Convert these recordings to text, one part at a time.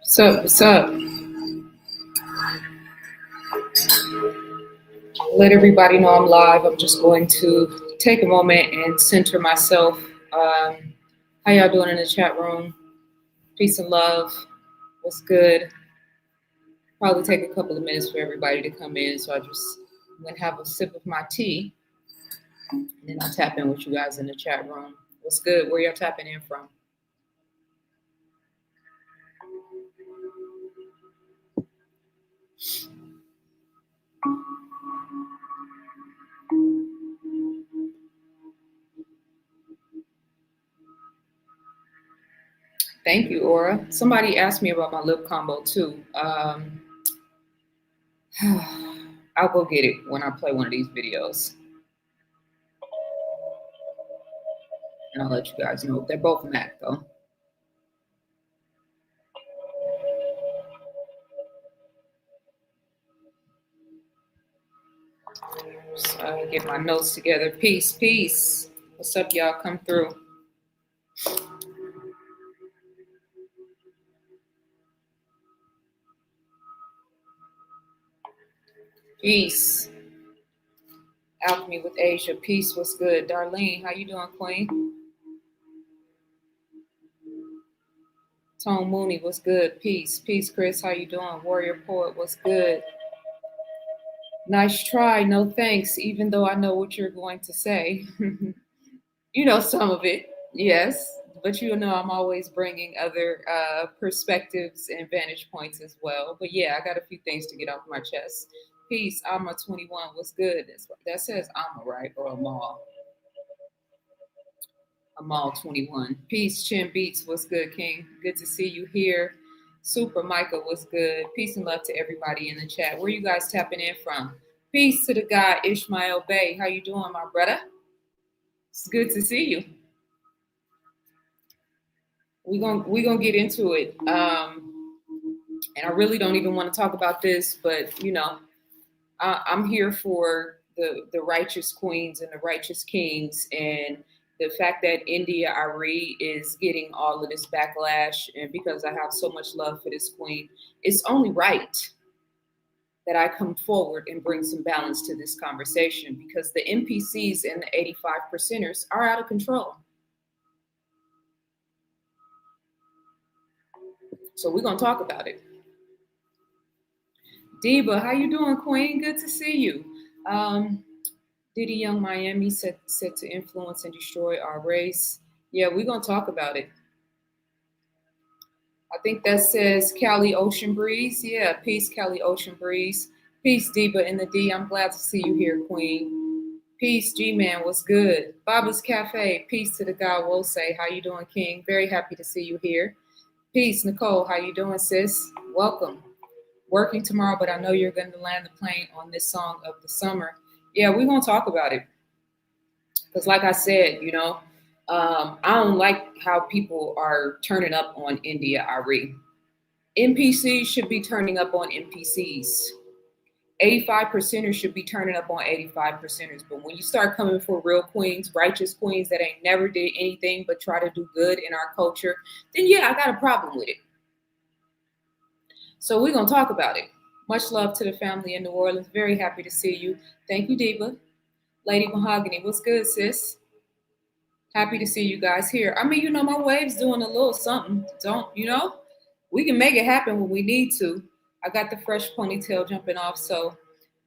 What's up? What's up? Let everybody know I'm live. I'm just going to take a moment and center myself. How y'all doing in the chat room? Peace and love. What's good? Probably take a couple of minutes for everybody to come in. So I'm going to have a sip of my tea, and then I'll tap in with you guys in the chat room. What's good? Where y'all tapping in from? Thank you, Aura. Somebody asked me about my lip combo too. I'll go get it when I play one of these videos. And I'll let you guys know. They're both MAC though. So get my notes together. Peace, peace. What's up, y'all? Come through. Peace. Alchemy with Asia. Peace. What's good? Darlene, how you doing, Queen? Tone Mooney, what's good? Peace. Peace, Chris. How you doing? Warrior Poet, what's good? Nice try. No thanks, even though I know what you're going to say. You know some of it, yes. But you know I'm always bringing other perspectives and vantage points as well. But yeah, I got a few things to get off my chest. Peace. Alma 21. What's good? That says Alma, right? Or Amal. Amal 21. Peace. Chin Beats. What's good, King? Good to see you here. Super Micah. What's good? Peace and love to everybody in the chat. Where you guys tapping in from? Peace to the guy Ishmael Bay. How you doing, my brother? It's good to see you. We're gonna get into it. And I really don't even want to talk about this, but you know, I'm here for the righteous queens and the righteous kings, and the fact that India Arie is getting all of this backlash, and because I have so much love for this queen, it's only right that I come forward and bring some balance to this conversation, because the NPCs and the 85%ers are out of control. So we're gonna talk about it. Diva, how you doing, Queen? Good to see you. Diddy Young Miami set to influence and destroy our race. Yeah, we're gonna talk about it. I think that says Cali Ocean Breeze. Yeah, peace, Cali Ocean Breeze. Peace, Diva in the D. I'm glad to see you here, Queen. Peace, G-Man. What's good? Baba's Cafe. Peace to the guy Wose. How you doing, King? Very happy to see you here. Peace, Nicole. How you doing, sis? Welcome. Working tomorrow, but I know you're going to land the plane on this song of the summer. Yeah, we're going to talk about it. Because like I said, you know, I don't like how people are turning up on India Arie. NPCs should be turning up on NPCs. 85%ers should be turning up on 85%ers. But when you start coming for real queens, righteous queens that ain't never did anything but try to do good in our culture, then yeah, I got a problem with it. So we're going to talk about it. Much love to the family in New Orleans. Very happy to see you. Thank you, Diva. Lady Mahogany, what's good, sis? Happy to see you guys here. I mean, you know, my wave's doing a little something. Don't, you know? We can make it happen when we need to. I got the fresh ponytail jumping off, so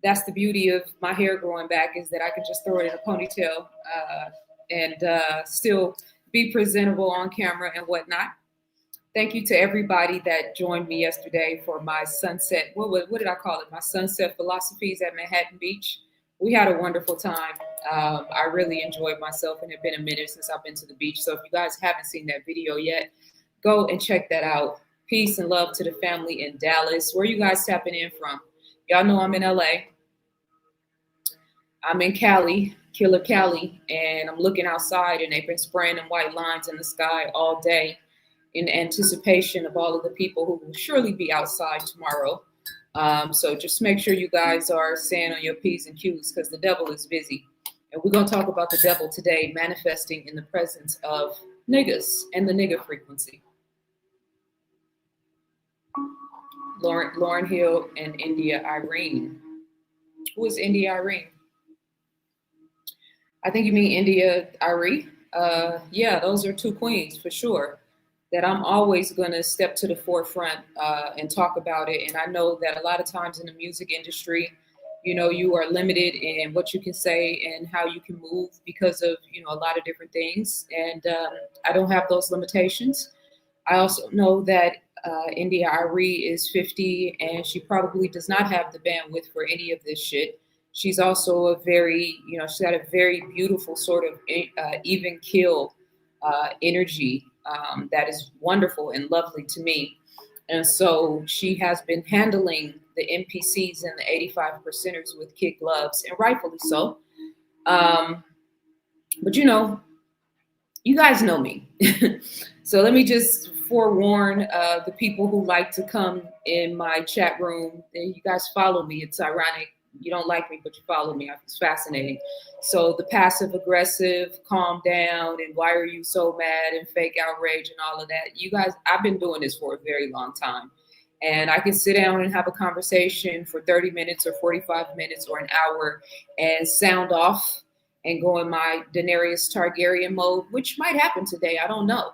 that's the beauty of my hair growing back, is that I can just throw it in a ponytail and still be presentable on camera and whatnot. Thank you to everybody that joined me yesterday for my sunset. What did I call it? My sunset philosophies at Manhattan Beach. We had a wonderful time. I really enjoyed myself, and it's been a minute since I've been to the beach. So if you guys haven't seen that video yet, go and check that out. Peace and love to the family in Dallas. Where you guys tapping in from? Y'all know I'm in LA. I'm in Cali, Killer Cali, and I'm looking outside, and they've been spraying them white lines in the sky all day in anticipation of all of the people who will surely be outside tomorrow. So just make sure you guys are staying on your P's and Q's, because the devil is busy. And we're going to talk about the devil today manifesting in the presence of niggas and the nigga frequency. Lauren Hill and India Irene. Who is India Irene? I think you mean India Arie. Yeah, those are two queens for sure. That I'm always going to step to the forefront and talk about it. And I know that a lot of times in the music industry, you are limited in what you can say and how you can move because of a lot of different things. And I don't have those limitations. I also know that India Arie is 50 and she probably does not have the bandwidth for any of this shit. She's also she's got a very beautiful sort of even kill energy that is wonderful and lovely to me. And so she has been handling the NPCs and the 85 percenters with kid gloves, and rightfully so. But you guys know me. So let me just forewarn the people who like to come in my chat room. You guys follow me. It's ironic. You don't like me, but you follow me. It's fascinating. So the passive aggressive, calm down, and why are you so mad and fake outrage and all of that. You guys, I've been doing this for a very long time. And I can sit down and have a conversation for 30 minutes or 45 minutes or an hour and sound off and go in my Daenerys Targaryen mode, which might happen today. I don't know.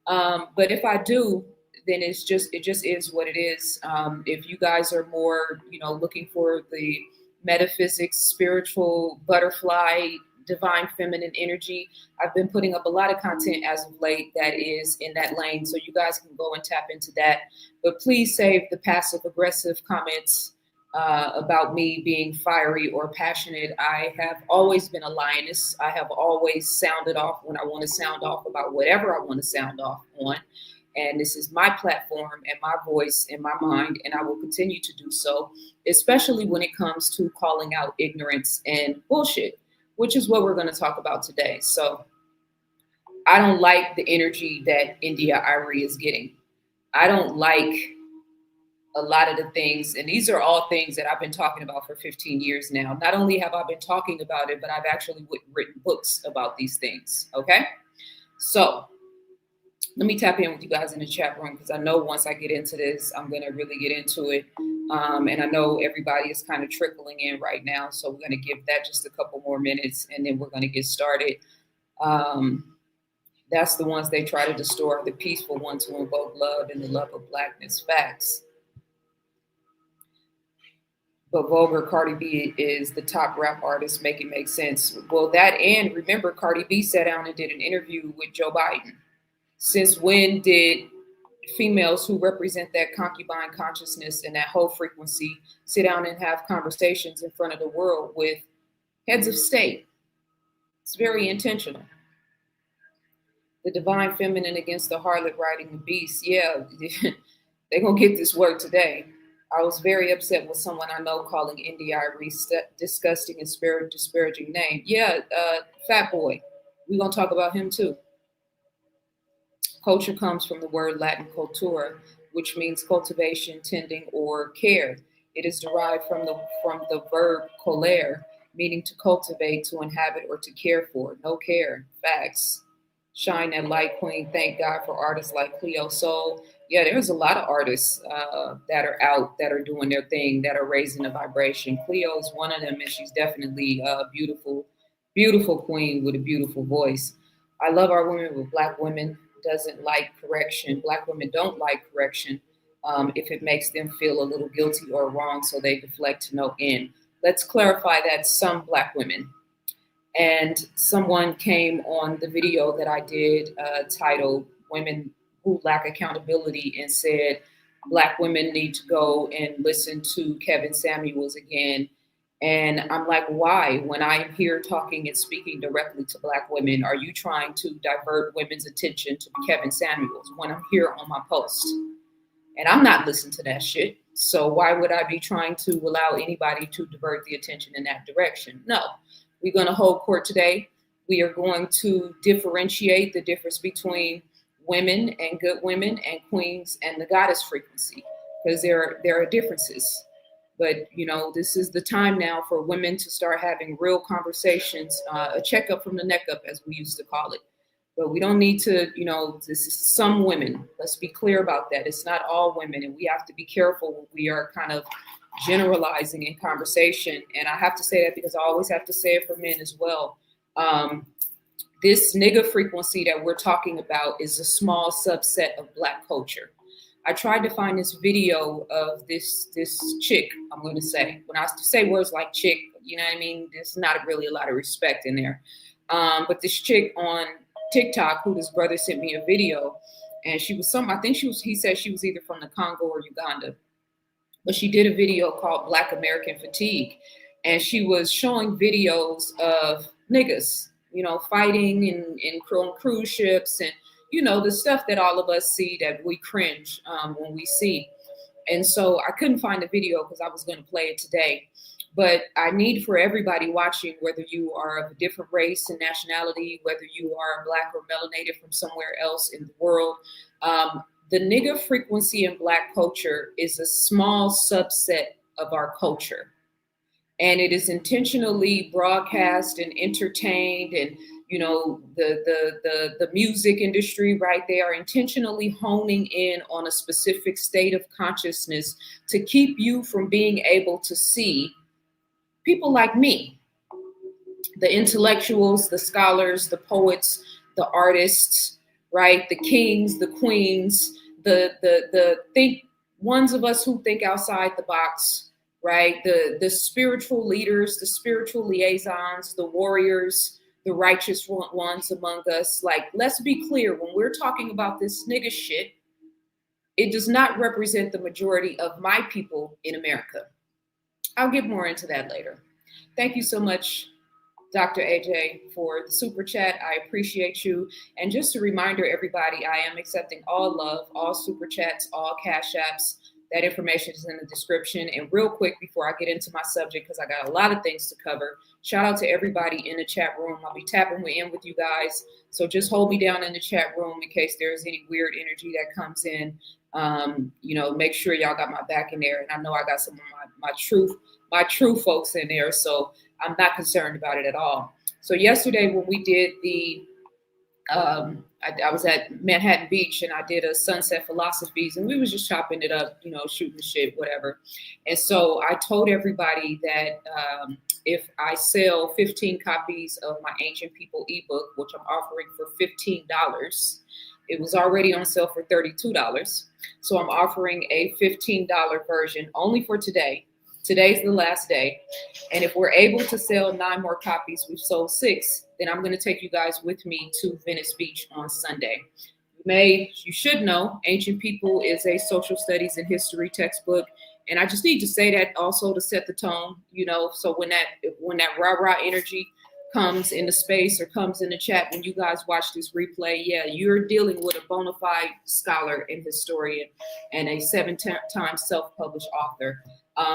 But if I do, then it just is what it is. If you guys are more, looking for the metaphysics, spiritual butterfly, divine feminine energy, I've been putting up a lot of content as of late that is in that lane. So you guys can go and tap into that. But please save the passive aggressive comments about me being fiery or passionate. I have always been a lioness. I have always sounded off when I want to sound off about whatever I want to sound off on. And this is my platform and my voice and my mind, and I will continue to do so, especially when it comes to calling out ignorance and bullshit, which is what we're going to talk about today. So I don't like the energy that India Arie is getting. I don't like a lot of the things, and these are all things that I've been talking about for 15 years now. Not only have I been talking about it, but I've actually written books about these things, okay? So let me tap in with you guys in the chat room because I know once I get into this, I'm going to really get into it. And I know everybody is kind of trickling in right now, so we're going to give that just a couple more minutes, and then we're going to get started. That's the ones they try to distort, the peaceful ones who invoke love and the love of blackness. Facts. But vulgar Cardi B is the top rap artist. Make it make sense. Well, that, and remember, Cardi B sat down and did an interview with Joe Biden. Since when did females who represent that concubine consciousness and that whole frequency sit down and have conversations in front of the world with heads of state? It's very intentional. The divine feminine against the harlot riding the beast. Yeah, they're going to get this word today. I was very upset with someone I know calling India Arie disgusting and disparaging name. Yeah, fat boy. We're going to talk about him too. Culture comes from the word Latin cultura, which means cultivation, tending, or care. It is derived from the verb colere, meaning to cultivate, to inhabit, or to care for. No care. Facts. Shine that light, queen. Thank God for artists like Cleo Soul. Yeah, there's a lot of artists that are out, that are doing their thing, that are raising the vibration. Cleo is one of them, and she's definitely a beautiful, beautiful queen with a beautiful voice. I love our women, but Black women doesn't like correction. Black women don't like correction if it makes them feel a little guilty or wrong, so they deflect to no end. Let's clarify that some Black women. And someone came on the video that I did titled Women Who Lack Accountability and said, Black women need to go and listen to Kevin Samuels again. And I'm like, why? When I'm here talking and speaking directly to Black women, are you trying to divert women's attention to Kevin Samuels when I'm here on my post? And I'm not listening to that shit. So why would I be trying to allow anybody to divert the attention in that direction? No. We're going to hold court today. We are going to differentiate the difference between women and good women and queens and the goddess frequency, because there are differences. But, this is the time now for women to start having real conversations, a checkup from the neck up, as we used to call it. But we don't need to, this is some women. Let's be clear about that. It's not all women, and we have to be careful when we are kind of generalizing in conversation. And I have to say that because I always have to say it for men as well. This nigga frequency that we're talking about is a small subset of Black culture. I tried to find this video of this chick, I'm going to say. When I say words like chick, you know what I mean? There's not really a lot of respect in there. But this chick on TikTok, who this brother sent me a video, and she was he said she was either from the Congo or Uganda. But she did a video called Black American Fatigue. And she was showing videos of niggas, fighting in cruise ships and, the stuff that all of us see that we cringe when we see. And so I couldn't find the video because I was going to play it today. But I need for everybody watching, whether you are of a different race and nationality, whether you are Black or melanated from somewhere else in the world, the nigga frequency in Black culture is a small subset of our culture. And it is intentionally broadcast and entertained, and the music industry, right? They are intentionally honing in on a specific state of consciousness to keep you from being able to see people like me, the intellectuals, the scholars, the poets, the artists, right? The kings, the queens, the ones of us who think outside the box, right? The spiritual leaders, the spiritual liaisons, the warriors, the righteous ones among us. Like, let's be clear, when we're talking about this nigga shit, it does not represent the majority of my people in America. I'll get more into that later. Thank you so much, Dr. AJ, for the super chat. I appreciate you. And just a reminder, everybody, I am accepting all love, all super chats, all cash apps. That information is in the description. And real quick, before I get into my subject, because I got a lot of things to cover, shout out to everybody in the chat room. I'll be tapping in with you guys. So just hold me down in the chat room in case there's any weird energy that comes in. Make sure y'all got my back in there. And I know I got some of my true folks in there. So I'm not concerned about it at all. So yesterday when we did I was at Manhattan Beach and I did a Sunset Philosophies and we was just chopping it up, shooting the shit, whatever. And so I told everybody that if I sell 15 copies of my Ancient People ebook, which I'm offering for $15, it was already on sale for $32. So I'm offering a $15 version only for today. Today's the last day. And if we're able to sell 9 more copies, we've sold 6, then I'm going to take you guys with me to Venice Beach on Sunday. You should know, Ancient People is a social studies and history textbook. And I just need to say that also to set the tone, so when that rah-rah energy comes into space or comes in the chat, when you guys watch this replay, yeah, you're dealing with a bona fide scholar and historian and a 7-time self-published author.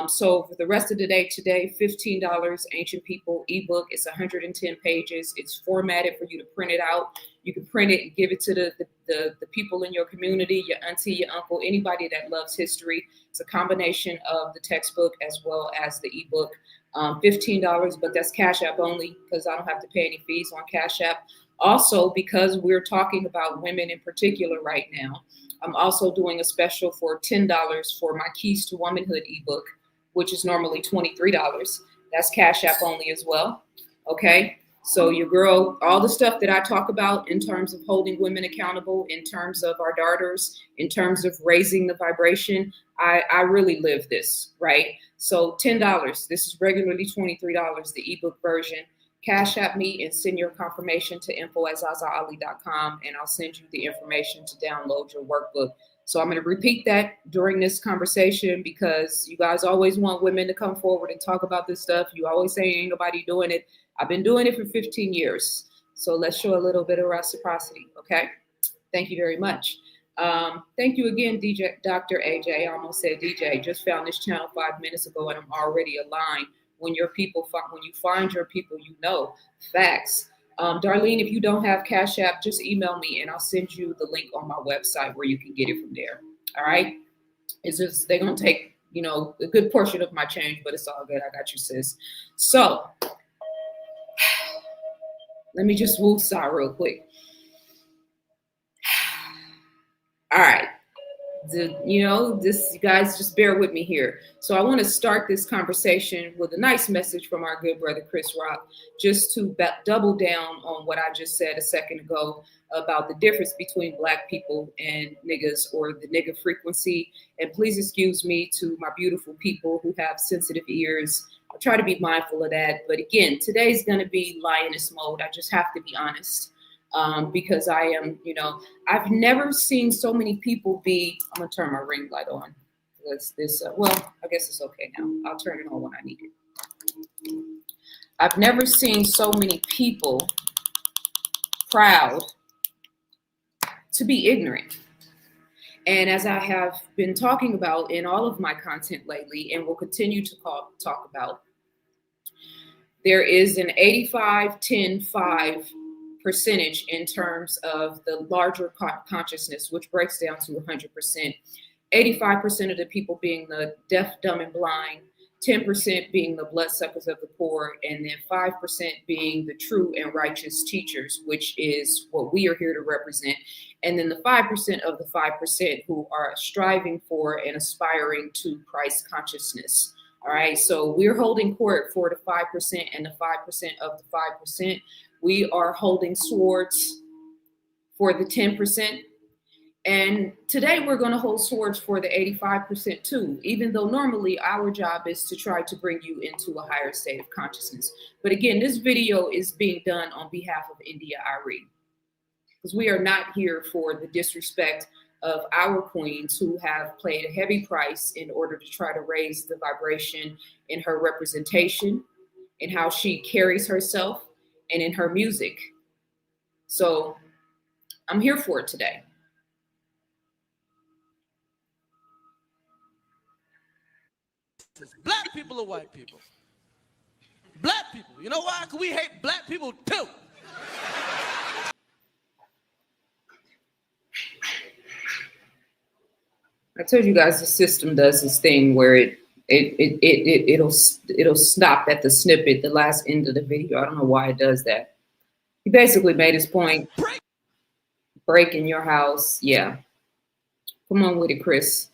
So for the rest of the day today, $15 Ancient People ebook. It's 110 pages. It's formatted for you to print it out. You can print it and give it to the people in your community, your auntie, your uncle, anybody that loves history. It's a combination of the textbook as well as the ebook. $15, but that's Cash App only because I don't have to pay any fees on Cash App. Also, because we're talking about women in particular right now, I'm also doing a special for $10 for my Keys to Womanhood ebook, which is normally $23. That's Cash App only as well. Okay. So your girl, all the stuff that I talk about in terms of holding women accountable, in terms of our daughters, in terms of raising the vibration, I really live this, right? So $10, this is regularly $23, the ebook version. Cash App me and send your confirmation to info@ZaZaAli.com, and I'll send you the information to download your workbook. So I'm going to repeat that during this conversation because you guys always want women to come forward and talk about this stuff. You always say ain't nobody doing it. I've been doing it for 15 years. So let's show a little bit of reciprocity. Okay. Thank you very much. Thank you again, Dr. AJ. I almost said DJ. Just found this channel 5 minutes ago and I'm already aligned. When you find your people, facts. Darlene, if you don't have Cash App, just email me and I'll send you the link on my website where you can get it from there. All right. It's just, they're going to take, a good portion of my change, but it's all good. I got you, sis. So let me just woo-saw real quick. All right. You guys just bear with me here. So I want to start this conversation with a nice message from our good brother Chris Rock, just to double down on what I just said a second ago about the difference between black people and niggas, or the nigga frequency. And please excuse me to my beautiful people who have sensitive ears. I'll try to be mindful of that. But again, today's going to be lioness mode. I just have to be honest. Because I am, I've never seen so many people be. I'm gonna turn my ring light on. Well, I guess it's okay now. I'll turn it on when I need it. I've never seen so many people proud to be ignorant. And as I have been talking about in all of my content lately, and will continue to talk about, there is an 85-10-5 percentage in terms of the larger consciousness, which breaks down to 100%. 85% of the people being the deaf, dumb, and blind, 10% being the bloodsuckers of the poor, and then 5% being the true and righteous teachers, which is what we are here to represent. And then the 5% of the 5% who are striving for and aspiring to Christ consciousness. All right, so we're holding court for the 5% and the 5% of the 5%. We are holding swords for the 10%. And today we're going to hold swords for the 85% too, even though normally our job is to try to bring you into a higher state of consciousness. But again, this video is being done on behalf of India Arie, because we are not here for the disrespect of our queens who have paid a heavy price in order to try to raise the vibration in her representation, in how she carries herself, and in her music. So I'm here for it today. Black people or white people? Black people. You know why? Because we hate black people too. I told you guys the system does this thing where it'll stop at the snippet, the last end of the video. I don't know why it does that. He basically made his point. Break in your house. Yeah. Come on with it, Chris.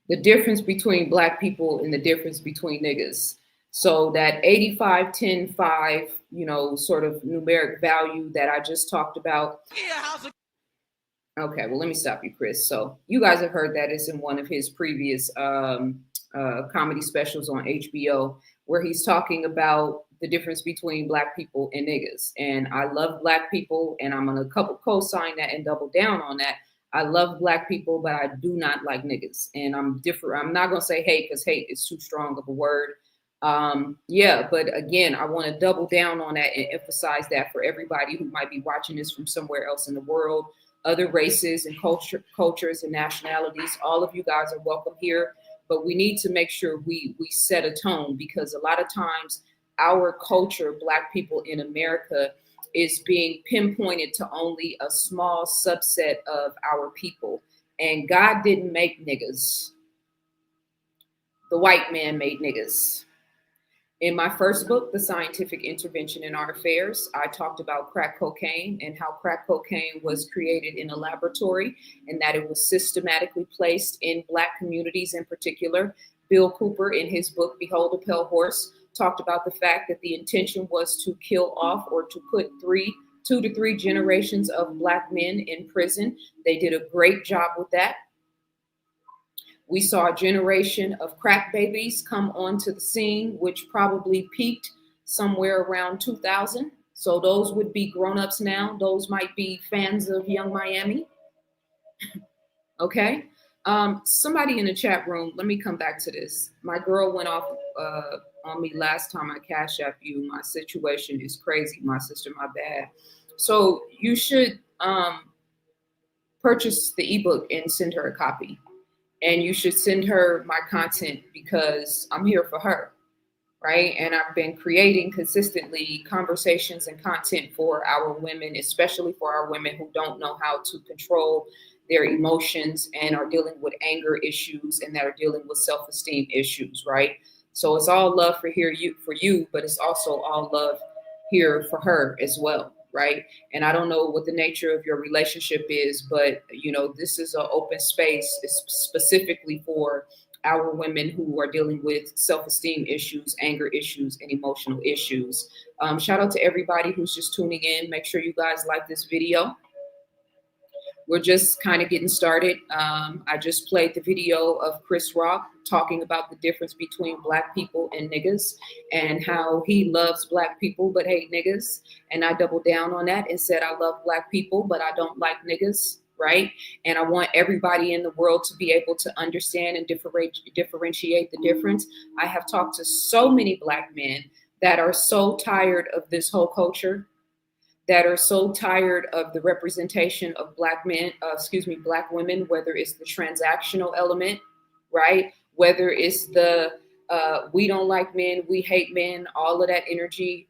The difference between black people and the difference between niggas. So that 85-10-5, sort of numeric value that I just talked about. Okay, well, let me stop you, Chris. So you guys have heard that it's in one of his previous comedy specials on HBO, where he's talking about the difference between black people and niggas. And I love black people, and I'm going to co-sign that and double down on that. I love black people, but I do not like niggas. And I'm different. I'm not going to say hate, because hate is too strong of a word. But again, I want to double down on that and emphasize that for everybody who might be watching this from somewhere else in the world, other races and cultures and nationalities. All of you guys are welcome here, but we need to make sure we set a tone, because a lot of times our culture, black people in America, is being pinpointed to only a small subset of our people. And God didn't make niggas. The white man made niggas. In my first book, The Scientific Intervention in Our Affairs, I talked about crack cocaine and how crack cocaine was created in a laboratory and that it was systematically placed in black communities in particular. Bill Cooper, in his book, Behold a Pale Horse, talked about the fact that the intention was to kill off or to put 2 to 3 generations of black men in prison. They did a great job with that. We saw a generation of crack babies come onto the scene, which probably peaked somewhere around 2000. So those would be grown-ups now. Those might be fans of Young Miami. Okay. Somebody in the chat room, let me come back to this. My girl went off on me last time I Cash App you. My situation is crazy. My sister, my bad. So you should purchase the ebook and send her a copy. And you should send her my content, because I'm here for her, right? And I've been creating consistently conversations and content for our women, especially for our women who don't know how to control their emotions and are dealing with anger issues and that are dealing with self-esteem issues, right? So it's all love for you, but it's also all love here for her as well, right? And I don't know what the nature of your relationship is, but this is an open space specifically for our women who are dealing with self-esteem issues, anger issues, and emotional issues. Shout out to everybody who's just tuning in. Make sure you guys like this video. We're just kind of getting started. I just played the video of Chris Rock talking about the difference between Black people and niggas and how he loves Black people but hate niggas. And I doubled down on that and said, I love Black people, but I don't like niggas, right? And I want everybody in the world to be able to understand and differentiate the difference. I have talked to so many Black men that are so tired of this whole culture, that are so tired of the representation of Black women, whether it's the transactional element, right? Whether it's the we don't like men, we hate men, all of that energy.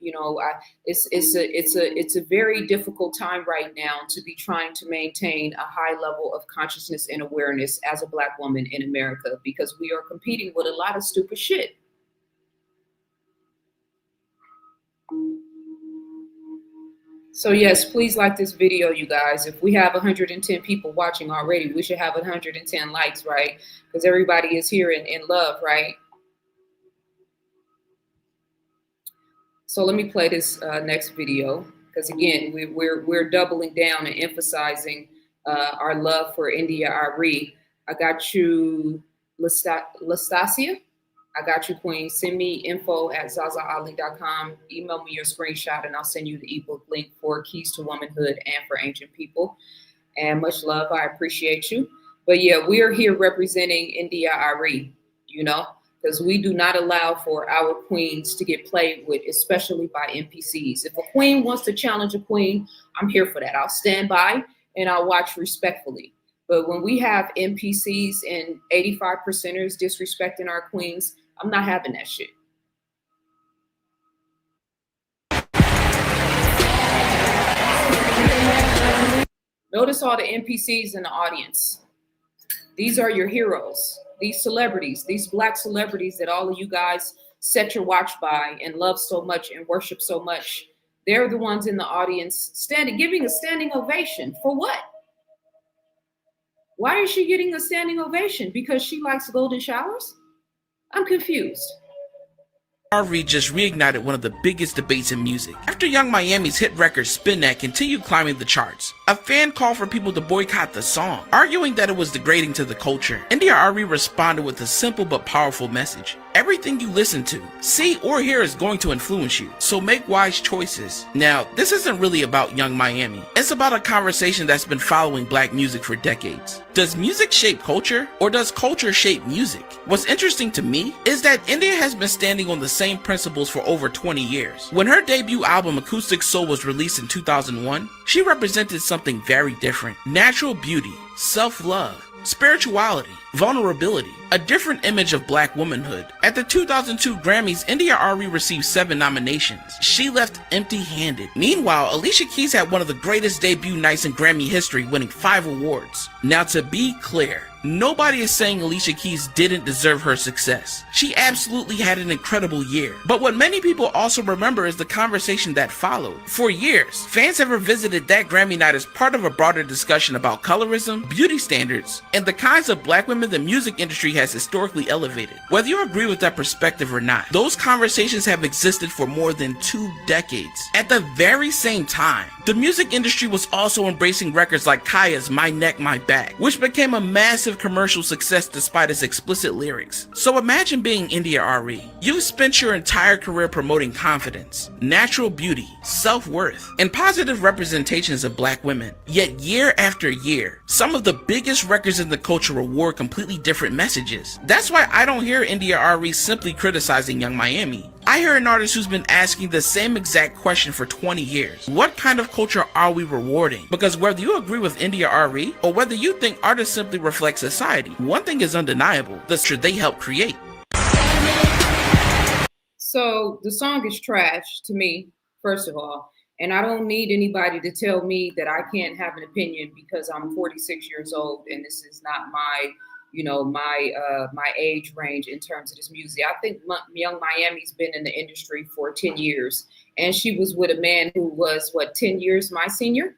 It's a very difficult time right now to be trying to maintain a high level of consciousness and awareness as a Black woman in America, because we are competing with a lot of stupid shit. So yes, please like this video, you guys. If we have 110 people watching already, we should have 110 likes, right? Because everybody is here in love, right? So let me play this next video, because again, we're doubling down and emphasizing our love for India Arie. I got you, Lastasia. I got you, Queen. Send me info@ZaZaAli.com. Email me your screenshot and I'll send you the ebook link for Keys to Womanhood and for Ancient People. And much love. I appreciate you. But yeah, we are here representing India Arie, because we do not allow for our queens to get played with, especially by NPCs. If a queen wants to challenge a queen, I'm here for that. I'll stand by and I'll watch respectfully. But when we have NPCs and 85%ers disrespecting our queens, I'm not having that shit. Notice all the NPCs in the audience. These are your heroes. These celebrities, these Black celebrities that all of you guys set your watch by and love so much and worship so much. They're the ones in the audience giving a standing ovation. For what? Why is she getting a standing ovation? Because she likes golden showers? I'm confused. Arie just reignited one of the biggest debates in music. After Young Miami's hit record Spin That continued climbing the charts, a fan called for people to boycott the song, arguing that it was degrading to the culture. India Arie responded with a simple but powerful message. Everything you listen to, see, or hear is going to influence you, so make wise choices. Now, this isn't really about Young Miami. It's about a conversation that's been following Black music for decades. Does music shape culture, or does culture shape music? What's interesting to me is that India has been standing on the same principles for over 20 years. When her debut album Acoustic Soul was released in 2001, she represented something very different. Natural beauty, self-love, spirituality, vulnerability, a different image of Black womanhood. At the 2002 Grammys, India Arie received 7 nominations. She left empty-handed. Meanwhile, Alicia Keys had one of the greatest debut nights in Grammy history, winning 5 awards. Now, to be clear, nobody is saying Alicia Keys didn't deserve her success. She absolutely had an incredible year. But what many people also remember is the conversation that followed. For years, fans have revisited that Grammy night as part of a broader discussion about colorism, beauty standards, and the kinds of Black women the music industry has historically elevated. Whether you agree with that perspective or not, those conversations have existed for more than 2 decades. At the very same time, the music industry was also embracing records like Kaya's My Neck, My Back, which became a massive commercial success despite its explicit lyrics. So imagine being India Arie. You've spent your entire career promoting confidence, natural beauty, self-worth, and positive representations of Black women. Yet year after year, some of the biggest records in the culture award completely different messages. That's why I don't hear India Arie simply criticizing Young Miami. I hear an artist who's been asking the same exact question for 20 years. What kind of culture are we rewarding? Because whether you agree with India Arie or whether you think artists simply reflect society, one thing is undeniable: the structure they help create. So the song is trash to me, first of all. And I don't need anybody to tell me that I can't have an opinion because I'm 46 years old and this is not my my age range in terms of this music. I think Young Miami's been in the industry for 10 years, and she was with a man who was 10 years my senior.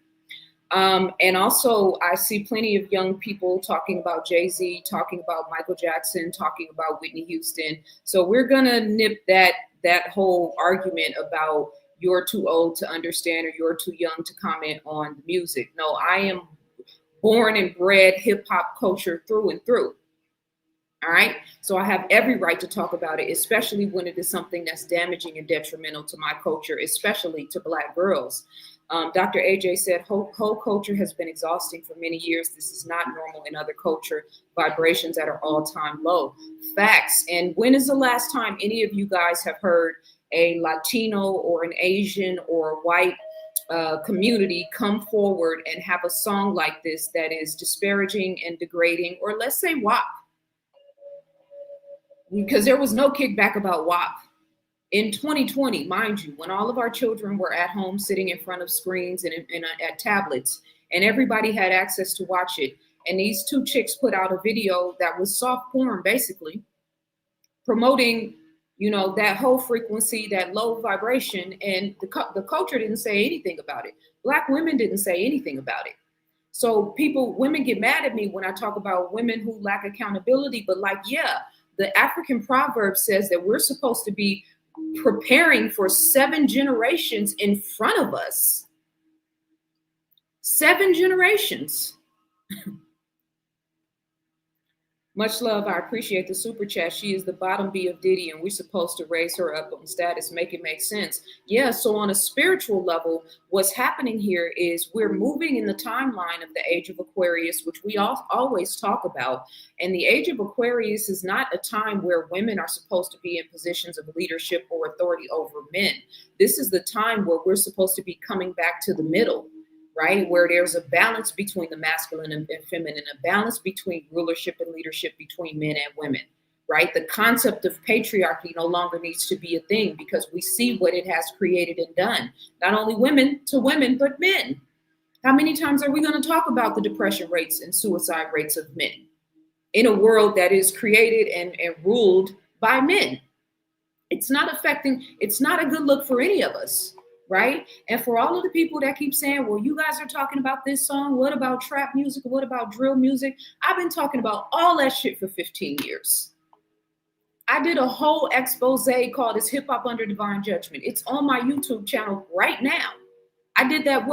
And also I see plenty of young people talking about Jay-Z, talking about Michael Jackson, talking about Whitney Houston. So we're gonna nip that whole argument about you're too old to understand or you're too young to comment on the music. No, I am born and bred hip hop culture through and through. All right. So I have every right to talk about it, especially when it is something that's damaging and detrimental to my culture, especially to Black girls. Dr. AJ said, whole culture has been exhausting for many years. This is not normal in other culture. Vibrations at an all-time low. Facts. And when is the last time any of you guys have heard a Latino or an Asian or white community come forward and have a song like this that is disparaging and degrading, or let's say WAP? Because there was no kickback about WAP. In 2020, mind you, when all of our children were at home sitting in front of screens and at tablets, and everybody had access to watch it, and these two chicks put out a video that was soft porn, basically, promoting, that whole frequency, that low vibration, and the culture didn't say anything about it. Black women didn't say anything about it. So women get mad at me when I talk about women who lack accountability, but the African proverb says that we're supposed to be preparing for 7 generations in front of us. 7 generations. Much love. I appreciate the super chat. She is the bottom B of Diddy, and we're supposed to raise her up on status, make it make sense. Yeah, so on a spiritual level, what's happening here is we're moving in the timeline of the age of Aquarius, which we always talk about. And the age of Aquarius is not a time where women are supposed to be in positions of leadership or authority over men. This is the time where we're supposed to be coming back to the middle, right? Where there's a balance between the masculine and feminine, a balance between rulership and leadership between men and women, right? The concept of patriarchy no longer needs to be a thing because we see what it has created and done, not only women to women, but men. How many times are we going to talk about the depression rates and suicide rates of men in a world that is created and ruled by men? It's not a good look for any of us. Right? And for all of the people that keep saying, well, you guys are talking about this song. What about trap music? What about drill music? I've been talking about all that shit for 15 years. I did a whole expose called "Is Hip Hop Under Divine Judgment?" It's on my YouTube channel right now. I did that,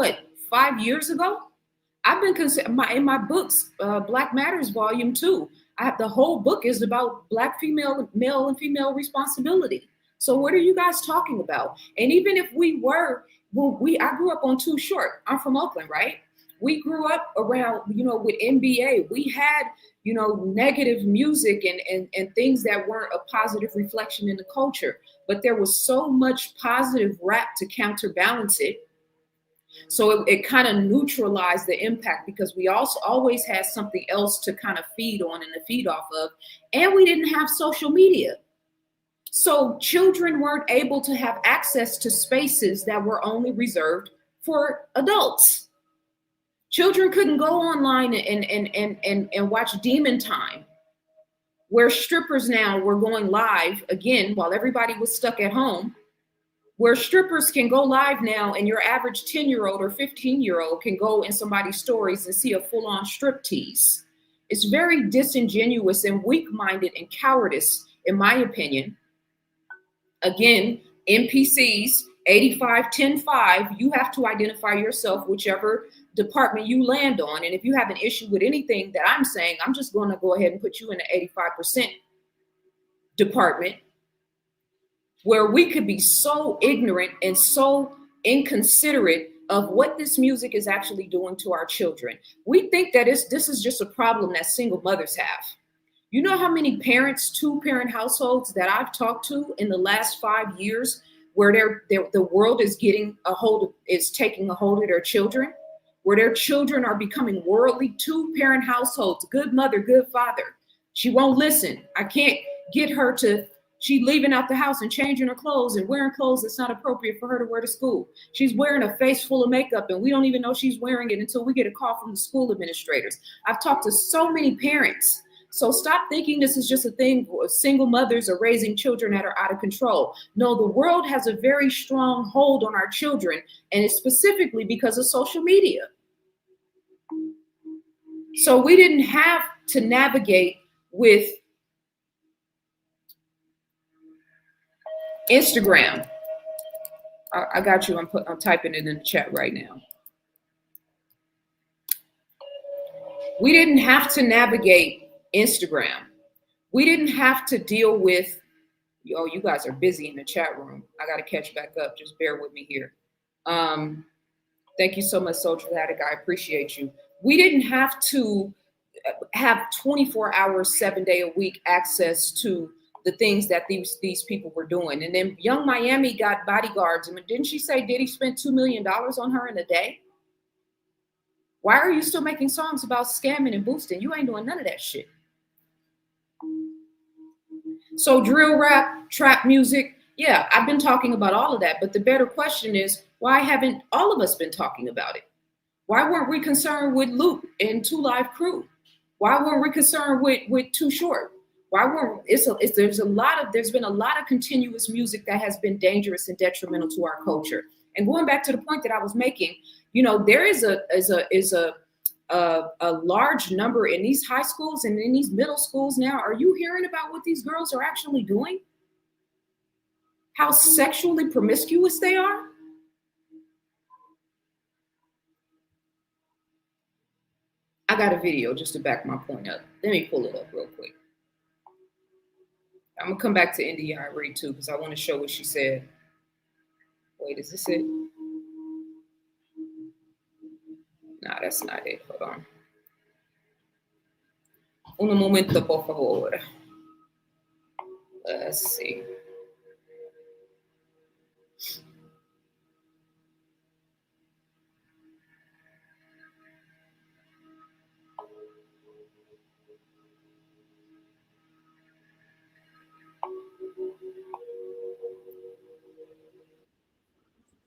5 years ago? I've been in my books, Black Matters Volume 2. The whole book is about Black male and female responsibility. So what are you guys talking about? And even if I grew up on Too Short. I'm from Oakland, right? We grew up around, with NBA. We had, negative music and things that weren't a positive reflection in the culture. But there was so much positive rap to counterbalance it. So it kind of neutralized the impact because we also always had something else to kind of feed on and to feed off of. And we didn't have social media. So children weren't able to have access to spaces that were only reserved for adults. Children couldn't go online and watch Demon Time, where strippers now were going live again while everybody was stuck at home, where strippers can go live now and your average 10-year-old or 15-year-old can go in somebody's stories and see a full-on strip tease. It's very disingenuous and weak-minded and cowardice, in my opinion. Again, NPCs, 85-10-5, you have to identify yourself, whichever department you land on. And if you have an issue with anything that I'm saying, I'm just going to go ahead and put you in the 85% department, where we could be so ignorant and so inconsiderate of what this music is actually doing to our children. We think that this is just a problem that single mothers have. You know how many parents, 2-parent households that I've talked to in the last 5 years, where the world is taking a hold of their children, where their children are becoming worldly? 2-parent households, good mother, good father. She won't listen. I can't get her to. She's leaving out the house and changing her clothes and wearing clothes that's not appropriate for her to wear to school. She's wearing a face full of makeup and we don't even know she's wearing it until we get a call from the school administrators. I've talked to so many parents So stop thinking this is just a thing for single mothers are raising children that are out of control. No, the world has a very strong hold on our children, and it's specifically because of social media. So we didn't have to navigate with Instagram. I got you. I'm typing it in the chat right now. We didn't have to navigate Instagram. We didn't have to deal with, oh, you guys are busy in the chat room. I got to catch back up. Just bear with me here. Thank you so much, Soldier Attic. I appreciate you. We didn't have to have 24 hours, 7 day a week access to the things that these people were doing. And then Young Miami got bodyguards. I mean, didn't she say Diddy spent $2 million on her in a day? Why are you still making songs about scamming and boosting? You ain't doing none of that shit. So drill rap, trap music, yeah, I've been talking about all of that. But the better question is, why haven't all of us been talking about it? Why weren't we concerned with Luke and 2 Live Crew? Why weren't we concerned with Too Short? Why weren't there's been a lot of continuous music that has been dangerous and detrimental to our culture. And going back to the point that I was making, you know, there is a large number in these high schools and in these middle schools now. Are you hearing about what these girls are actually doing? How sexually promiscuous they are? I got a video just to back my point up. Let me pull it up real quick. I'm gonna come back to India Arie too, because I want to show what she said. Wait, is this it? No, that's not it. Hold on. Un momento, por favor. Let's see.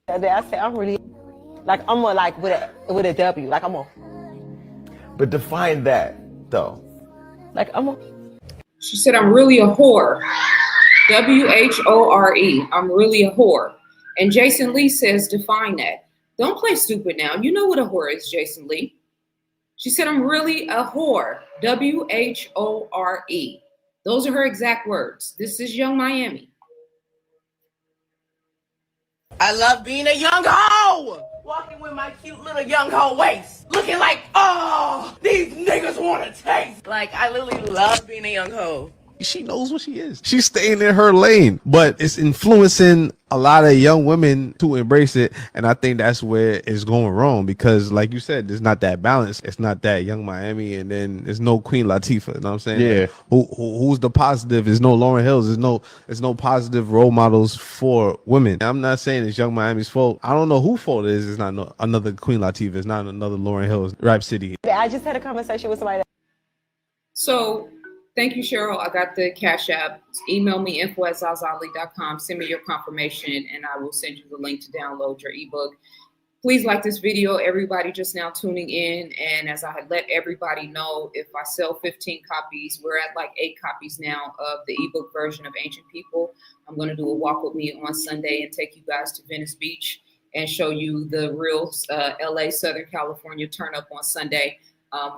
I said I'm really like I'm a like with a W, like I'm a. But define that though. Like I'm a. She said I'm really a whore. WHORE. I'm really a whore. And Jason Lee says define that. Don't play stupid now. You know what a whore is, Jason Lee. She said I'm really a whore. WHORE. Those are her exact words. This is Young Miami. I love being a young hoe. Walking with my cute little young hoe waist. Looking like, oh, these niggas want to taste. Like, I literally love being a young hoe. She knows what she is. She's staying in her lane, but it's influencing a lot of young women to embrace it. And I think that's where it's going wrong because, like you said, there's not that balance. It's not that Young Miami, and then there's no Queen Latifah. You know what I'm saying? Yeah. Like, who's the positive? There's no Lauryn Hills. There's no positive role models for women. I'm not saying it's Young Miami's fault. I don't know whose fault it is. It's not another Queen Latifah. It's not another Lauryn Hills. Rap City. I just had a conversation with somebody. So thank you, Cheryl. I got the Cash App. Email me info@ZaZaAli.com. Send me your confirmation, and I will send you the link to download your ebook. Please like this video, everybody just now tuning in. And as I had let everybody know, if I sell 15 copies, we're at like 8 copies now of the ebook version of Ancient People. I'm going to do a walk with me on Sunday and take you guys to Venice Beach and show you the real LA, Southern California turn up on Sunday.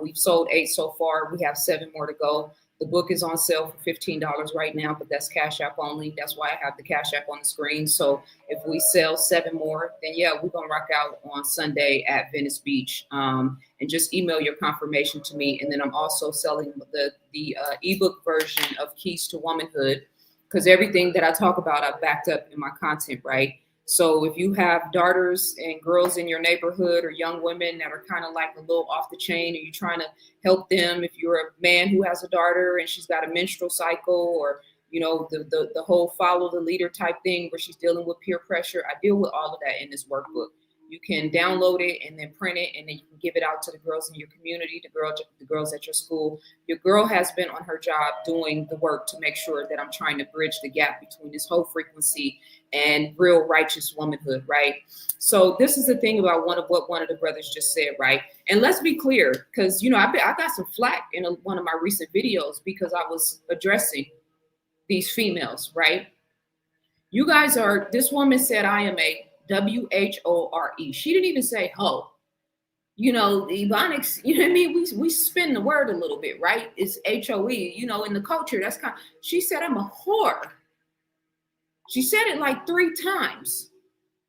We've sold 8 so far. We have 7 more to go. The book is on sale for $15 right now, but that's Cash App only. That's why I have the Cash App on the screen. So if we sell 7 more, then yeah, we're going to rock out on Sunday at Venice Beach. And just email your confirmation to me. And then I'm also selling the ebook version of Keys to Womanhood, because everything that I talk about, I've backed up in my content, right? So if you have daughters and girls in your neighborhood or young women that are kind of like a little off the chain, and you're trying to help them, if you're a man who has a daughter and she's got a menstrual cycle, or, you know, the whole follow the leader type thing where she's dealing with peer pressure, I deal with all of that in this workbook. You can download it and then print it, and then you can give it out to the girls in your community, the girls at your school. Your girl has been on her job doing the work to make sure that I'm trying to bridge the gap between this whole frequency and real righteous womanhood, right? So this is the thing about what one of the brothers just said, right? And let's be clear, because I got some flack in one of my recent videos because I was addressing these females, right? You guys are. This woman said I am a WHORE. She didn't even say ho. The Ebonics, you know what I mean? We spin the word a little bit, right? It's HOE, in the culture. That's kind of, she said I'm a whore. She said it like 3 times.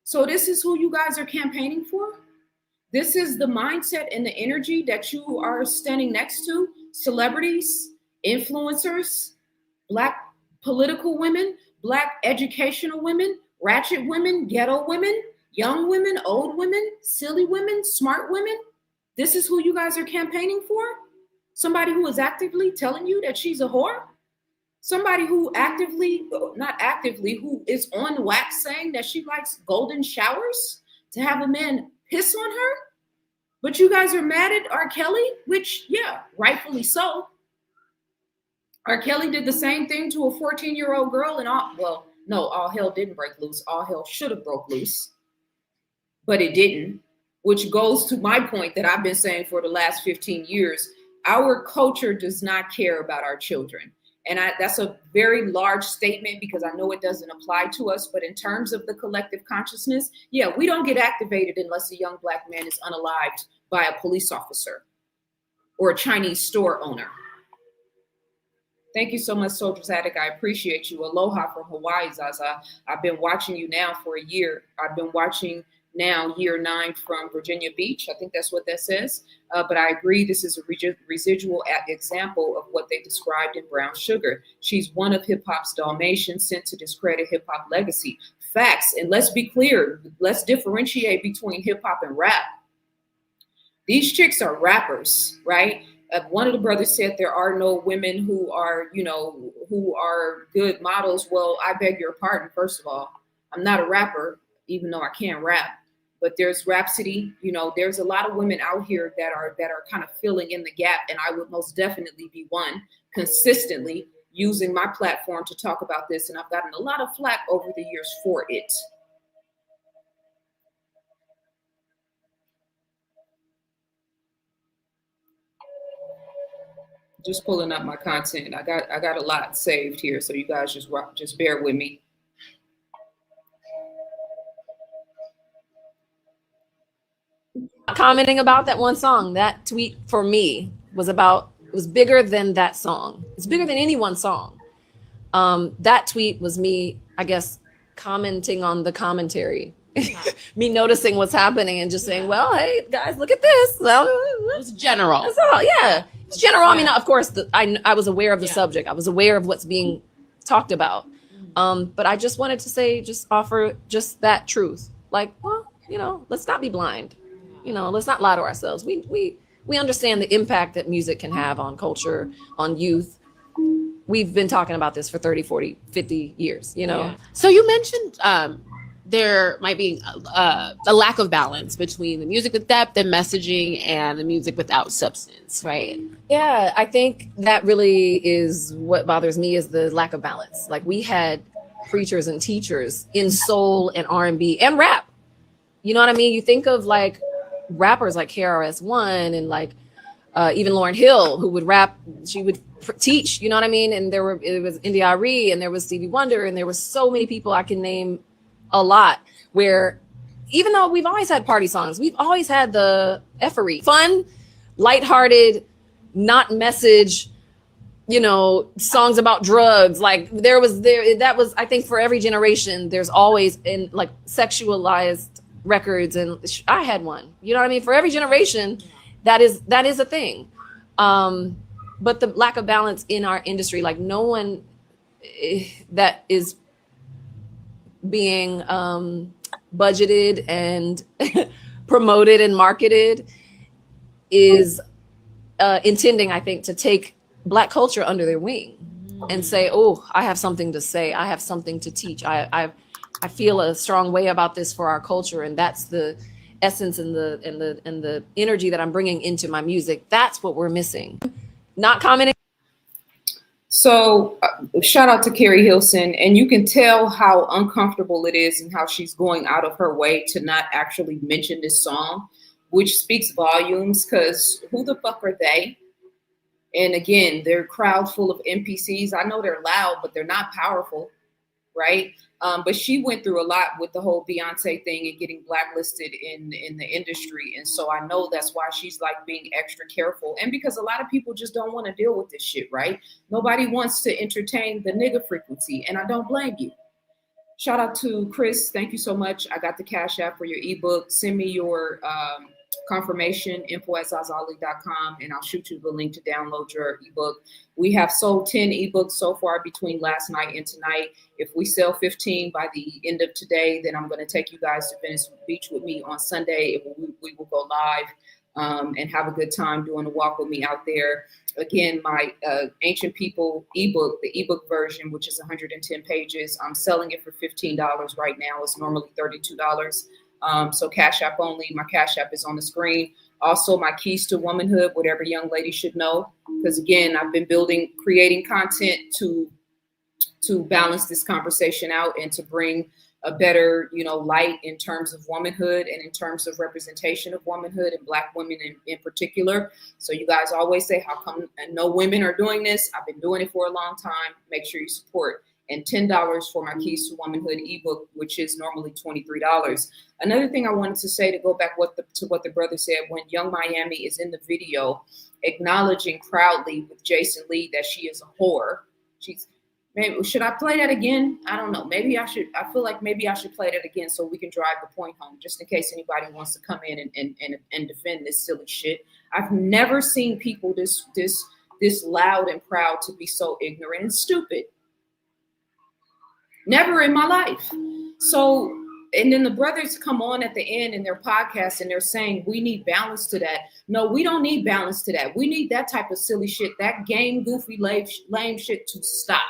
So this is who you guys are campaigning for? This is the mindset and the energy that you are standing next to? Celebrities, influencers, Black political women, Black educational women, ratchet women, ghetto women, young women, old women, silly women, smart women. This is who you guys are campaigning for? Somebody who is actively telling you that she's a whore? Somebody who who is on wax saying that she likes golden showers to have a man piss on her? But you guys are mad at R. Kelly, which, yeah, rightfully so. R. Kelly did the same thing to a 14-year-old girl, and all hell didn't break loose. All hell should have broke loose, but it didn't, which goes to my point that I've been saying for the last 15 years. Our culture does not care about our children. And that's a very large statement because I know it doesn't apply to us, but in terms of the collective consciousness, yeah, we don't get activated unless a young Black man is unalived by a police officer or a Chinese store owner. Thank you so much, Soldier's Attic. I appreciate you. Aloha from Hawaii, Zaza. I've been watching you now for a year. I've been watching now year 9 from Virginia Beach. I think that's what that says. But I agree, this is a residual example of what they described in Brown Sugar. She's one of hip hop's Dalmatians sent to discredit hip hop legacy. Facts. And let's be clear. Let's differentiate between hip hop and rap. These chicks are rappers, right? One of the brothers said there are no women who are good models. Well, I beg your pardon. First of all, I'm not a rapper, even though I can rap. But there's Rhapsody. There's a lot of women out here that are kind of filling in the gap, and I would most definitely be one, consistently using my platform to talk about this. And I've gotten a lot of flack over the years for it. Just pulling up my content. I got a lot saved here, so you guys just bear with me. Commenting about that one song, that tweet for me was bigger than that song. It's bigger than any one song. That tweet was me, I guess, commenting on the commentary. Me noticing what's happening and just saying, well, hey guys, look at this. It was general. That's all. Yeah, it's general. I mean, of course, I was aware of the subject. I was aware of what's being talked about. But I just wanted to say, just offer just that truth. Like, well, let's not be blind. Let's not lie to ourselves. We understand the impact that music can have on culture, on youth. We've been talking about this for 30, 40, 50 years, Yeah. So you mentioned there might be a lack of balance between the music with depth and messaging and the music without substance, right? Yeah, I think that really is what bothers me, is the lack of balance. Like, we had preachers and teachers in soul and R&B and rap. You know what I mean? You think of like rappers like KRS-One and like even Lauryn Hill, who would rap. She would teach, you know what I mean? And it was Arie, and there was Stevie Wonder, and there were so many people I can name a lot, where even though we've always had party songs, we've always had the effery, fun, lighthearted, not message, songs about drugs. Like that was, I think, for every generation, there's always in like sexualized records, and I had one, you know what I mean? For every generation, that is a thing. But the lack of balance in our industry, like no one that is being budgeted and promoted and marketed is intending, I think, to take Black culture under their wing and say, oh, I have something to say. I have something to teach. I feel a strong way about this for our culture. And that's essence and the energy that I'm bringing into my music. That's what we're missing. Not commenting. So shout out to Carrie Hilson, and you can tell how uncomfortable it is and how she's going out of her way to not actually mention this song, which speaks volumes, because who the fuck are they? And again, they're a crowd full of NPCs. I know they're loud, but they're not powerful, right? But she went through a lot with the whole Beyonce thing and getting blacklisted in the industry. And so I know that's why she's like being extra careful. And because a lot of people just don't want to deal with this shit, right? Nobody wants to entertain the nigga frequency, and I don't blame you. Shout out to Chris. Thank you so much. I got the Cash App for your ebook. Send me your confirmation, info@ZaZaAli.com, and I'll shoot you the link to download your ebook. We have sold 10 ebooks so far between last night and tonight. If we sell 15 by the end of today, then I'm going to take you guys to Venice Beach with me on Sunday. We will go live and have a good time doing a walk with me out there. Again, my Ancient People ebook, the ebook version, which is 110 pages, I'm selling it for $15 right now. It's normally $32. So Cash App only. My Cash App is on the screen. Also, my keys to womanhood, what every young lady should know. Because again, I've been creating content to balance this conversation out and to bring a better, light in terms of womanhood and in terms of representation of womanhood and Black women in particular. So you guys always say, how come no women are doing this? I've been doing it for a long time. Make sure you support. And $10 for my Keys to Womanhood ebook, which is normally $23. Another thing I wanted to say, to go back to what the brother said, when Young Miami is in the video acknowledging proudly with Jason Lee that she is a whore. Maybe should I play that again? I don't know. Maybe I should. I feel like maybe I should play that again so we can drive the point home, just in case anybody wants to come in and defend this silly shit. I've never seen people this loud and proud to be so ignorant and stupid. Never in my life. So, and then the brothers come on at the end in their podcast and they're saying we need balance to that. No, we don't need balance to that. We need that type of silly shit, that game, goofy, lame shit to stop.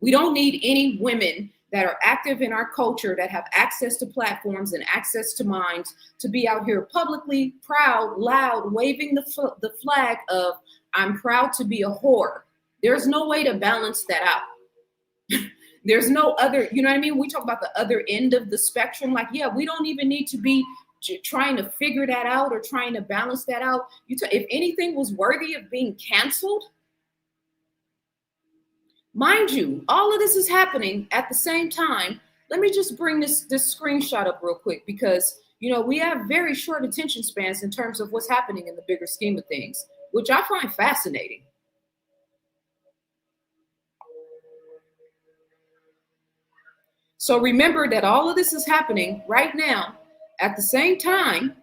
We don't need any women that are active in our culture, that have access to platforms and access to minds, to be out here publicly proud, loud, waving the flag of I'm proud to be a whore. There's no way to balance that out. There's no other, you know what I mean? We talk about the other end of the spectrum. Like, yeah, we don't even need to be trying to figure that out or trying to balance that out. If anything was worthy of being canceled, mind you, all of this is happening at the same time. Let me just bring this screenshot up real quick because, we have very short attention spans in terms of what's happening in the bigger scheme of things, which I find fascinating. So remember that all of this is happening right now at the same time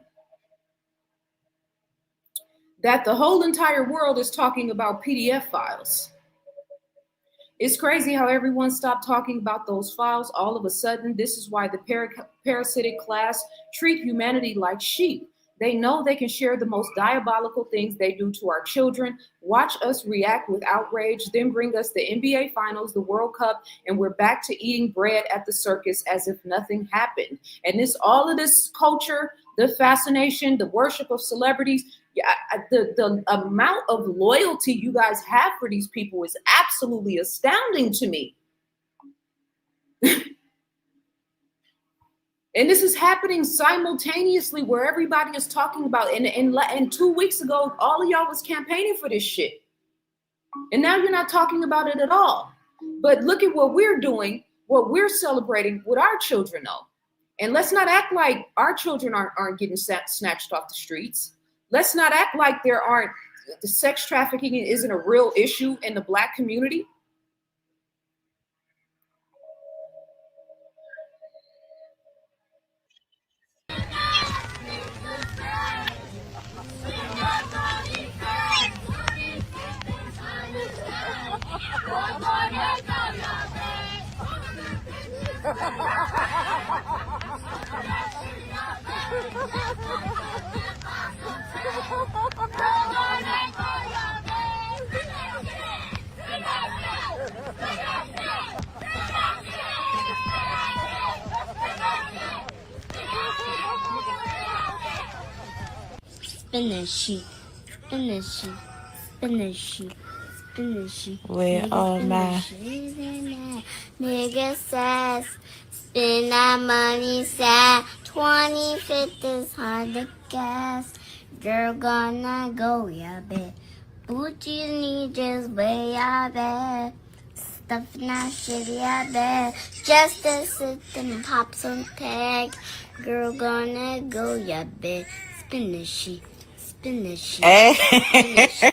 that the whole entire world is talking about PDF files. It's crazy how everyone stopped talking about those files all of a sudden. This is why the parasitic class treat humanity like sheep. They know they can share the most diabolical things they do to our children, watch us react with outrage, then bring us the NBA Finals, the World Cup, and we're back to eating bread at the circus as if nothing happened. And all of this culture, the fascination, the worship of celebrities, the amount of loyalty you guys have for these people is absolutely astounding to me. And this is happening simultaneously where everybody is talking about, and 2 weeks ago, all of y'all was campaigning for this shit. And now you're not talking about it at all. But look at what we're doing, what we're celebrating with our children though. And let's not act like our children aren't getting snatched off the streets. Let's not act like the sex trafficking isn't a real issue in the Black community. spin the sheet, spin the sheet, spin the sheet, spin the sheet. Where all my Nigga says, spend that money sad. 25th is hard to guess. Girl gonna go, yeah, bet. Booties need just way, yeah, bet. Stuff that shit, yeah, bet. Just to sit and pop some tag. Girl gonna go, yeah, bet. Spin the sheet, spin the sheet, spin the sheet.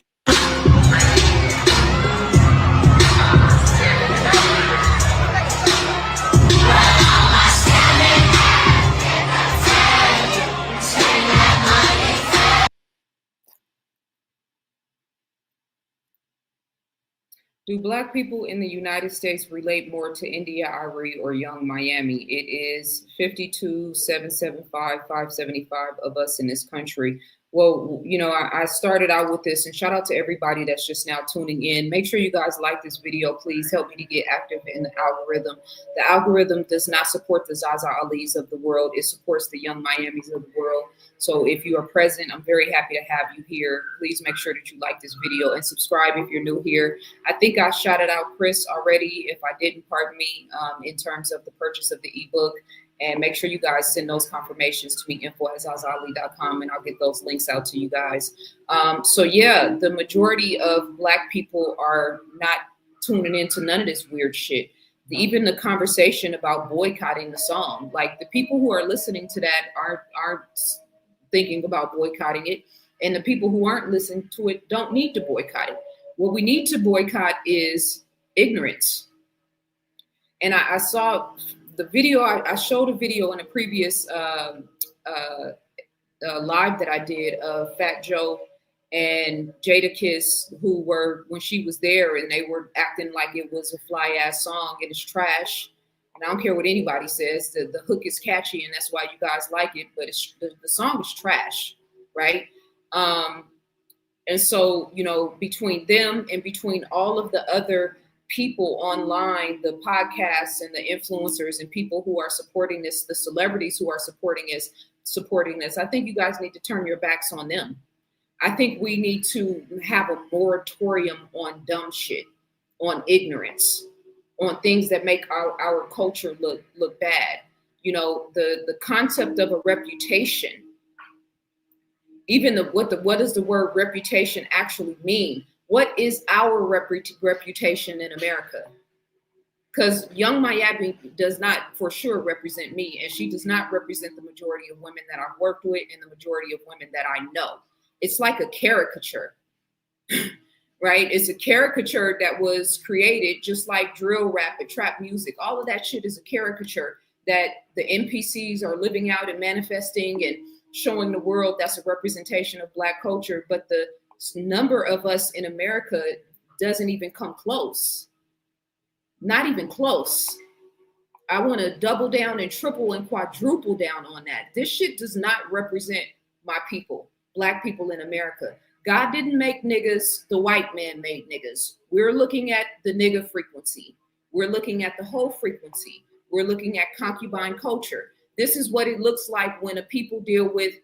Do Black people in the United States relate more to India, Arie, or Young Miami? It is 52,775, 575 of us in this country. Well, you know, I started out with this, and shout out to everybody that's just now tuning in. Make sure you guys like this video. Please help me to get active in the algorithm. The algorithm does not support the ZaZaAlis of the world. It supports the Young Miamis of the world. So if you are present, I'm very happy to have you here. Please make sure that you like this video and subscribe if you're new here. I think I shouted out Chris already. If I didn't, pardon me, in terms of the purchase of the ebook. And make sure you guys send those confirmations to me, info@ZaZaAli.com, and I'll get those links out to you guys. So yeah, the majority of Black people are not tuning into none of this weird shit. Even the conversation about boycotting the song, like the people who are listening to that aren't thinking about boycotting it, and the people who aren't listening to it don't need to boycott it. What we need to boycott is ignorance. And I saw the video, I showed a video in a previous live that I did of Fat Joe and Jada Kiss, who were, when she was there, and they were acting like it was a fly ass song. It is trash. And I don't care what anybody says, the hook is catchy and that's why you guys like it, but it's, the song is trash, right? And so, you know, between them and between all of the other people online, the podcasts and the influencers and people who are supporting this, the celebrities who are supporting this, I think you guys need to turn your backs on them. I think we need to have a moratorium on dumb shit, on ignorance, on things that make our culture look bad. You know, the concept of a reputation, even what does the word reputation actually mean? What is our reputation in America? Because Young Miami does not for sure represent me, and she does not represent the majority of women that I've worked with and the majority of women that I know. It's like a caricature, right? It's a caricature that was created just like drill rap and trap music. All of that shit is a caricature that the NPCs are living out and manifesting and showing the world that's a representation of Black culture. But the number of us in America doesn't even come close. Not even close. I want to double down and triple and quadruple down on that. This shit does not represent my people, Black people in America. God didn't make niggas, the white man made niggas. We're looking at the nigga frequency. We're looking at the whole frequency. We're looking at concubine culture. This is what it looks like when a people deal with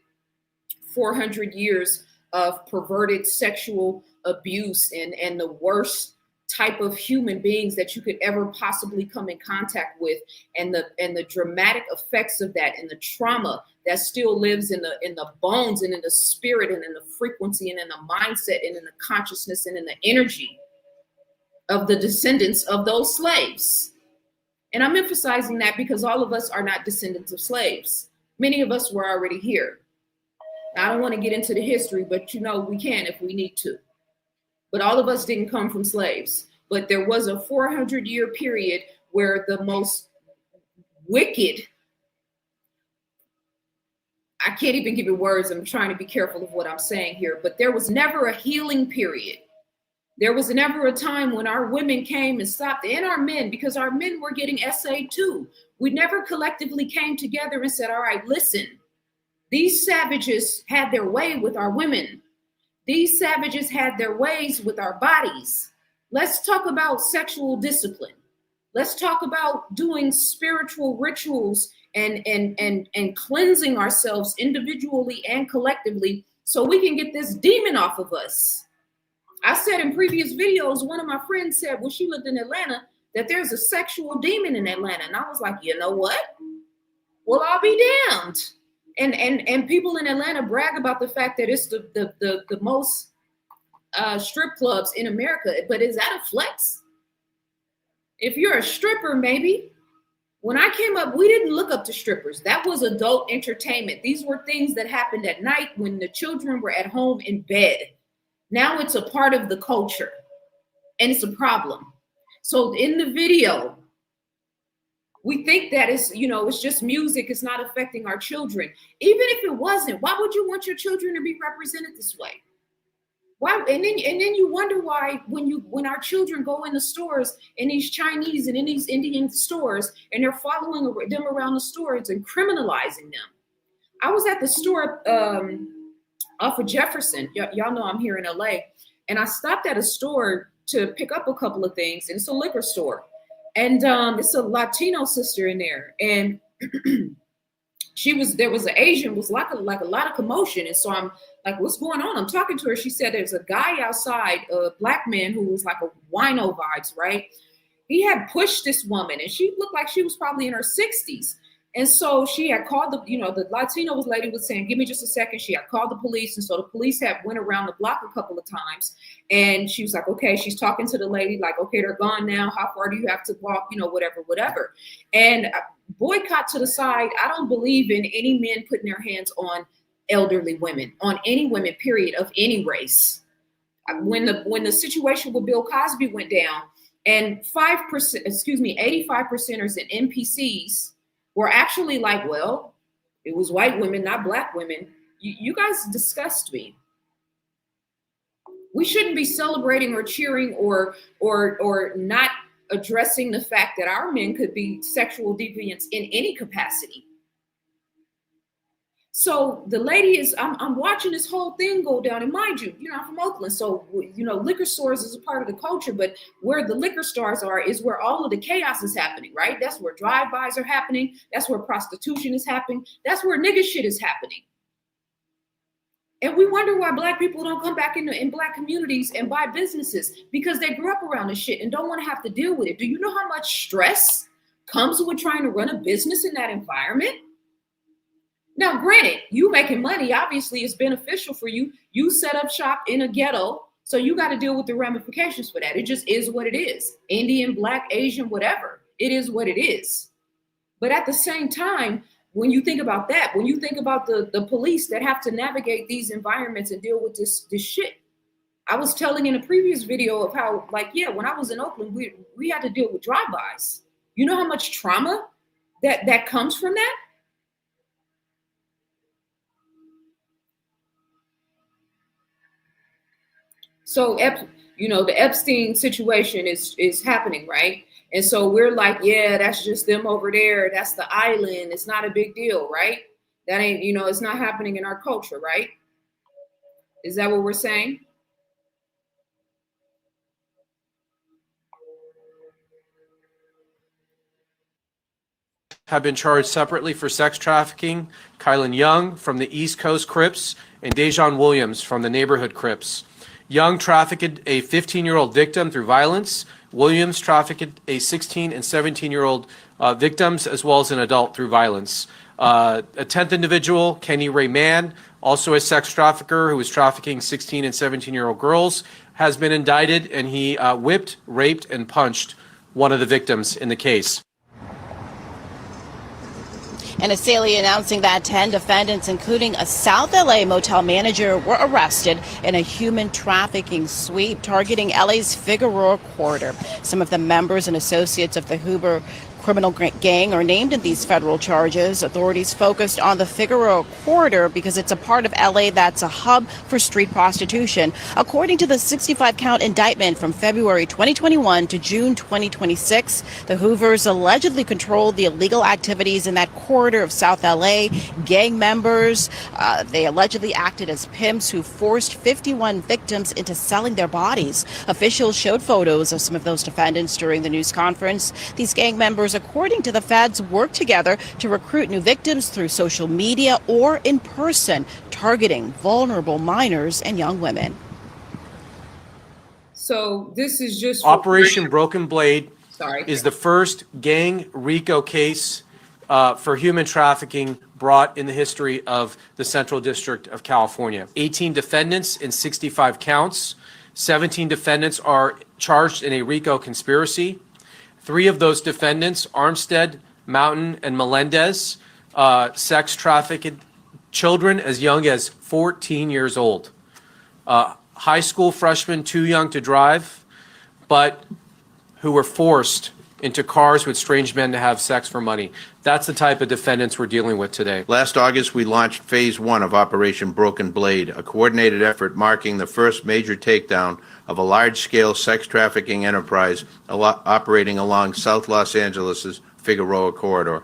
400 years of perverted sexual abuse and the worst type of human beings that you could ever possibly come in contact with, and the dramatic effects of that, and the trauma that still lives in the bones and in the spirit and in the frequency and in the mindset and in the consciousness and in the energy of the descendants of those slaves. And I'm emphasizing that because all of us are not descendants of slaves. Many of us were already here. I don't want to get into the history, but you know, we can if we need to. But all of us didn't come from slaves. But there was a 400-year period where the most wicked, I can't even give you words, I'm trying to be careful of what I'm saying here, but there was never a healing period. There was never a time when our women came and stopped, and our men, because our men were getting essayed too. We never collectively came together and said, all right, listen, these savages had their way with our women. These savages had their ways with our bodies. Let's talk about sexual discipline. Let's talk about doing spiritual rituals and cleansing ourselves individually and collectively so we can get this demon off of us. I said in previous videos, one of my friends said when she lived in Atlanta that there's a sexual demon in Atlanta. And I was like, you know what? Well, I'll be damned. And people in Atlanta brag about the fact that it's the most strip clubs in America. But is that a flex? If you're a stripper, maybe. When I came up, we didn't look up to strippers. That was adult entertainment. These were things that happened at night when the children were at home in bed. Now it's a part of the culture, and it's a problem. So in the video, we think that it's just music. It's not affecting our children. Even if it wasn't, why would you want your children to be represented this way? Why? And then you wonder why when our children go in the stores, in these Chinese and in these Indian stores, and they're following them around the stores and criminalizing them. I was at the store off of Jefferson. Y'all know I'm here in LA. And I stopped at a store to pick up a couple of things. And it's a liquor store. And it's a Latino sister in there. And there was an Asian, was like a lot of commotion. And so I'm like, what's going on? I'm talking to her. She said there's a guy outside, a black man who was like a wino vibes, right? He had pushed this woman and she looked like she was probably in her 60s. And so she had called the Latino lady was saying, give me just a second. She had called the police. And so the police had went around the block a couple of times. And she was like, okay, she's talking to the lady like, okay, they're gone now. How far do you have to walk? Whatever. And boycott to the side. I don't believe in any men putting their hands on elderly women, on any women, period, of any race. When the situation with Bill Cosby went down and 85%ers and NPCs were actually like, well, it was white women, not black women. You guys disgust me. We shouldn't be celebrating or cheering or not addressing the fact that our men could be sexual deviants in any capacity. So the lady I'm watching this whole thing go down. And mind you, I'm from Oakland. So, liquor stores is a part of the culture, but where the liquor stores are is where all of the chaos is happening, right? That's where drive-bys are happening. That's where prostitution is happening. That's where nigga shit is happening. And we wonder why black people don't come back in black communities and buy businesses because they grew up around this shit and don't want to have to deal with it. Do you know how much stress comes with trying to run a business in that environment? Now, granted, you making money, obviously, is beneficial for you. You set up shop in a ghetto, so you got to deal with the ramifications for that. It just is what it is. Indian, black, Asian, whatever. It is what it is. But at the same time, when you think about that, when you think about the police that have to navigate these environments and deal with this shit, I was telling in a previous video of how, when I was in Oakland, we had to deal with drive-bys. You know how much trauma that comes from that? So, the Epstein situation is happening, right? And so we're like, yeah, that's just them over there. That's the island. It's not a big deal, right? That ain't, it's not happening in our culture, right? Is that what we're saying? Have been charged separately for sex trafficking. Kylan Young from the East Coast Crips and Dejon Williams from the Neighborhood Crips. Young trafficked a 15-year-old victim through violence. Williams trafficked a 16 and 17-year-old victims as well as an adult through violence. A 10th individual, Kenny Ray Mann, also a sex trafficker who was trafficking 16 and 17-year-old girls, has been indicted, and he whipped, raped, and punched one of the victims in the case. And a ZaZaAli announcing that 10 defendants, including a South LA motel manager, were arrested in a human trafficking sweep targeting LA's Figueroa corridor. Some of the members and associates of the Hoover criminal gang are named in these federal charges. Authorities focused on the Figueroa corridor because it's a part of LA that's a hub for street prostitution. According to the 65-count indictment from February 2021 to June 2026, the Hoovers allegedly controlled the illegal activities in that corridor of South LA. Gang members, they allegedly acted as pimps who forced 51 victims into selling their bodies. Officials showed photos of some of those defendants during the news conference. These gang members according to the feds, work together to recruit new victims through social media or in person, targeting vulnerable minors and young women. So this is just Operation Broken Blade Sorry. is the first gang RICO case for human trafficking brought in the history of the Central District of California. 18 defendants in 65 counts. 17 defendants are charged in a RICO conspiracy. 3 of those defendants, Armstead, Mountain, and Melendez, sex trafficked children as young as 14 years old. High school freshmen too young to drive, but who were forced into cars with strange men to have sex for money. That's the type of defendants we're dealing with today. Last August, we launched Phase 1 of Operation Broken Blade, a coordinated effort marking the first major takedown of a large-scale sex trafficking enterprise operating along South Los Angeles' Figueroa corridor.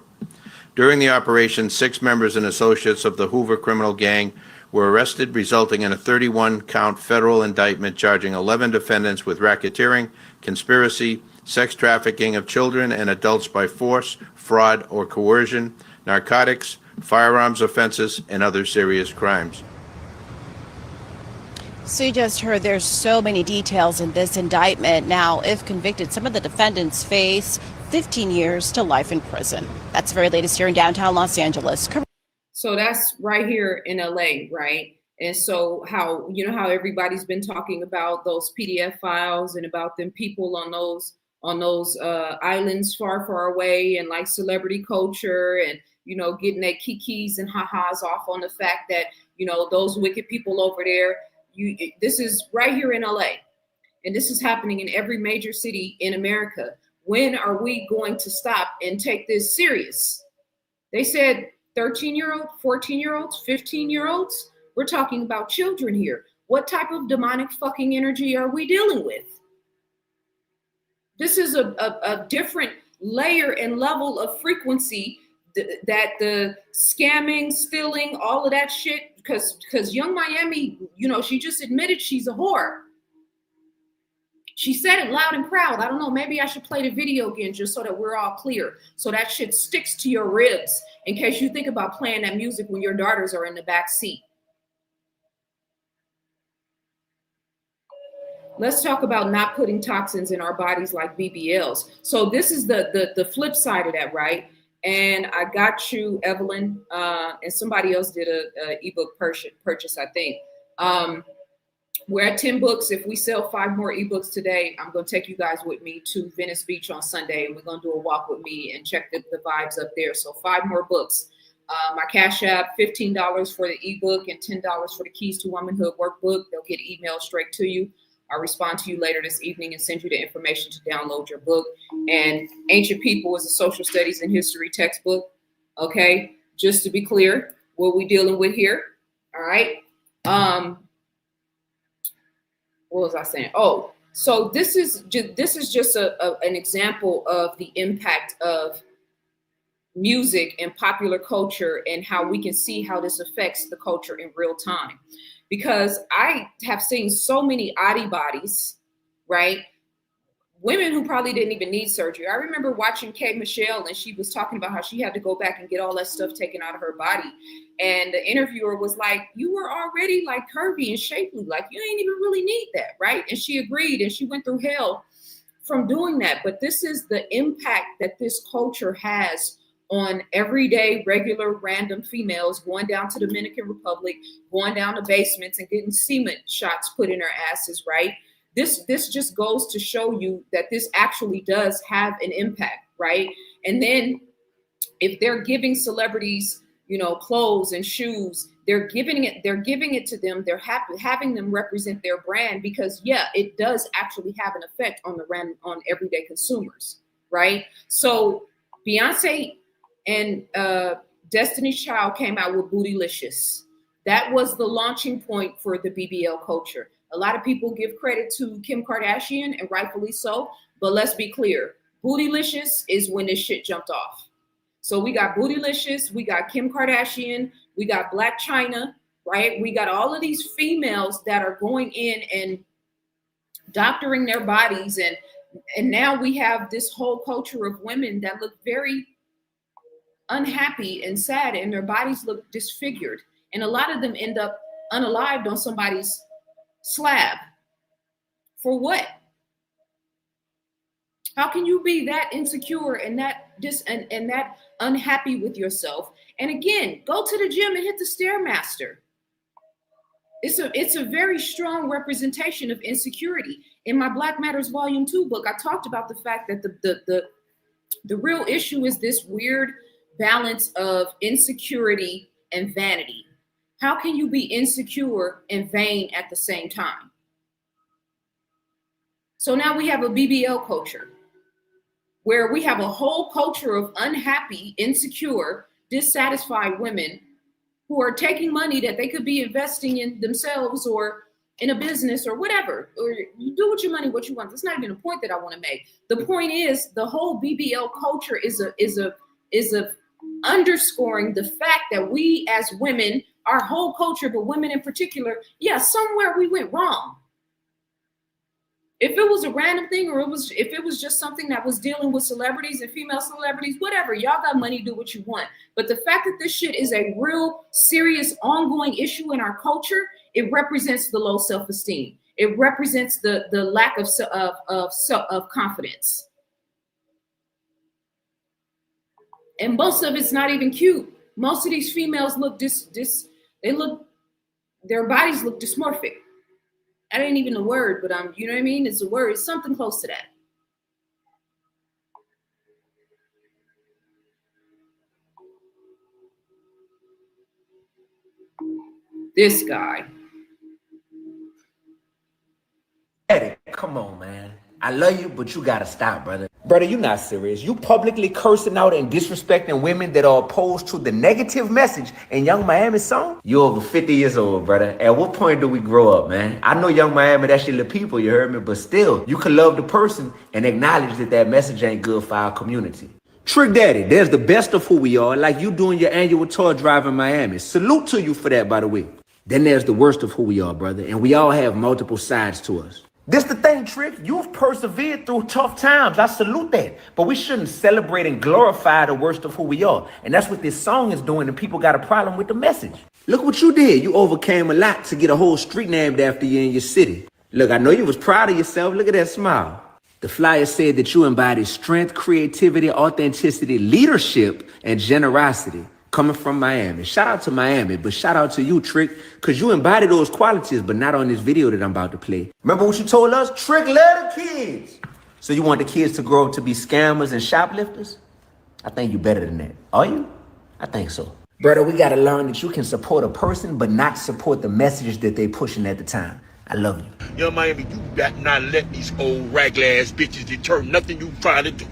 During the operation, 6 members and associates of the Hoover criminal gang were arrested, resulting in a 31-count federal indictment charging 11 defendants with racketeering, conspiracy, sex trafficking of children and adults by force, fraud, or coercion, narcotics, firearms offenses, and other serious crimes. So you just heard there's so many details in this indictment. Now, if convicted, some of the defendants face 15 years to life in prison. That's the very latest here in downtown Los Angeles. So that's right here in LA, right? And so how, you know, how everybody's been talking about those PDF files and about them people on those islands far away, and like celebrity culture, and, you know, getting their kikis and ha-has off on the fact that, you know, those wicked people over there, this is right here in LA. And this is happening in every major city in America. When are we going to stop and take this serious? They said 13-year-olds, 14-year-olds, 15-year-olds. We're talking about children here. What type of demonic fucking energy are we dealing with? This is a different layer and level of frequency that the scamming, stealing, all of that shit, because Young Miami, you know, she just admitted she's a whore. She said it loud and proud. I don't know, maybe I should play the video again just so that we're all clear. So that shit sticks to your ribs in case you think about playing that music when your daughters are in the back seat. Let's talk about not putting toxins in our bodies like BBLs. So this is the flip side of that, right? And I got you, Evelyn, and somebody else did a ebook purchase, I think. We're at 10 books. If we sell 5 more ebooks today, I'm going to take you guys with me to Venice Beach on Sunday, and we're going to do a walk with me and check the vibes up there. So 5 more books. My Cash App, $15 for the ebook and $10 for the Keys to Womanhood workbook. They'll get emailed straight to you. I'll respond to you later this evening and send you the information to download your book. And Ancient People is a social studies and history textbook. Okay, just to be clear, what we dealing with here. All right. What was I saying? Oh, so this is just an example of the impact of music and popular culture and how we can see how this affects the culture in real time. Because I have seen so many Arie bodies, right? Women who probably didn't even need surgery. I remember watching K. Michelle, and she was talking about how she had to go back and get all that stuff taken out of her body. And the interviewer was like, you were already like curvy and shapely. Like, you ain't even really need that, right? And she agreed, and she went through hell from doing that. But this is the impact that this culture has on everyday, regular, random females going down to Dominican Republic, going down to basements and getting cement shots put in their asses, right? This just goes to show you that this actually does have an impact, right? And then if they're giving celebrities, you know, clothes and shoes, they're giving it to them. They're having them represent their brand because, yeah, it does actually have an effect on on everyday consumers, right? So Beyonce and Destiny's Child came out with Bootylicious. That was the launching point for the BBL culture. A lot of people give credit to Kim Kardashian, and rightfully so. But let's be clear. Bootylicious is when this shit jumped off. So we got Bootylicious, we got Kim Kardashian, we got Black China, right? We got all of these females that are going in and doctoring their bodies and And now we have this whole culture of women that look very unhappy and sad, and their bodies look disfigured. And a lot of them end up unalived on somebody's slab. For what? How can you be that insecure and that and that unhappy with yourself? And again, go to the gym and hit the Stairmaster. It's a very strong representation of insecurity. In my Black Matters Volume 2 book, I talked about the fact that the real issue is this weird balance of insecurity and vanity. How can you be insecure and vain at the same time? So now we have a BBL culture where we have a whole culture of unhappy, insecure, dissatisfied women who are taking money that they could be investing in themselves or in a business or whatever, or you do with your money what you want. That's not even a point that I want to make. The point is the whole BBL culture is a underscoring the fact that we as women, our whole culture, but women in particular, yeah, somewhere we went wrong. If it was a random thing, or if it was just something that was dealing with celebrities and female celebrities, whatever, y'all got money, do what you want. But the fact that this shit is a real serious ongoing issue in our culture, it represents the low self-esteem. It represents the lack of confidence. And most of it's not even cute. Most of these females look their bodies look dysmorphic. That ain't even a word, but you know what I mean? It's a word. It's something close to that. This guy. Eddie, come on, man. I love you, but you gotta stop, brother. Brother, you not serious. You publicly cursing out and disrespecting women that are opposed to the negative message in Young Miami's song? You over 50 years old, brother. At what point do we grow up, man? I know Young Miami, that's your little people, you heard me? But still, you can love the person and acknowledge that that message ain't good for our community. Trick Daddy, there's the best of who we are, like you doing your annual tour drive in Miami. Salute to you for that, by the way. Then there's the worst of who we are, brother, and we all have multiple sides to us. This the thing, Trick. You've persevered through tough times. I salute that. But we shouldn't celebrate and glorify the worst of who we are. And that's what this song is doing, and people got a problem with the message. Look what you did. You overcame a lot to get a whole street named after you in your city. Look, I know you was proud of yourself. Look at that smile. The flyer said that you embody strength, creativity, authenticity, leadership, and generosity. Coming from Miami. Shout out to Miami, but shout out to you, Trick, because you embody those qualities, but not on this video that I'm about to play. Remember what you told us? Trick, love the kids. So you want the kids to grow up to be scammers and shoplifters? I think you're better than that. Are you? I think so. Brother, we got to learn that you can support a person, but not support the message that they pushing at the time. I love you. Young Miami, you got not let these old raggedy ass bitches deter nothing you trying to do.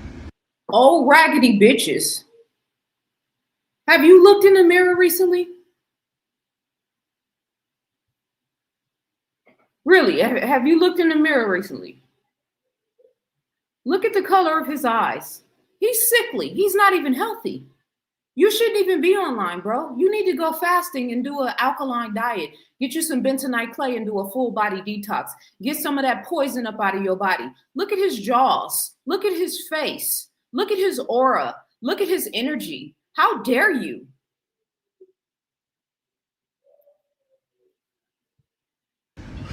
Old raggedy bitches. Have you looked in the mirror recently? Really, have you looked in the mirror recently? Look at the color of his eyes. He's sickly. He's not even healthy. You shouldn't even be online, bro. You need to go fasting and do an alkaline diet. Get you some bentonite clay and do a full body detox. Get some of that poison up out of your body. Look at his jaws. Look at his face. Look at his aura. Look at his energy. How dare you?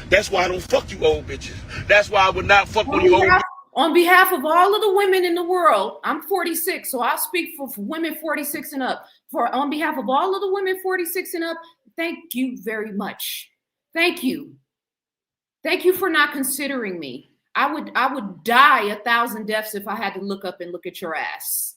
That's why I don't fuck you old bitches. That's why I would not fuck with you old bitches. On behalf of all of the women in the world, I'm 46, so I'll speak for women 46 and up. On behalf of all of the women 46 and up, thank you very much. Thank you. Thank you for not considering me. I would die 1,000 deaths if I had to look up and look at your ass.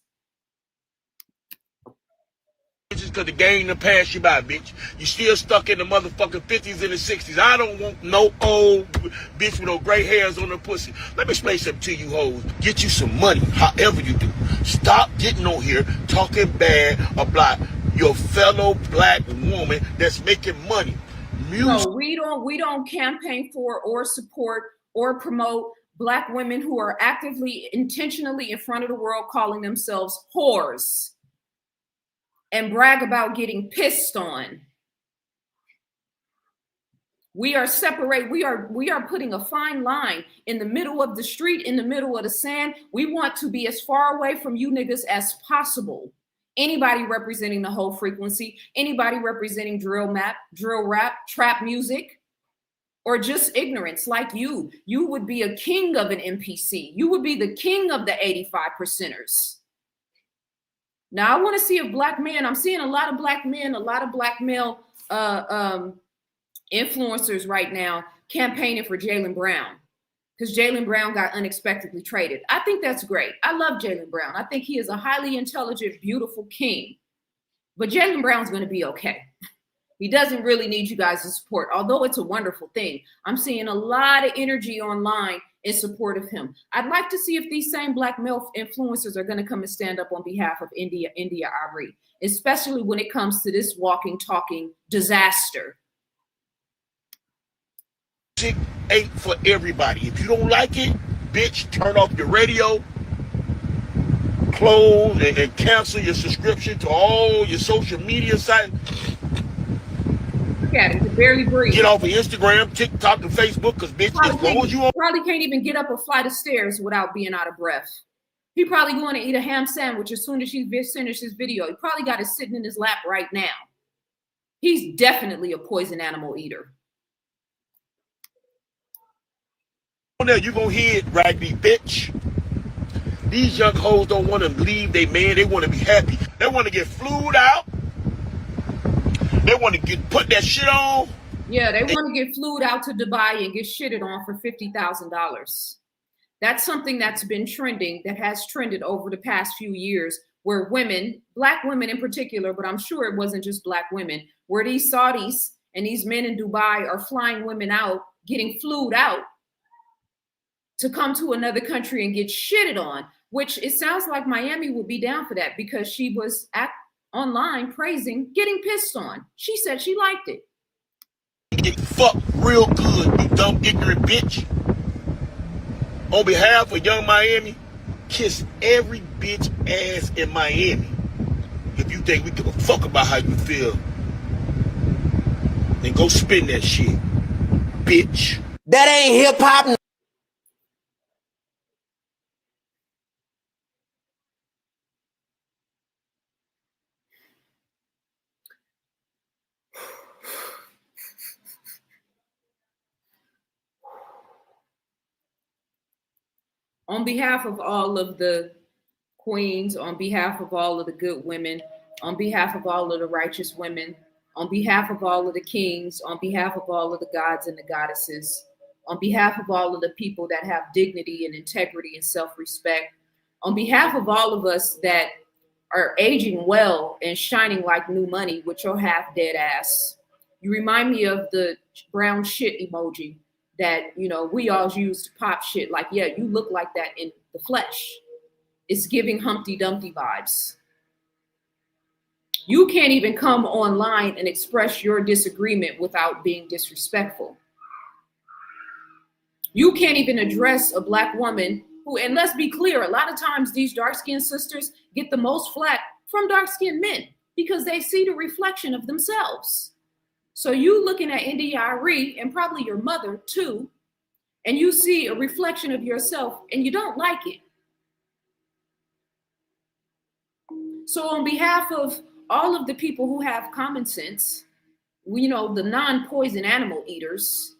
Because the game done passed you by, bitch. You still stuck in the motherfucking 50s and the 60s. I don't want no old bitch with no gray hairs on her pussy. Let me explain something to you hoes. Get you some money, however you do. Stop getting on here talking bad about your fellow black woman that's making money. No, we don't campaign for or support or promote black women who are actively, intentionally in front of the world calling themselves whores and brag about getting pissed on. We are separate. We are putting a fine line in the middle of the street, in the middle of the sand. We want to be as far away from you niggas as possible. Anybody representing the whole frequency, anybody representing drill rap, trap music, or just ignorance like you would be a king of an NPC. You would be the king of the 85%ers. Now, I want to see a black man. I'm seeing a lot of black men, a lot of black male influencers right now campaigning for Jaylen Brown because Jaylen Brown got unexpectedly traded. I think that's great. I love Jaylen Brown. I think he is a highly intelligent, beautiful king. But Jaylen Brown's going to be okay. He doesn't really need you guys' support, although it's a wonderful thing. I'm seeing a lot of energy online in support of him. I'd like to see if these same black male influencers are going to come and stand up on behalf of India Arie, especially when it comes to this walking, talking disaster. Music ain't for everybody. If you don't like it, bitch, turn off your radio, close and cancel your subscription to all your social media sites. Look at it, barely breathe. Get off of Instagram, TikTok, and Facebook, because bitch, as long as you probably can't even get up a flight of stairs without being out of breath. He probably going to eat a ham sandwich as soon as she finishes his video. He probably got it sitting in his lap right now. He's definitely a poison animal eater. There, you gonna hear it, raggedy bitch. These young hoes don't want to leave their man. They want to be happy. They want to get flued out. They want to put that shit on. Yeah, they want to get flued out to Dubai and get shitted on for $50,000. That's something that's been trending, that has trended over the past few years, where women, black women in particular, but I'm sure it wasn't just black women, where these Saudis and these men in Dubai are flying women out, getting flued out to come to another country and get shitted on, which it sounds like Miami will be down for that because she was online praising getting pissed on. She said she liked it. Get fucked real good, you dumb ignorant bitch. On behalf of Young Miami, kiss every bitch ass in Miami. If you think we give a fuck about how you feel, then go spin that shit, bitch. That ain't hip hop. On behalf of all of the queens, on behalf of all of the good women, on behalf of all of the righteous women, on behalf of all of the kings, on behalf of all of the gods and the goddesses, on behalf of all of the people that have dignity and integrity and self-respect, on behalf of all of us that are aging well and shining like new money with your half dead ass. You remind me of the brown shit emoji that, you know, we all use to pop shit. Like, yeah, you look like that in the flesh. It's giving Humpty Dumpty vibes. You can't even come online and express your disagreement without being disrespectful. You can't even address a black woman who, and let's be clear, a lot of times these dark-skinned sisters get the most flack from dark-skinned men because they see the reflection of themselves. So you looking at India Arie and probably your mother too, and you see a reflection of yourself and you don't like it. So on behalf of all of the people who have common sense, you know, the non-poison animal eaters,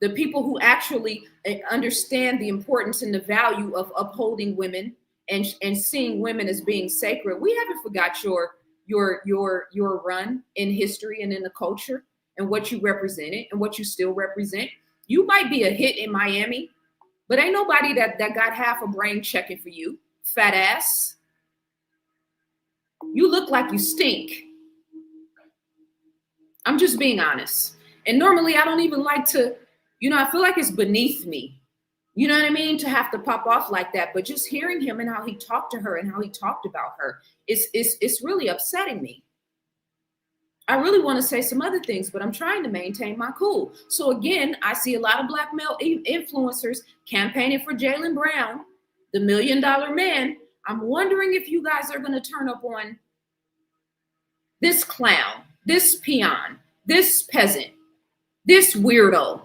the people who actually understand the importance and the value of upholding women and seeing women as being sacred, we haven't forgot your run in history and in the culture and what you represented and what you still represent. You might be a hit in Miami, but ain't nobody that got half a brain checking for you, fat ass. You look like you stink. I'm just being honest. And normally I don't even like to, you know, I feel like it's beneath me. You know what I mean? To have to pop off like that. But just hearing him and how he talked to her and how he talked about her, it's really upsetting me. I really want to say some other things, but I'm trying to maintain my cool. So again, I see a lot of black male influencers campaigning for Jaylen Brown, the $1 million man. I'm wondering if you guys are going to turn up on this clown, this peon, this peasant, This weirdo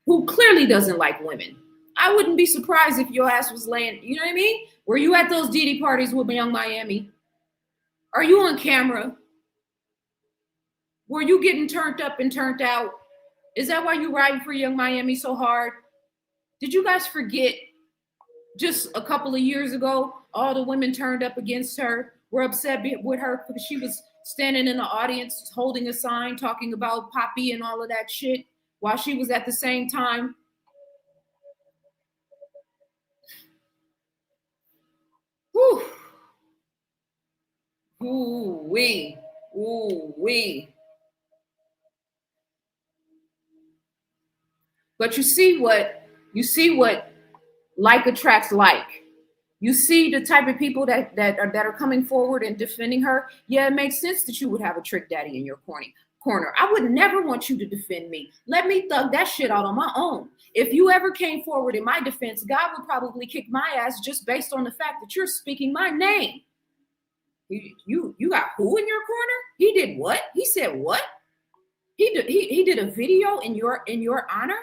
who clearly doesn't like women. I wouldn't be surprised if your ass was laying, you know what I mean? Were you at those DD parties with Young Miami? Are you on camera? Were you getting turned up and turned out? Is that why you riding for Young Miami so hard? Did you guys forget just a couple of years ago, all the women turned up against her, were upset with her because she was standing in the audience holding a sign talking about Poppy and all of that shit while she was at the same time. Whew. Ooh-wee. Ooh-wee. But you see what like attracts like. You see the type of people that are coming forward and defending her. Yeah, it makes sense that you would have a trick daddy in your corner. I would never want you to defend me. Let me thug that shit out on my own. If you ever came forward in my defense, God would probably kick my ass just based on the fact that you're speaking my name. You got who in your corner? He did what? He said what? He did a video in your honor?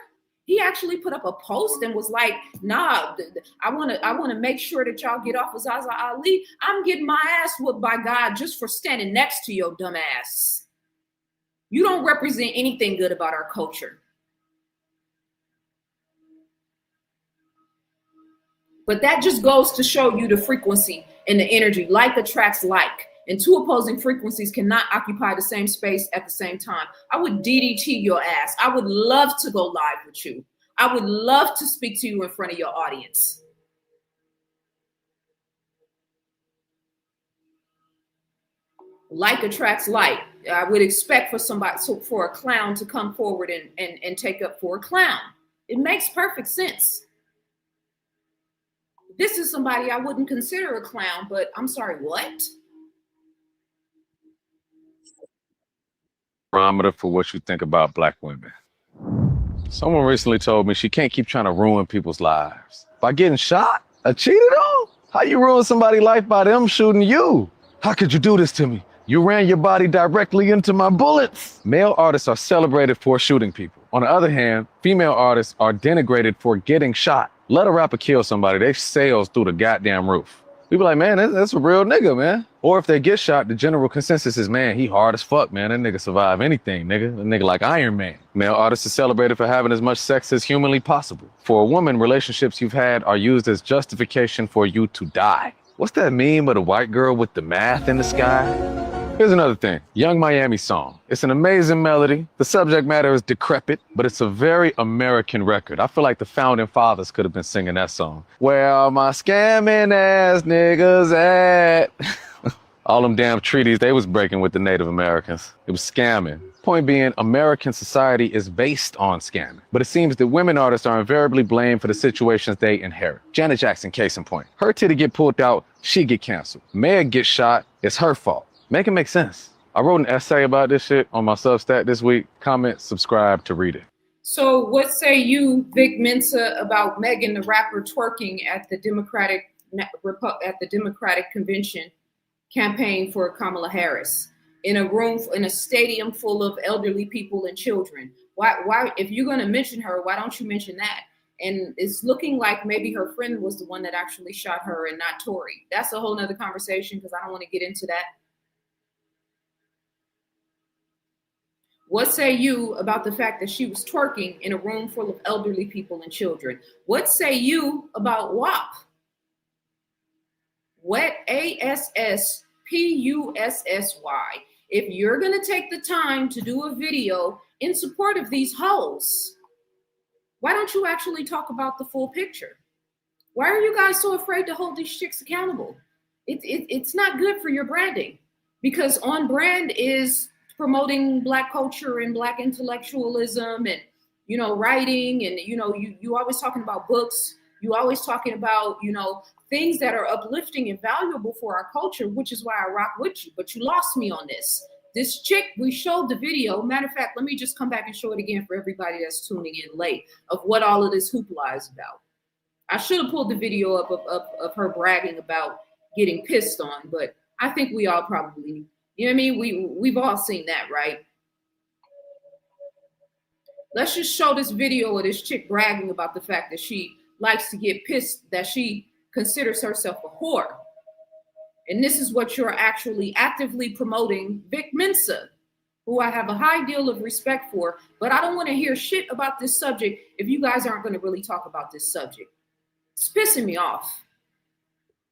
He actually put up a post and was like, nah, I want to make sure that y'all get off of ZaZaAli. I'm getting my ass whooped by God just for standing next to your dumb ass. You don't represent anything good about our culture. But that just goes to show you the frequency and the energy. Like attracts like. And two opposing frequencies cannot occupy the same space at the same time. I would DDT your ass. I would love to go live with you. I would love to speak to you in front of your audience. Like attracts like. I would expect for a clown to come forward and take up for a clown. It makes perfect sense. This is somebody I wouldn't consider a clown, but I'm sorry, what? Barometer for what you think about black women. Someone recently told me she can't keep trying to ruin people's lives by getting shot or cheated on. How you ruin somebody's life by them shooting you? How could you do this to me? You ran your body directly into my bullets. Male artists are celebrated for shooting people. On the other hand, female artists are denigrated for getting shot. Let a rapper kill somebody, they sails through the goddamn roof. We be like, man, that's a real nigga, man. Or if they get shot, the general consensus is, man, he hard as fuck, man. That nigga survive anything, nigga. A nigga like Iron Man. Male artists are celebrated for having as much sex as humanly possible. For a woman, relationships you've had are used as justification for you to die. What's that meme of the white girl with the math in the sky? Here's another thing, Young Miami song. It's an amazing melody. The subject matter is decrepit, but it's a very American record. I feel like the founding fathers could have been singing that song. Where are my scamming ass niggas at? All them damn treaties they was breaking with the Native Americans. It was scamming. Point being, American society is based on scamming. But it seems that women artists are invariably blamed for the situations they inherit. Janet Jackson, case in point. Her titty get pulled out, she get canceled. Meg get shot, it's her fault. Make it make sense. I wrote an essay about this shit on my Substack this week. Comment, subscribe to read it. So what say you, Vic Mensa, about Megan the rapper twerking at the Democratic convention campaign for Kamala Harris in a stadium full of elderly people and children? Why if you're going to mention her, why don't you mention that? And it's looking like maybe her friend was the one that actually shot her and not Tory. That's a whole nother conversation because I don't want to get into that. What say you about the fact that she was twerking in a room full of elderly people and children? What say you about WAP? Wet ASSPUSSY. If you're going to take the time to do a video in support of these hoes, why don't you actually talk about the full picture? Why are you guys so afraid to hold these chicks accountable? It's not good for your branding, because on brand is promoting Black culture and Black intellectualism and, writing. And, you always talking about books. You always talking about, things that are uplifting and valuable for our culture, which is why I rock with you. But you lost me on this. This chick, we showed the video. Matter of fact, let me just come back and show it again for everybody that's tuning in late of what all of this hoopla is about. I should have pulled the video up of her bragging about getting pissed on, but I think we all probably, you know what I mean? We've all seen that, right? Let's just show this video of this chick bragging about the fact that she likes to get pissed, that she considers herself a whore. And this is what you're actually actively promoting, Vic Mensa, who I have a high deal of respect for, but I don't want to hear shit about this subject if you guys aren't going to really talk about this subject. It's pissing me off.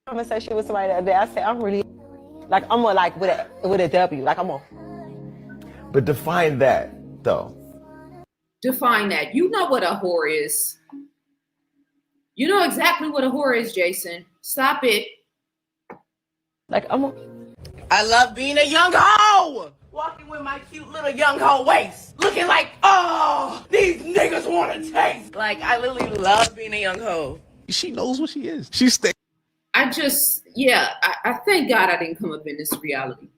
Conversation with somebody the other day. I said, I'm really, like, I'm more like with a W. Like, I'm a. But define that, though. Define that. You know what a whore is. You know exactly what a whore is, Jason. Stop it. Like, I love being a young hoe. Walking with my cute little young hoe waist. Looking like, oh, these niggas want to taste. Like, I literally love being a young hoe. She knows what she is. She's I thank God I didn't come up in this reality.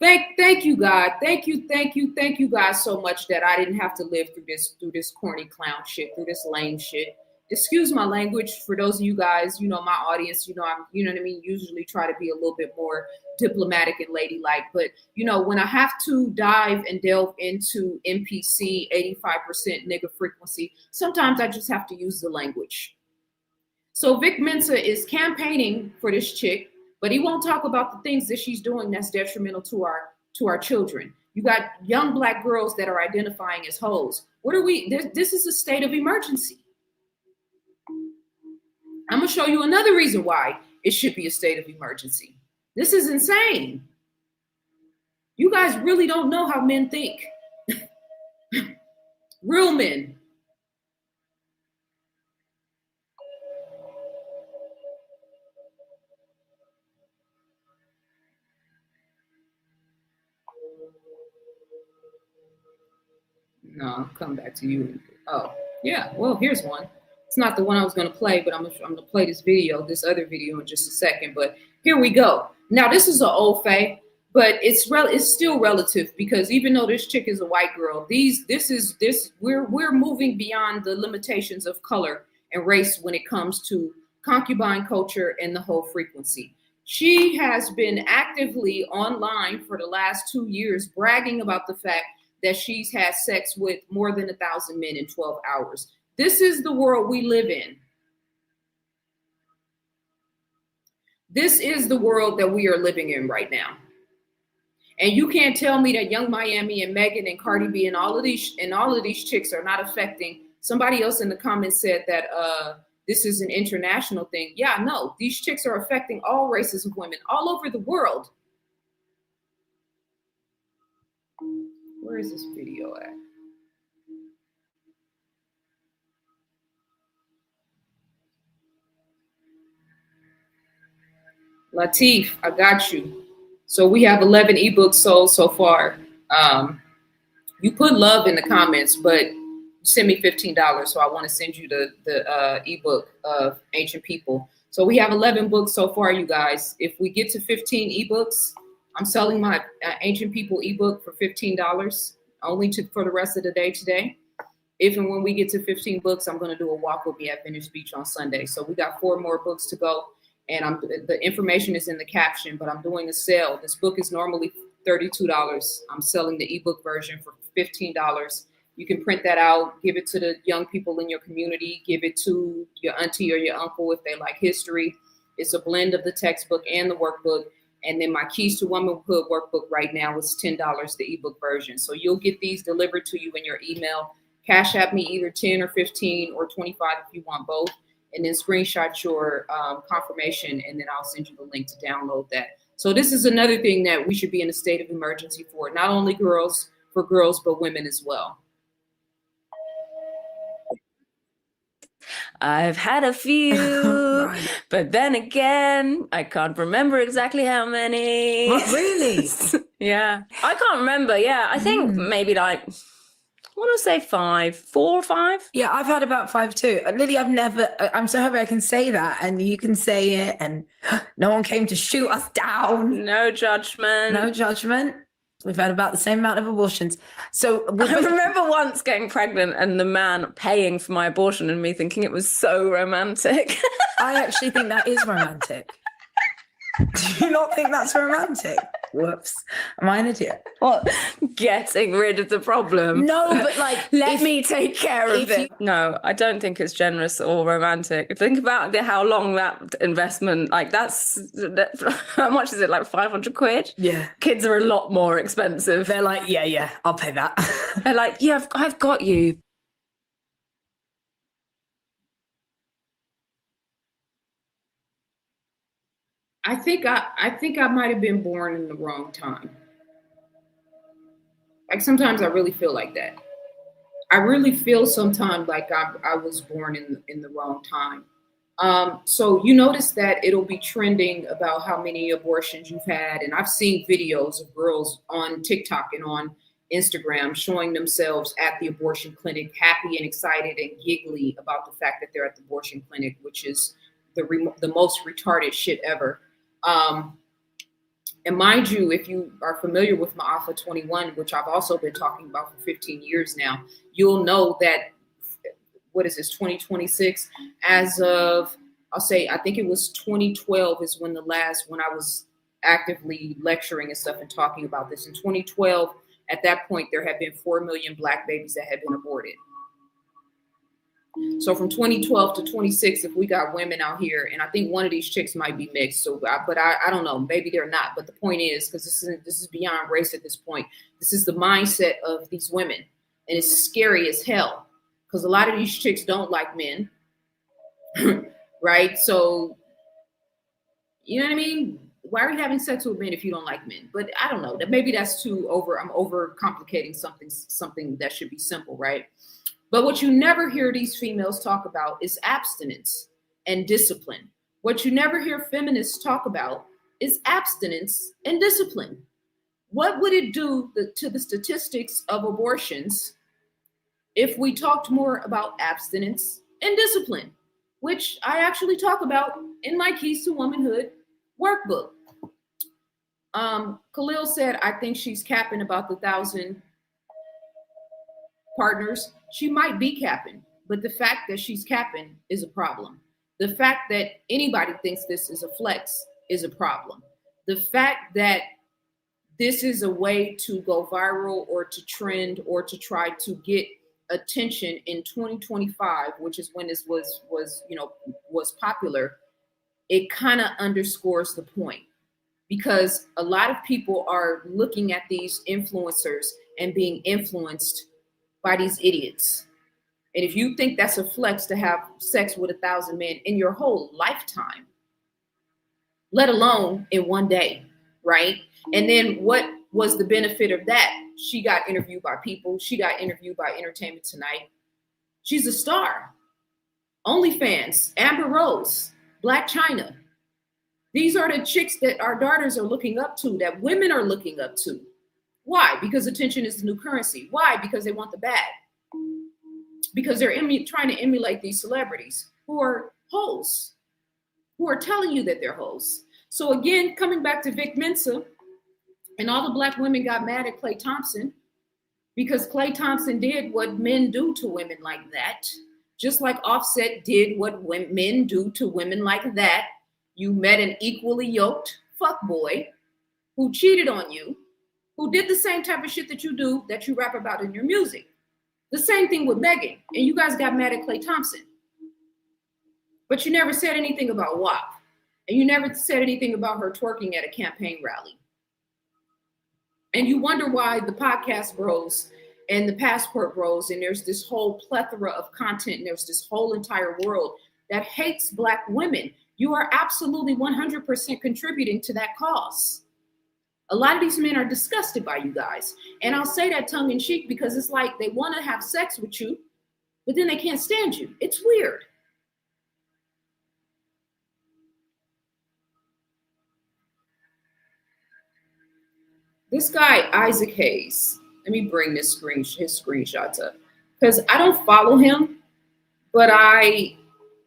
Thank you, God. Thank you guys so much that I didn't have to live through this corny clown shit, through this lame shit. Excuse my language for those of you guys, my audience, I'm, you know what I mean, usually try to be a little bit more diplomatic and ladylike, but when I have to dive and delve into NPC 85% nigga frequency, sometimes I just have to use the language. So Vic Mensa is campaigning for this chick, but he won't talk about the things that she's doing that's detrimental to our children. You got young Black girls that are identifying as hoes. This is a state of emergency. I'm gonna show you another reason why it should be a state of emergency. This is insane. You guys really don't know how men think. Real men. No, I'll come back to you. Oh, yeah. Well, here's one. It's not the one I was going to play, but I'm going to play this other video in just a second. But here we go. Now, this is an old fae, but it's still relative because even though this chick is a white girl, we're moving beyond the limitations of color and race when it comes to concubine culture and the whole frequency. She has been actively online for the last 2 years bragging about the fact that she's had sex with more than 1,000 men in 12 hours. This is the world we live in. This is the world that we are living in right now. And you can't tell me that Young Miami and Megan and Cardi B and all of these chicks are not affecting. Somebody else in the comments said that this is an international thing. Yeah, no, these chicks are affecting all races of women all over the world. Where is this video at? Latif, I got you. So we have 11 ebooks sold so far. You put love in the comments, but you send me $15, so I want to send you the ebook of Ancient People. So we have 11 books so far, you guys. If we get to 15 ebooks, I'm selling my Ancient People ebook for $15 only for the rest of the day today. If and when we get to 15 books, I'm going to do a walk with me at Venice Beach on Sunday. So we got 4 more books to go. And the information is in the caption, but I'm doing a sale. This book is normally $32. I'm selling the ebook version for $15. You can print that out, give it to the young people in your community, give it to your auntie or your uncle if they like history. It's a blend of the textbook and the workbook. And then my Keys to Womanhood workbook right now is $10, the ebook version. So you'll get these delivered to you in your email. Cash App me either 10 or 15 or 25 if you want both. And then screenshot your confirmation, and then I'll send you the link to download that. So this is another thing that we should be in a state of emergency for, not only for girls, but women as well. I've had a few, but then again, I can't remember exactly how many. What, really? Yeah, I can't remember. Yeah, I think maybe like, I want to say 5, 4 or 5. Yeah, I've had about 5 too. Lily, I'm so happy I can say that and you can say it and no one came to shoot us down. No judgment. No judgment. We've had about the same amount of abortions. So I remember once getting pregnant and the man paying for my abortion and me thinking it was so romantic. I actually think that is romantic. Do you not think that's romantic? Whoops. Am I an idiot? What? Getting rid of the problem. No, but like, let me take care of it. No, I don't think it's generous or romantic. Think about how long that investment, like how much is it? Like 500 quid? Yeah. Kids are a lot more expensive. They're like, yeah, I'll pay that. They're like, yeah, I've got you. I think I might have been born in the wrong time. Like sometimes I really feel like that. I really feel sometimes like I was born in the wrong time. So you notice that it'll be trending about how many abortions you've had, and I've seen videos of girls on TikTok and on Instagram showing themselves at the abortion clinic, happy and excited and giggly about the fact that they're at the abortion clinic, which is the most retarded shit ever. And mind you, if you are familiar with Ma'afa 21, which I've also been talking about for 15 years now, you'll know that, what is this, 2026? As of, I think it was 2012 is when I was actively lecturing and stuff and talking about this. In 2012, at that point, there had been 4 million Black babies that had been aborted. So from 2012 to 26, if we got women out here, and I think one of these chicks might be mixed, but I don't know, maybe they're not. But the point is, because this is beyond race at this point, this is the mindset of these women, and it's scary as hell because a lot of these chicks don't like men, right? So, you know what I mean? Why are you having sex with men if you don't like men? But I don't know. That maybe that's too over. I'm overcomplicating something that should be simple, right? But what you never hear these females talk about is abstinence and discipline. What you never hear feminists talk about is abstinence and discipline. What would it do to the statistics of abortions if we talked more about abstinence and discipline, which I actually talk about in my Keys to Womanhood workbook? Khalil said, I think she's capping about the 1,000 partners. She might be capping, but the fact that she's capping is a problem. The fact that anybody thinks this is a flex is a problem. The fact that this is a way to go viral or to trend or to try to get attention in 2025, which is when this was popular, it kind of underscores the point, because a lot of people are looking at these influencers and being influenced by these idiots. And if you think that's a flex to have sex with 1,000 men in your whole lifetime, let alone in one day, right? And then what was the benefit of that? She got interviewed by People. She got interviewed by Entertainment Tonight. She's a star. OnlyFans, Amber Rose, Black China. These are the chicks that our daughters are looking up to, that women are looking up to. Why? Because attention is the new currency. Why? Because they want the bag. Because they're trying to emulate these celebrities who are hoes, who are telling you that they're hoes. So again, coming back to Vic Mensa, and all the Black women got mad at Klay Thompson because Klay Thompson did what men do to women like that. Just like Offset did what men do to women like that. You met an equally yoked fuckboy who cheated on you, who did the same type of shit that you do, that you rap about in your music. The same thing with Megan, and you guys got mad at Klay Thompson. But you never said anything about WAP, and you never said anything about her twerking at a campaign rally. And you wonder why the podcast bros and the passport bros, and there's this whole plethora of content, and there's this whole entire world that hates Black women. You are absolutely 100% contributing to that cause. A lot of these men are disgusted by you guys. And I'll say that tongue in cheek because it's like they want to have sex with you, but then they can't stand you. It's weird. This guy, Isaac Hayes, let me bring his screenshots up, because I don't follow him, but I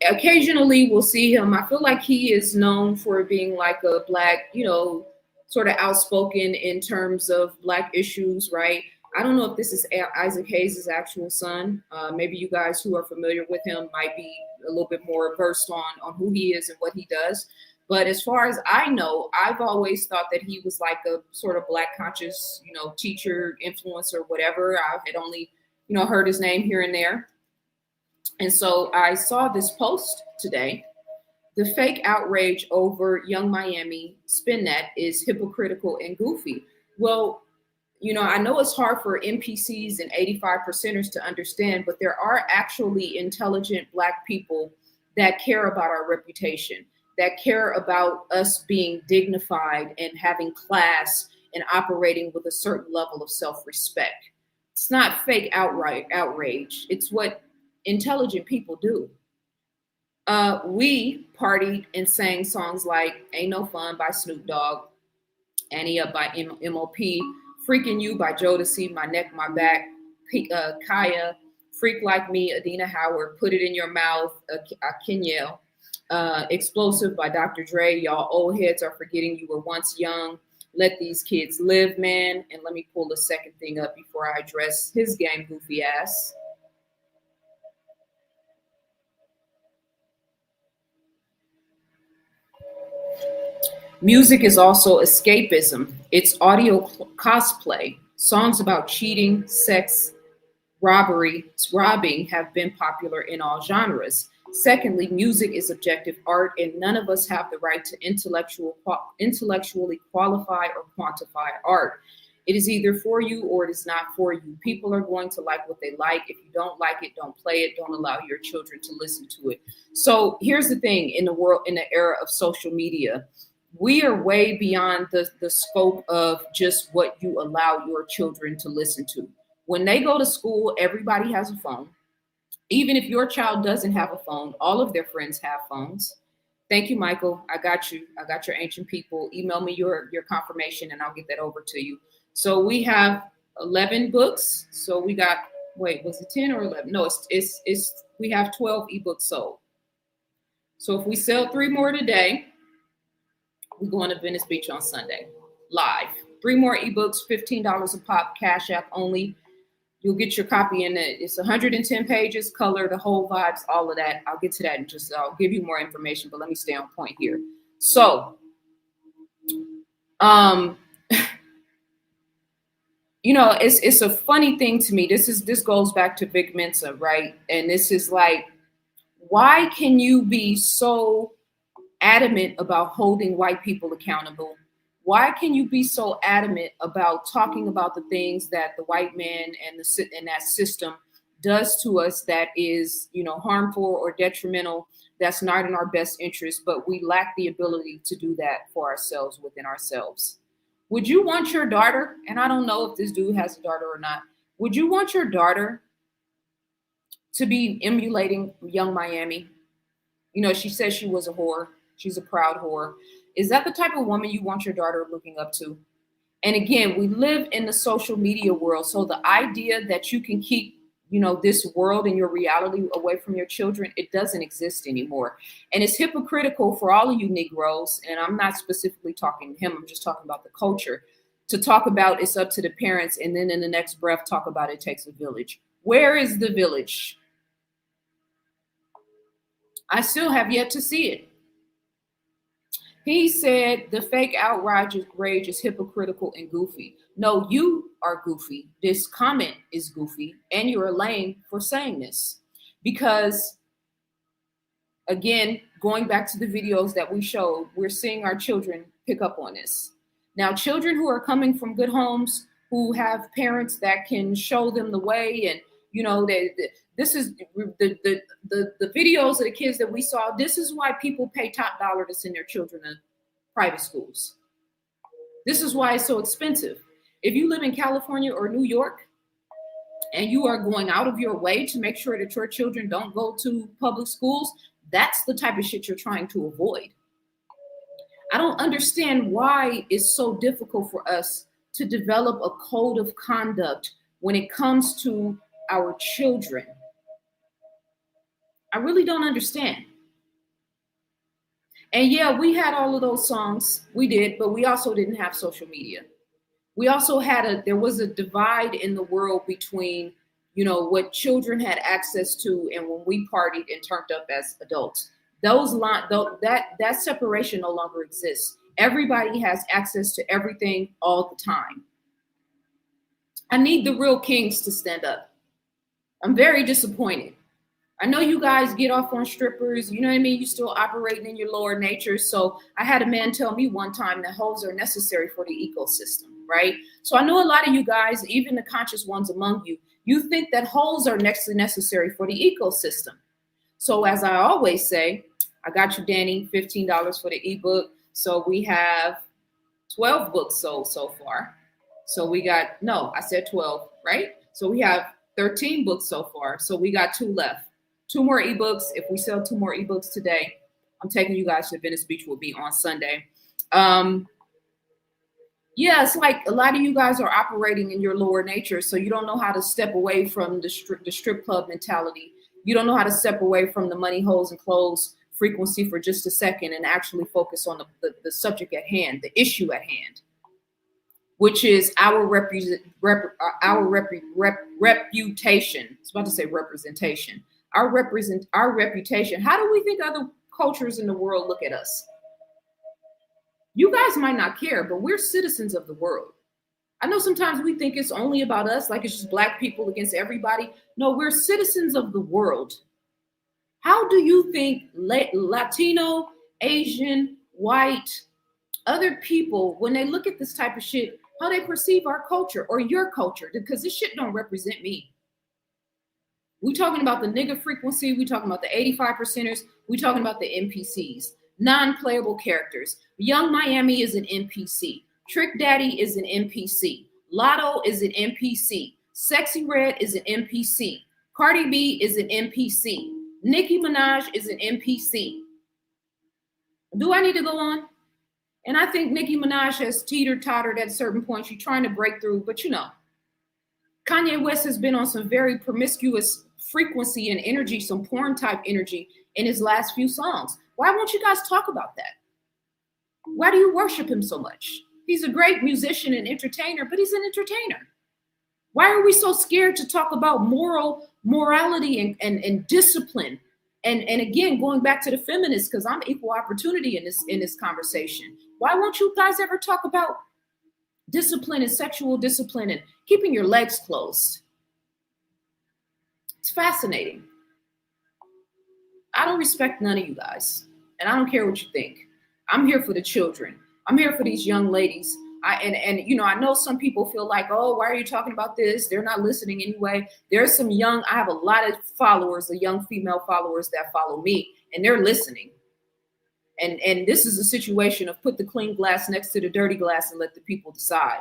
occasionally will see him. I feel like he is known for being like a Black, sort of outspoken in terms of Black issues, right? I don't know if this is Isaac Hayes' actual son. Maybe you guys who are familiar with him might be a little bit more versed on who he is and what he does. But as far as I know, I've always thought that he was like a sort of Black conscious, teacher, influencer, whatever. I had only, heard his name here and there. And so I saw this post today. The fake outrage over Young Miami SpinNet is hypocritical and goofy. Well, I know it's hard for NPCs and 85%ers to understand, but there are actually intelligent Black people that care about our reputation, that care about us being dignified and having class and operating with a certain level of self-respect. It's not fake outrage. It's what intelligent people do. We partied and sang songs like Ain't No Fun by Snoop Dogg, Annie Up by MOP, Freaking You by Jodeci, My Neck, My Back, Kaya, Freak Like Me, Adina Howard, Put It in Your Mouth, Kenyel, Explosive by Dr. Dre, Y'all Old Heads Are Forgetting You Were Once Young, Let These Kids Live, Man. And let me pull the second thing up before I address his game goofy ass. Music is also escapism. It's audio cosplay. Songs about cheating, sex, robbing have been popular in all genres. Secondly, music is objective art, and none of us have the right to intellectually qualify or quantify art. It is either for you or it is not for you. People are going to like what they like. If you don't like it, don't play it. Don't allow your children to listen to it. So here's the thing: in the era of social media, we are way beyond the scope of just what you allow your children to listen to. When they go to school, everybody has a phone. Even if your child doesn't have a phone, all of their friends have phones. Thank you, Michael. I got you. I got your ancient people. Email me your confirmation and I'll get that over to you. So we have 11 books. So we got, was it 10 or 11? No, we have 12 ebooks sold. So if we sell 3 more today, we're going to Venice Beach on Sunday, live. 3 more ebooks, $15 a pop, Cash App only. You'll get your copy in it. It's 110 pages, color, the whole vibes, all of that. I'll get to that I'll give you more information, but let me stay on point here. So, it's a funny thing to me. This goes back to Vic Mensa, right? And this is like, why can you be so adamant about holding white people accountable? Why can you be so adamant about talking about the things that the white man and that system does to us that is, harmful or detrimental, that's not in our best interest, but we lack the ability to do that for ourselves, within ourselves? Would you want your daughter, and I don't know if this dude has a daughter or not, would you want your daughter to be emulating Young Miami? She says she was a whore. She's a proud whore. Is that the type of woman you want your daughter looking up to? And again, we live in the social media world. So the idea that you can keep, this world and your reality away from your children, it doesn't exist anymore. And it's hypocritical for all of you Negroes, and I'm not specifically talking to him, I'm just talking about the culture, to talk about it's up to the parents and then in the next breath talk about it takes a village. Where is the village? I still have yet to see it. He said the fake outrage is hypocritical and goofy. No, you are goofy. This comment is goofy, and you're lame for saying this. Because, again, going back to the videos that we showed, we're seeing our children pick up on this. Now, children who are coming from good homes, who have parents that can show them the way, and this is the videos of the kids that we saw. This is why people pay top dollar to send their children to private schools. This is why it's so expensive. If you live in California or New York and you are going out of your way to make sure that your children don't go to public schools, that's the type of shit you're trying to avoid. I don't understand why it's so difficult for us to develop a code of conduct when it comes to our children. I really don't understand. And yeah, we had all of those songs. We did, but we also didn't have social media. We also there was a divide in the world between, what children had access to and when we partied and turned up as adults. that separation no longer exists. Everybody has access to everything all the time. I need the real kings to stand up. I'm very disappointed. I know you guys get off on strippers, you know what I mean? You're still operating in your lower nature. So I had a man tell me one time that hoes are necessary for the ecosystem, right? So I know a lot of you guys, even the conscious ones among you, you think that hoes are necessary for the ecosystem. So as I always say, I got you, Danny, $15 for the ebook. So we have 12 books sold so far. So we got, no, I said 12, right? So we have 13 books so far. So we got 2 left. 2 more ebooks. If we sell 2 more ebooks today, I'm taking you guys to Venice Beach. Will be on Sunday. Yeah, it's like a lot of you guys are operating in your lower nature, so you don't know how to step away from the strip club mentality. You don't know how to step away from the money, holes, and clothes frequency for just a second and actually focus on the subject at hand, the issue at hand, which is our reputation. I was about to say representation. Our reputation. How do we think other cultures in the world look at us? You guys might not care, but we're citizens of the world. I know sometimes we think it's only about us, like it's just black people against everybody. No, we're citizens of the world. How do you think Latino, Asian, white, other people, when they look at this type of shit, how they perceive our culture or your culture? Because this shit don't represent me. We talking about the nigga frequency. We talking about the 85%ers. We talking about the NPCs, non-playable characters. Young Miami is an NPC. Trick Daddy is an NPC. Lotto is an NPC. Sexy Red is an NPC. Cardi B is an NPC. Nicki Minaj is an NPC. Do I need to go on? And I think Nicki Minaj has teeter-tottered at certain points. She's trying to break through, but you know, Kanye West has been on some very promiscuous frequency and energy, some porn type energy in his last few songs. Why won't you guys talk about that? Why do you worship him so much? He's a great musician and entertainer, but he's an entertainer. Why are we so scared to talk about morality and discipline? And again, going back to the feminists, because I'm equal opportunity in this conversation. Why won't you guys ever talk about discipline and sexual discipline and keeping your legs closed? It's fascinating. I don't respect none of you guys, and I don't care what you think. I'm here for the children. I'm here for these young ladies. And you know, I know some people feel like, oh, why are you talking about this? They're not listening anyway. There's some young, I have a lot of followers, the young female followers that follow me, and they're listening. And this is a situation of put the clean glass next to the dirty glass and let the people decide.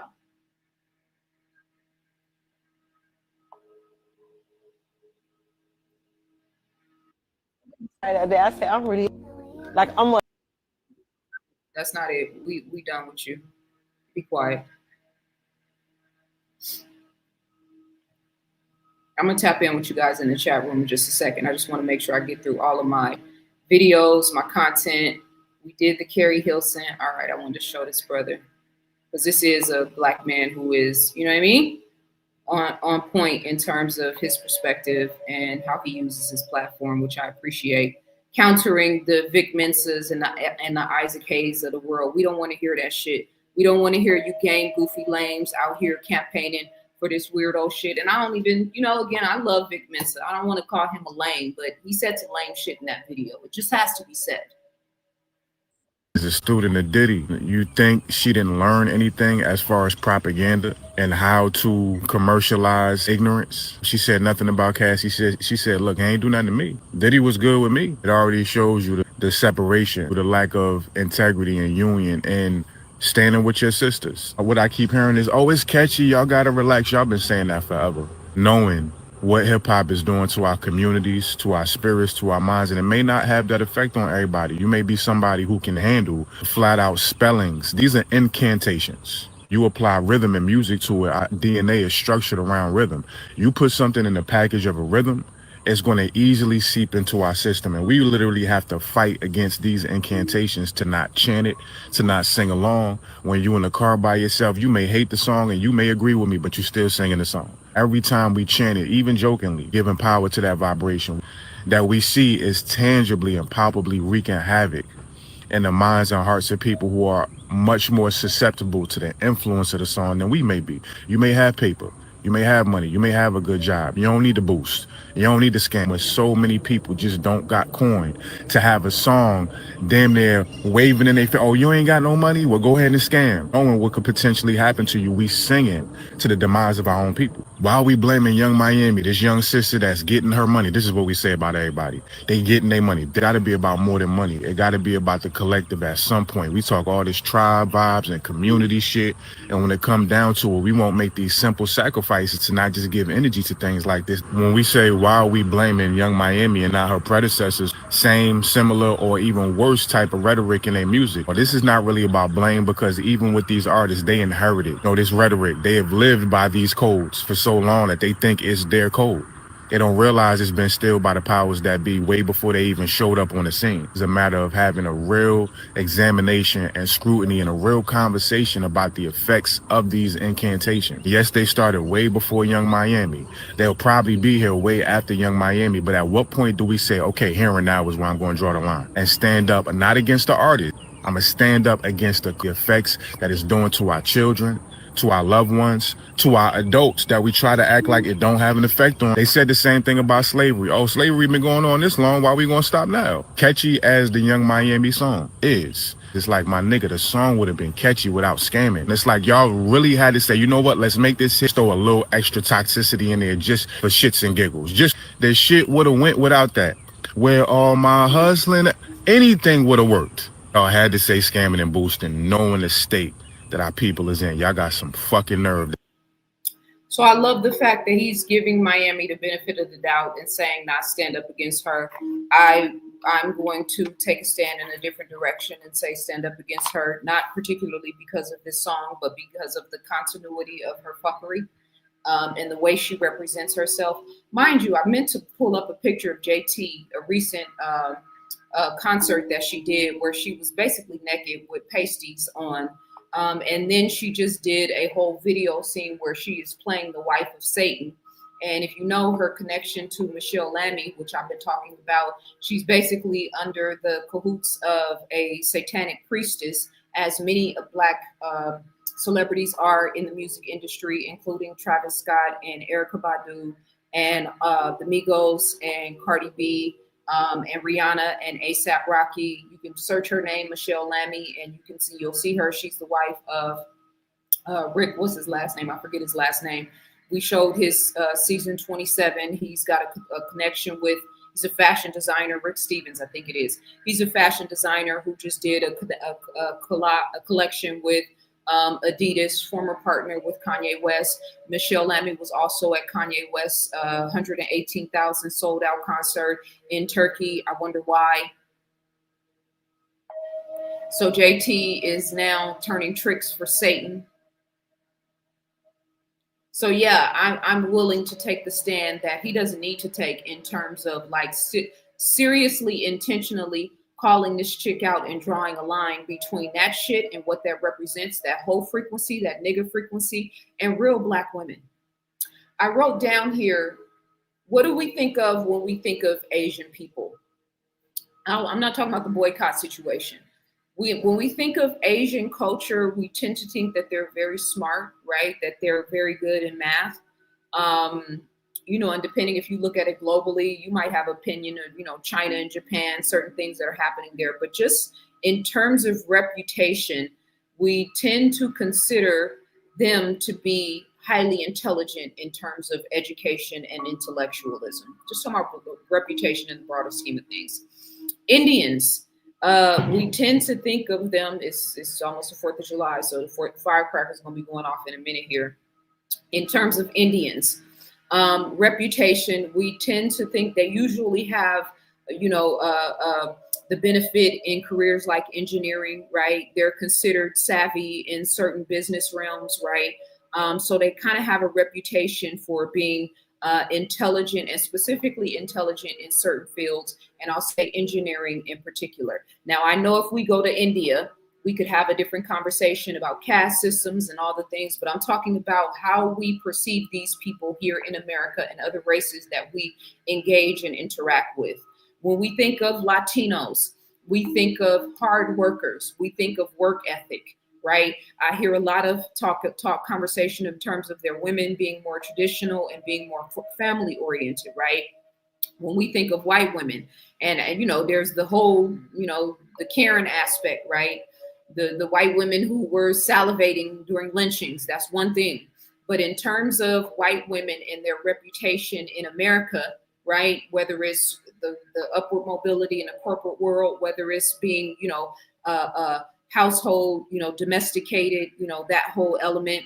I said, I'm really, like, I'm like. That's not it. We done with you. Be quiet. I'm going to tap in with you guys in the chat room in just a second. I just want to make sure I get through all of my videos, my content. We did the Carrie Hilson. All right, I wanted to show this brother because this is a black man who is, you know what I mean, on point in terms of his perspective and how he uses his platform, which I appreciate. Countering the Vic Mensahs and the Isaac Hayes of the world. We don't want to hear that shit. We don't want to hear you gang goofy lames out here campaigning for this weirdo shit. And I don't even, you know, again, I love Vic Mensa. I don't want to call him a lame, but he said some lame shit in that video. It just has to be said. As a student of Diddy, you think she didn't learn anything as far as propaganda and how to commercialize ignorance? She said nothing about Cassie. She said, look, he ain't do nothing to me. Diddy was good with me. It already shows you the separation, the lack of integrity and union and standing with your sisters. What I keep hearing is, oh, it's catchy. Y'all got to relax. Y'all been saying that forever. Knowing what hip hop is doing to our communities, to our spirits, to our minds, and it may not have that effect on everybody. You may be somebody who can handle flat out spellings. These are incantations. You apply rhythm and music to it. Our DNA is structured around rhythm. You put something in the package of a rhythm, it's going to easily seep into our system. And we literally have to fight against these incantations to not chant it, to not sing along. When you're in the car by yourself, you may hate the song and you may agree with me, but you're still singing the song. Every time we chant it, even jokingly, giving power to that vibration. that we see is tangibly and palpably wreaking havoc in the minds and hearts of people who are much more susceptible to the influence of the song than we may be. You may have paper, you may have money, you may have a good job. You don't need to boost. You don't need to scam. But so many people just don't got coin to have a song damn near waving in their face. Oh, you ain't got no money? Well, go ahead and scam. Knowing what could potentially happen to you, we singing to the demise of our own people. Why are we blaming Young Miami, this young sister that's getting her money? This is what we say about everybody. They getting their money. It got to be about more than money. It got to be about the collective at some point. We talk all this tribe vibes and community shit. And when it come down to it, we won't make these simple sacrifices to not just give energy to things like this. When we say, why are we blaming Young Miami and not her predecessors, same, similar, or even worse type of rhetoric in their music? Well, this is not really about blame, because even with these artists, they inherited, this rhetoric. They have lived by these codes for so long that they think it's their code. They don't realize it's been stilled by the powers that be way before they even showed up on the scene. It's a matter of having a real examination and scrutiny and a real conversation about the effects of these incantations. Yes, they started way before Young Miami. They'll probably be here way after Young Miami. But at what point do we say, okay, here and now is where I'm going to draw the line and stand up, not against the artist. I'm going to stand up against the effects that it's doing to our children, to our loved ones, to our adults that we try to act like it don't have an effect on. They said the same thing about slavery. Oh, slavery been going on this long. Why we gonna stop now? Catchy as the Young Miami song is, it's like, my nigga, the song would have been catchy without scamming. It's like y'all really had to say, you know what, let's make this hit, throw a little extra toxicity in there just for shits and giggles. Just the shit would have went without that. Where all my hustling, anything would have worked. Y'all had to say scamming and boosting, knowing the state that our people is in. Y'all got some fucking nerve. So I love the fact that he's giving Miami the benefit of the doubt and saying not stand up against her. I'm going to take a stand in a different direction and say stand up against her, not particularly because of this song, but because of the continuity of her fuckery and the way she represents herself. Mind you, I meant to pull up a picture of JT, a recent concert that she did where she was basically naked with pasties on. And then she just did a whole video scene where she is playing the wife of Satan. And if you know her connection to Michelle Lamy, which I've been talking about, she's basically under the cahoots of a satanic priestess, as many Black celebrities are in the music industry, including Travis Scott and Erykah Badu and the Migos and Cardi B. And Rihanna and A$AP Rocky. You can search her name, Michelle Lamy, and you'll see her. She's the wife of Rick. What's his last name? I forget his last name. We showed his season 27. He's got a connection with. He's a fashion designer, Rick Stevens, I think it is. He's a fashion designer who just did a collection with Adidas, former partner with Kanye West. Michelle Lamy was also at Kanye West's 118,000 sold out concert in Turkey. I wonder why. So JT is now turning tricks for Satan. So yeah, I'm willing to take the stand that he doesn't need to take in terms of like seriously, intentionally calling this chick out and drawing a line between that shit and what that represents, that whole frequency, that nigga frequency, and real Black women. I wrote down here, what do we think of when we think of Asian people? I'm not talking about the boycott situation. When we think of Asian culture, we tend to think that they're very smart, right? That they're very good in math. And depending if you look at it globally, you might have opinion of, China and Japan, certain things that are happening there. But just in terms of reputation, we tend to consider them to be highly intelligent in terms of education and intellectualism. Just talking about reputation in the broader scheme of things. Indians, we tend to think of them, it's almost the 4th of July, so the firecrackers are going to be going off in a minute here. In terms of Indians, reputation, we tend to think they usually have, the benefit in careers like engineering, right? They're considered savvy in certain business realms, right? So they kind of have a reputation for being intelligent, and specifically intelligent in certain fields. And I'll say engineering in particular. Now, I know if we go to India, We could have a different conversation about caste systems and all the things, but I'm talking about how we perceive these people here in America and other races that we engage and interact with. When we think of Latinos, we think of hard workers, we think of work ethic, right? I hear a lot of talk conversation in terms of their women being more traditional and being more family oriented, right? When we think of white women, and you know, there's the whole, you know, the Karen aspect, right? The white women who were salivating during lynchings, that's one thing. But in terms of white women and their reputation in America, right, whether it's the upward mobility in the corporate world, whether it's being, you know, household, you know, domesticated, you know, that whole element.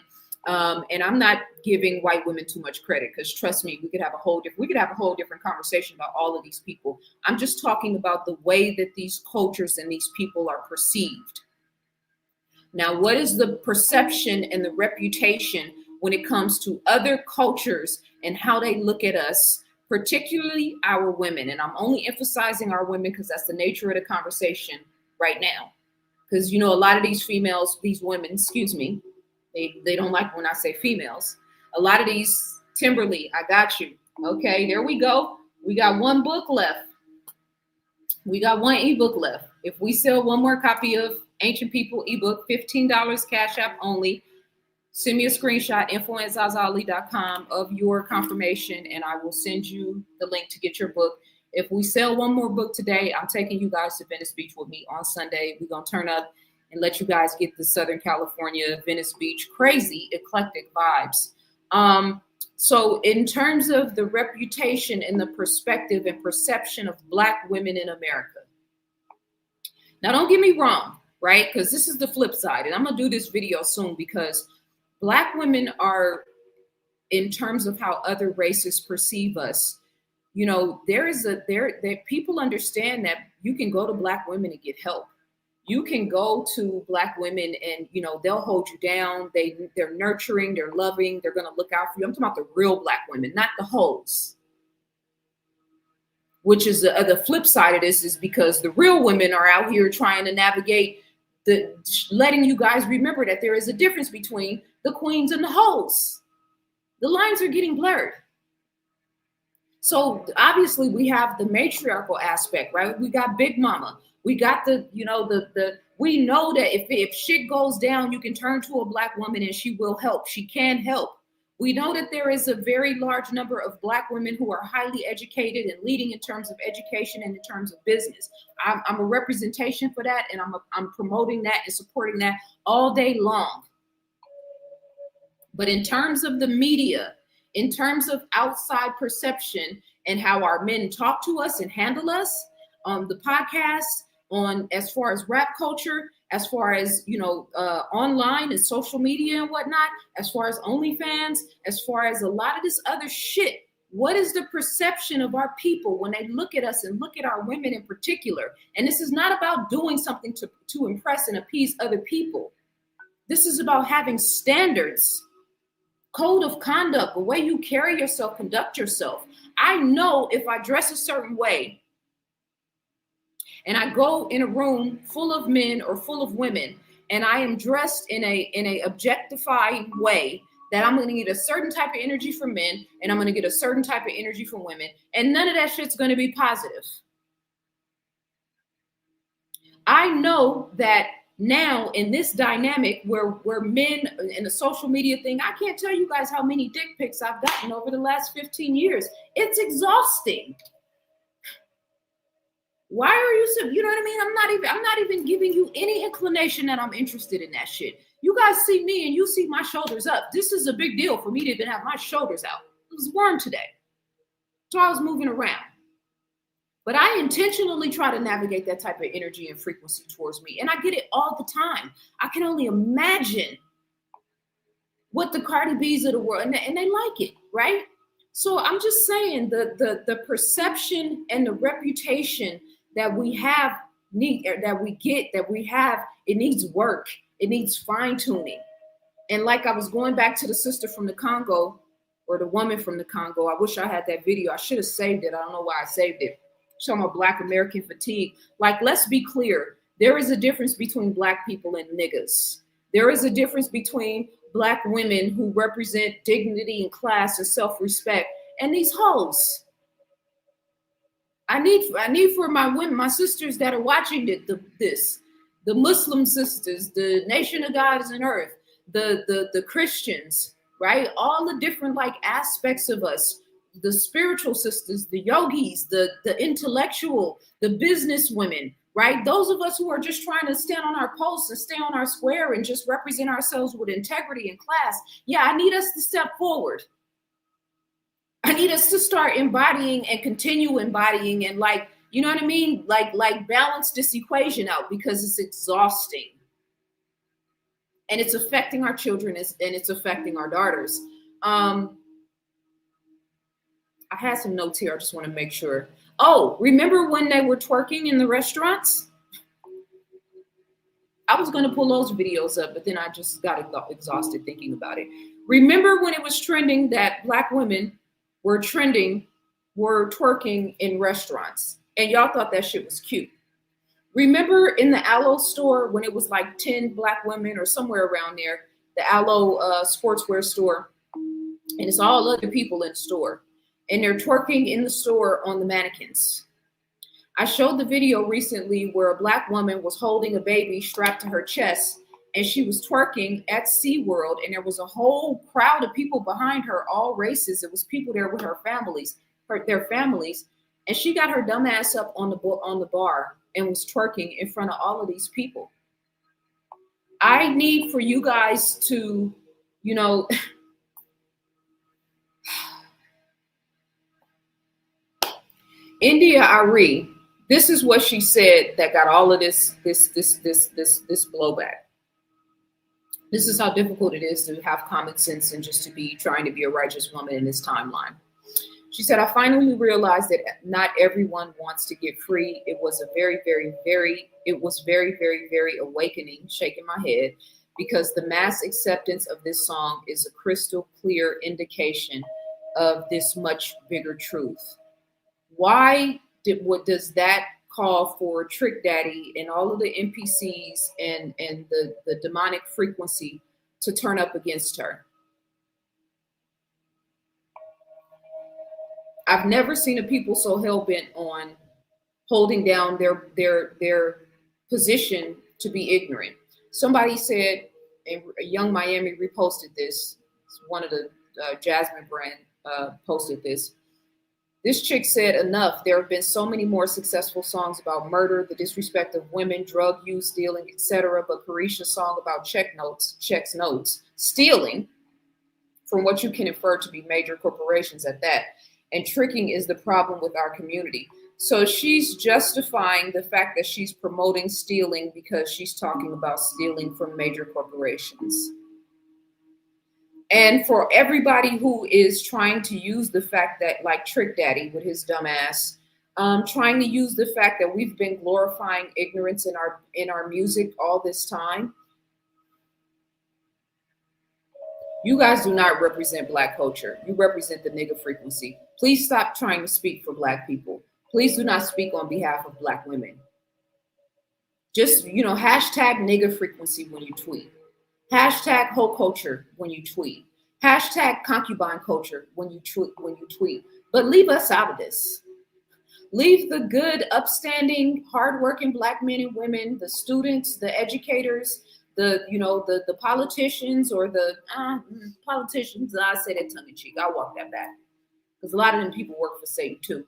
And I'm not giving white women too much credit, because trust me, we could have a whole different conversation about all of these people. I'm just talking about the way that these cultures and these people are perceived. Now, what is the perception and the reputation when it comes to other cultures and how they look at us, particularly our women? And I'm only emphasizing our women because that's the nature of the conversation right now. Because, you know, a lot of these females, these women, excuse me, they don't like when I say females. A lot of these, Timberly, I got you. Okay, there we go. We got one book left. We got one ebook left. If we sell one more copy of Ancient People ebook, $15 Cash App only. Send me a screenshot, info@ZaZaAli.com of your confirmation, and I will send you the link to get your book. If we sell one more book today, I'm taking you guys to Venice Beach with me on Sunday. We're going to turn up and let you guys get the Southern California, Venice Beach, crazy, eclectic vibes. So in terms of the reputation and the perspective and perception of Black women in America. Now, don't get me wrong, right? Because this is the flip side. And I'm going to do this video soon, because Black women are, in terms of how other races perceive us, you know, people understand that you can go to Black women and get help. You can go to Black women and, you know, they'll hold you down. They're nurturing, they're loving, they're going to look out for you. I'm talking about the real Black women, not the hoes. Which is the flip side of this, is because the real women are out here trying to navigate letting you guys remember that there is a difference between the queens and the hoes. The lines are getting blurred. So obviously we have the matriarchal aspect, right? We got Big Mama. We got we know that if shit goes down, you can turn to a Black woman and she will help. She can help. We know that there is a very large number of Black women who are highly educated and leading in terms of education and in terms of business. I'm a representation for that, and I'm promoting that and supporting that all day long. But in terms of the media, in terms of outside perception and how our men talk to us and handle us on the podcast, on as far as rap culture, as far as, you know, online and social media and whatnot, as far as OnlyFans, as far as a lot of this other shit, what is the perception of our people when they look at us and look at our women in particular? And this is not about doing something to impress and appease other people. This is about having standards, code of conduct, the way you carry yourself, conduct yourself. I know if I dress a certain way and I go in a room full of men or full of women, and I am dressed in a objectifying way, that I'm going to get a certain type of energy from men, and I'm going to get a certain type of energy from women, and none of that shit's going to be positive. I know that now in this dynamic where men in the social media thing, I can't tell you guys how many dick pics I've gotten over the last 15 years. It's exhausting. Why are you so, you know what I mean? I'm not even giving you any inclination that I'm interested in that shit. You guys see me and you see my shoulders up. This is a big deal for me to even have my shoulders out. It was warm today, so I was moving around. But I intentionally try to navigate that type of energy and frequency towards me. And I get it all the time. I can only imagine what the Cardi B's of the world, and they like it, right? So I'm just saying the perception and the reputation that we have, it needs work. It needs fine tuning. And like I was going back to the sister from the Congo, or the woman from the Congo. I wish I had that video. I should have saved it. I don't know why I saved it. Talking about Black American fatigue. Like, let's be clear. There is a difference between black people and niggas. There is a difference between black women who represent dignity and class and self-respect and these hoes. I need for my women, my sisters that are watching this, the Muslim sisters, the Nation of God and Earth, the Christians, right? All the different like aspects of us, the spiritual sisters, the yogis, the intellectual, the business women, right? Those of us who are just trying to stand on our posts and stay on our square and just represent ourselves with integrity and class. Yeah, I need us to step forward. I need us to start embodying and continue embodying and like, you know what I mean? Like balance this equation out because it's exhausting. And it's affecting our children and it's affecting our daughters. I had some notes here. I just want to make sure. Oh, remember when they were twerking in the restaurants? I was going to pull those videos up, but then I just got exhausted thinking about it. Remember when it was trending that black women were twerking in restaurants and y'all thought that shit was cute. Remember in the Aloe store when it was like 10 black women or somewhere around there, the Aloe sportswear store, and it's all other people in the store and they're twerking in the store on the mannequins. I showed the video recently where a black woman was holding a baby strapped to her chest and she was twerking at SeaWorld and there was a whole crowd of people behind her, all races. It was people there with her families, their families. And she got her dumb ass up on the bar and was twerking in front of all of these people. I need for you guys to, you know, India Arie, this is what she said that got all of this blowback. This is how difficult it is to have common sense and just to be trying to be a righteous woman in this timeline. She said, I finally realized that not everyone wants to get free. It was very, very awakening, shaking my head, because the mass acceptance of this song is a crystal clear indication of this much bigger truth. Why does that call for Trick Daddy and all of the NPCs and the demonic frequency to turn up against her? I've never seen a people so hell-bent on holding down their position to be ignorant. Somebody said, and Young Miami reposted this, one of the Jasmine brand posted this. This chick said, enough. There have been so many more successful songs about murder, the disrespect of women, drug use, stealing, etc. But Carisha's song about checks notes, stealing, from what you can infer to be major corporations at that, and tricking is the problem with our community. So she's justifying the fact that she's promoting stealing because she's talking about stealing from major corporations. And for everybody who is trying to use the fact that, like Trick Daddy with his dumb ass, trying to use the fact that we've been glorifying ignorance in our music all this time, you guys do not represent Black culture. You represent the nigga frequency. Please stop trying to speak for Black people. Please do not speak on behalf of Black women. Just, you know, hashtag nigga frequency when you tweet. Hashtag hoe culture when you tweet. Hashtag concubine culture when you tweet. But leave us out of this. Leave the good, upstanding, hardworking Black men and women, the students, the educators, the politicians or the politicians. I say that tongue in cheek. I walk that back because a lot of them people work for Satan too.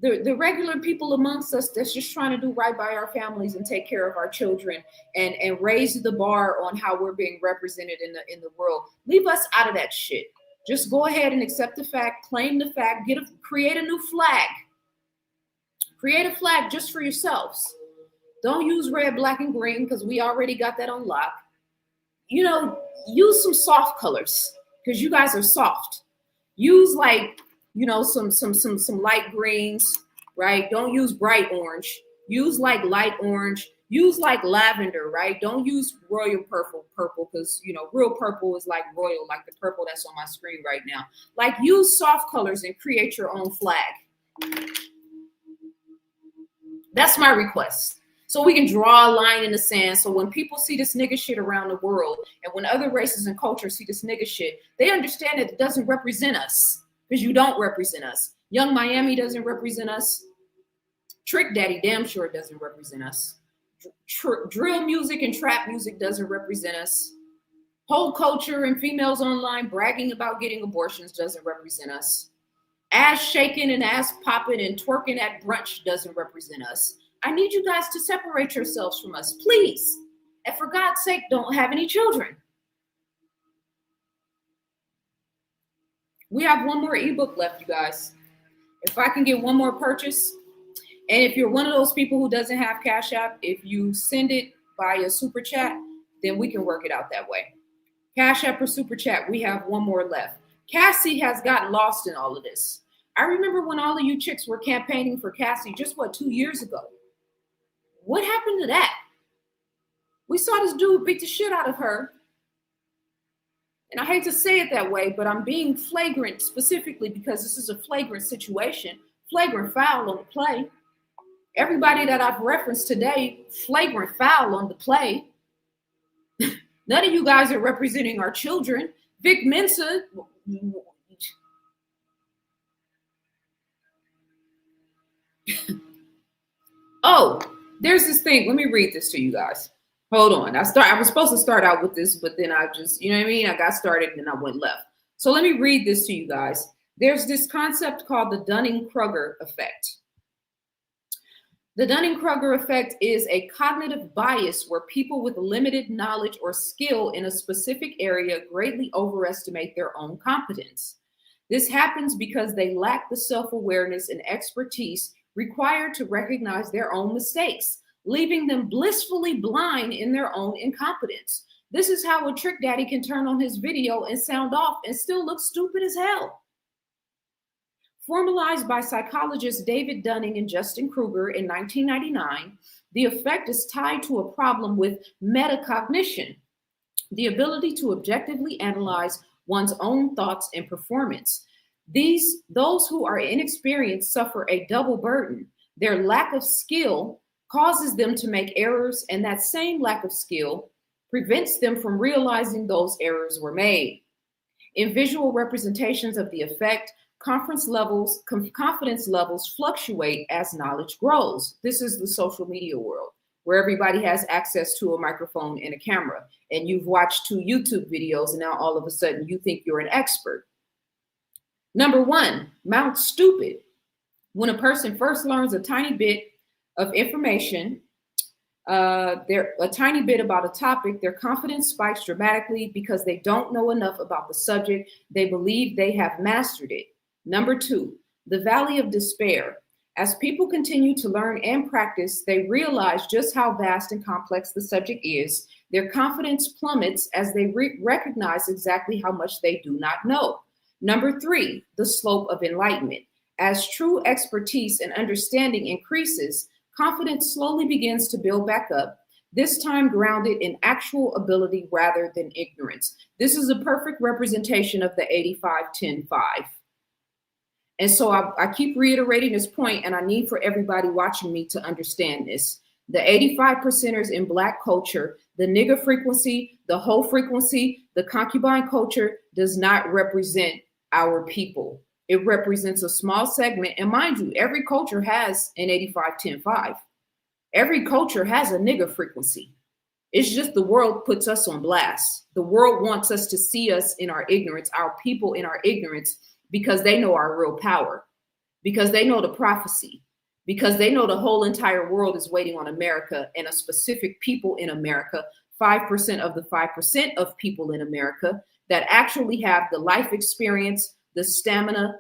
The regular people amongst us that's just trying to do right by our families and take care of our children and raise the bar on how we're being represented in the world. Leave us out of that shit. Just go ahead and accept the fact, claim the fact, create a new flag. Create a flag just for yourselves. Don't use red, black, and green because we already got that on lock. You know, use some soft colors because you guys are soft. Use like, you know, some light greens, right? Don't use bright orange. Use like light orange. Use like lavender, right? Don't use royal purple because, you know, real purple is like royal, like the purple that's on my screen right now. Like use soft colors and create your own flag. That's my request. So we can draw a line in the sand. So when people see this nigga shit around the world, and when other races and cultures see this nigga shit, they understand that it doesn't represent us, because you don't represent us. Young Miami doesn't represent us. Trick Daddy damn sure doesn't represent us. Drill music and trap music doesn't represent us. Whole culture and females online bragging about getting abortions doesn't represent us. Ass shaking and ass popping and twerking at brunch doesn't represent us. I need you guys to separate yourselves from us, please. And for God's sake, don't have any children. We have one more ebook left, you guys. If I can get one more purchase, and if you're one of those people who doesn't have Cash App, if you send it by a super chat, then we can work it out that way. Cash App or super chat, we have one more left. Cassie has gotten lost in all of this. I remember when all of you chicks were campaigning for Cassie just 2 years ago. What happened to that? We saw this dude beat the shit out of her. And I hate to say it that way, but I'm being flagrant specifically because this is a flagrant situation. Flagrant foul on the play. Everybody that I've referenced today, flagrant foul on the play. None of you guys are representing our children. Vic Mensa. Oh, there's this thing. Let me read this to you guys. Hold on. I was supposed to start out with this, but then I just, you know what I mean? I got started and then I went left. So let me read this to you guys. There's this concept called the Dunning-Kruger effect. The Dunning-Kruger effect is a cognitive bias where people with limited knowledge or skill in a specific area greatly overestimate their own competence. This happens because they lack the self-awareness and expertise required to recognize their own mistakes, leaving them blissfully blind in their own incompetence. This is how a trick daddy can turn on his video and sound off and still look stupid as hell. Formalized by psychologists David Dunning and Justin Kruger in 1999, the effect is tied to a problem with metacognition, the ability to objectively analyze one's own thoughts and performance. Those who are inexperienced suffer a double burden. Their lack of skill causes them to make errors, and that same lack of skill prevents them from realizing those errors were made. In visual representations of the effect, confidence levels fluctuate as knowledge grows. This is the social media world where everybody has access to a microphone and a camera, and you've watched 2 YouTube videos, and now all of a sudden you think you're an expert. Number 1, mount stupid. When a person first learns a tiny bit of information, a tiny bit about a topic, their confidence spikes dramatically because they don't know enough about the subject. They believe they have mastered it. Number 2, the valley of despair. As people continue to learn and practice, they realize just how vast and complex the subject is. Their confidence plummets as they recognize exactly how much they do not know. Number 3, the slope of enlightenment. As true expertise and understanding increases, confidence slowly begins to build back up, this time grounded in actual ability rather than ignorance. This is a perfect representation of the 85-10-5. And so I keep reiterating this point, and I need for everybody watching me to understand this. The 85%ers in Black culture, the nigger frequency, the hoe frequency, the concubine culture does not represent our people. It represents a small segment. And mind you, every culture has an 85-10-5. Every culture has a nigger frequency. It's just the world puts us on blast. The world wants us to see us in our ignorance, our people in our ignorance, because they know our real power, because they know the prophecy, because they know the whole entire world is waiting on America and a specific people in America, 5% of the 5% of people in America that actually have the life experience, the stamina,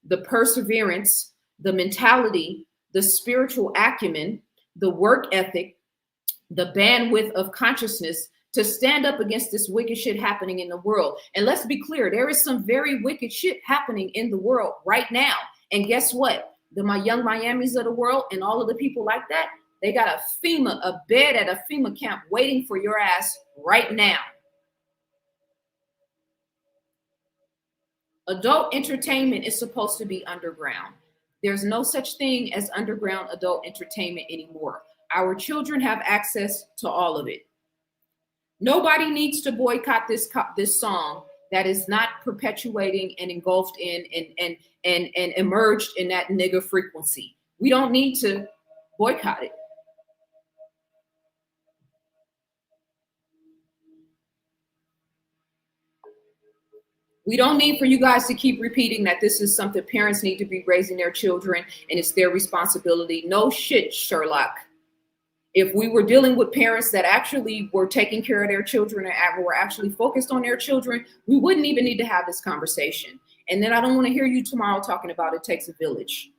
the perseverance, the mentality, the spiritual acumen, the work ethic, the bandwidth of consciousness to stand up against this wicked shit happening in the world. And let's be clear, there is some very wicked shit happening in the world right now. And guess what? My young Miamis of the world and all of the people like that, they got a bed at a FEMA camp waiting for your ass right now. Adult entertainment is supposed to be underground. There's no such thing as underground adult entertainment anymore. Our children have access to all of it. Nobody needs to boycott this song that is not perpetuating and engulfed in and emerged in that nigger frequency. We don't need to boycott it. We don't need for you guys to keep repeating that this is something parents need to be raising their children and it's their responsibility. No shit, Sherlock. If we were dealing with parents that actually were taking care of their children and were actually focused on their children, we wouldn't even need to have this conversation. And then I don't want to hear you tomorrow talking about it takes a village.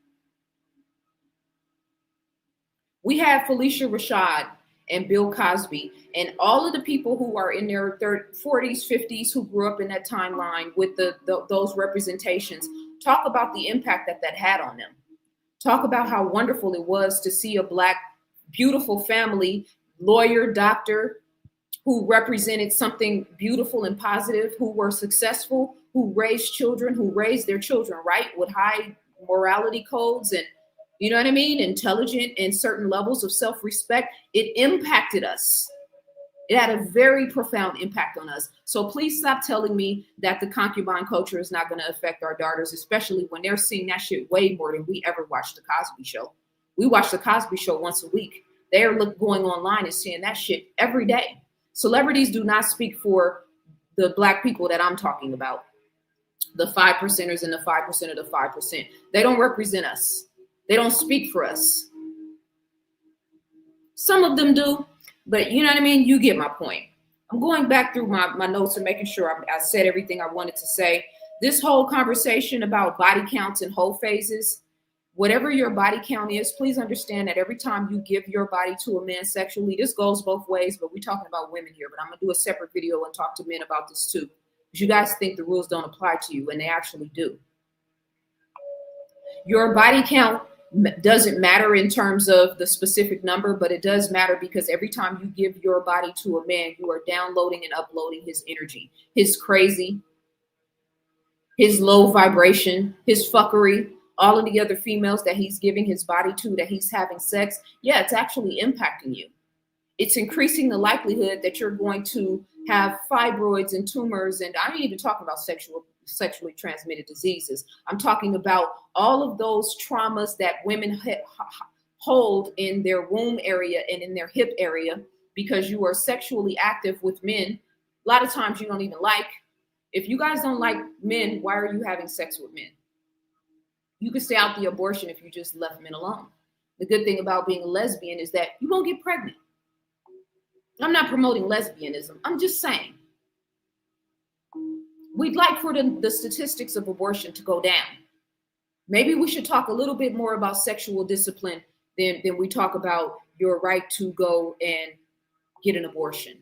We have Felicia Rashad and Bill Cosby and all of the people who are in their 40s, 50s, who grew up in that timeline with those representations, talk about the impact that had on them. Talk about how wonderful it was to see a Black, beautiful family, lawyer, doctor, who represented something beautiful and positive, who were successful, who raised children, who raised their children right with high morality codes and, you know what I mean, intelligent and certain levels of self-respect. It impacted us. It had a very profound impact on us. So please stop telling me that the concubine culture is not going to affect our daughters, especially when they're seeing that shit way more than we ever watched the Cosby Show. We watch the Cosby Show once a week. They're going online and seeing that shit every day. Celebrities do not speak for the Black people that I'm talking about. The 5%ers and the 5% of the 5%. They don't represent us. They don't speak for us. Some of them do, but you know what I mean? You get my point. I'm going back through my notes and making sure I said everything I wanted to say. This whole conversation about body counts and whole phases, whatever your body count is, please understand that every time you give your body to a man sexually, this goes both ways, but we're talking about women here, but I'm going to do a separate video and talk to men about this too. Because you guys think the rules don't apply to you, and they actually do. Your body count doesn't matter in terms of the specific number, but it does matter because every time you give your body to a man, you are downloading and uploading his energy, his crazy, his low vibration, his fuckery, all of the other females that he's giving his body to, that he's having sex. Yeah, it's actually impacting you. It's increasing the likelihood that you're going to have fibroids and tumors. And I ain't even talking about sexually transmitted diseases. I'm talking about all of those traumas that women hold in their womb area and in their hip area because you are sexually active with men. A lot of times you don't even like. If you guys don't like men, why are you having sex with men? You could stay out the abortion if you just left men alone. The good thing about being a lesbian is that you won't get pregnant. I'm not promoting lesbianism. I'm just saying. We'd like for the statistics of abortion to go down. Maybe we should talk a little bit more about sexual discipline than we talk about your right to go and get an abortion.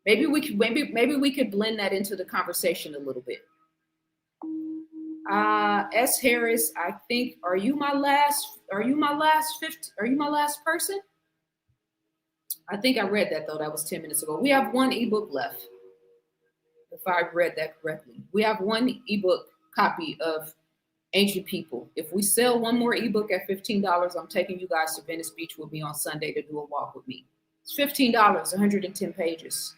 Maybe we could blend that into the conversation a little bit. S. Harris, I think, are you my last person? I think I read that though. That was 10 minutes ago. We have one ebook left. If I read that correctly. We have one ebook copy of Ancient People. If we sell one more ebook at $15, I'm taking you guys to Venice Beach with me on Sunday to do a walk with me. It's $15, 110 pages.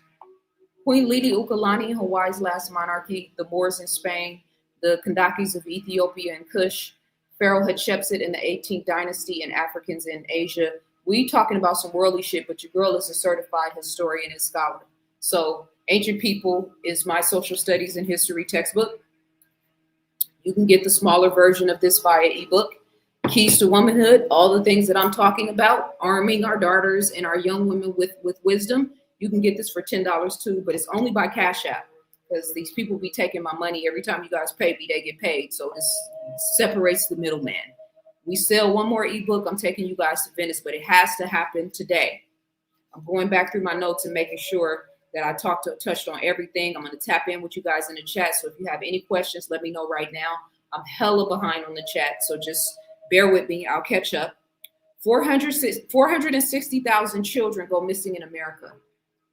Queen Lidi Ukulani, Hawaii's Last Monarchy, the Moors in Spain, the Kandakis of Ethiopia and Kush, Pharaoh Hatshepsut in the 18th dynasty, and Africans in Asia. We talking about some worldly shit, but your girl is a certified historian and scholar. So Ancient People is my social studies and history textbook. You can get the smaller version of this via ebook. Keys to Womanhood, all the things that I'm talking about, arming our daughters and our young women with wisdom. You can get this for $10 too, but it's only by Cash App because these people be taking my money every time you guys pay me, they get paid. So this separates the middleman. We sell one more ebook. I'm taking you guys to Venice, but it has to happen today. I'm going back through my notes and making sure that I touched on everything. I'm going to tap in with you guys in the chat. So if you have any questions, let me know right now. I'm hella behind on the chat, so just bear with me. I'll catch up. 460,000 children go missing in America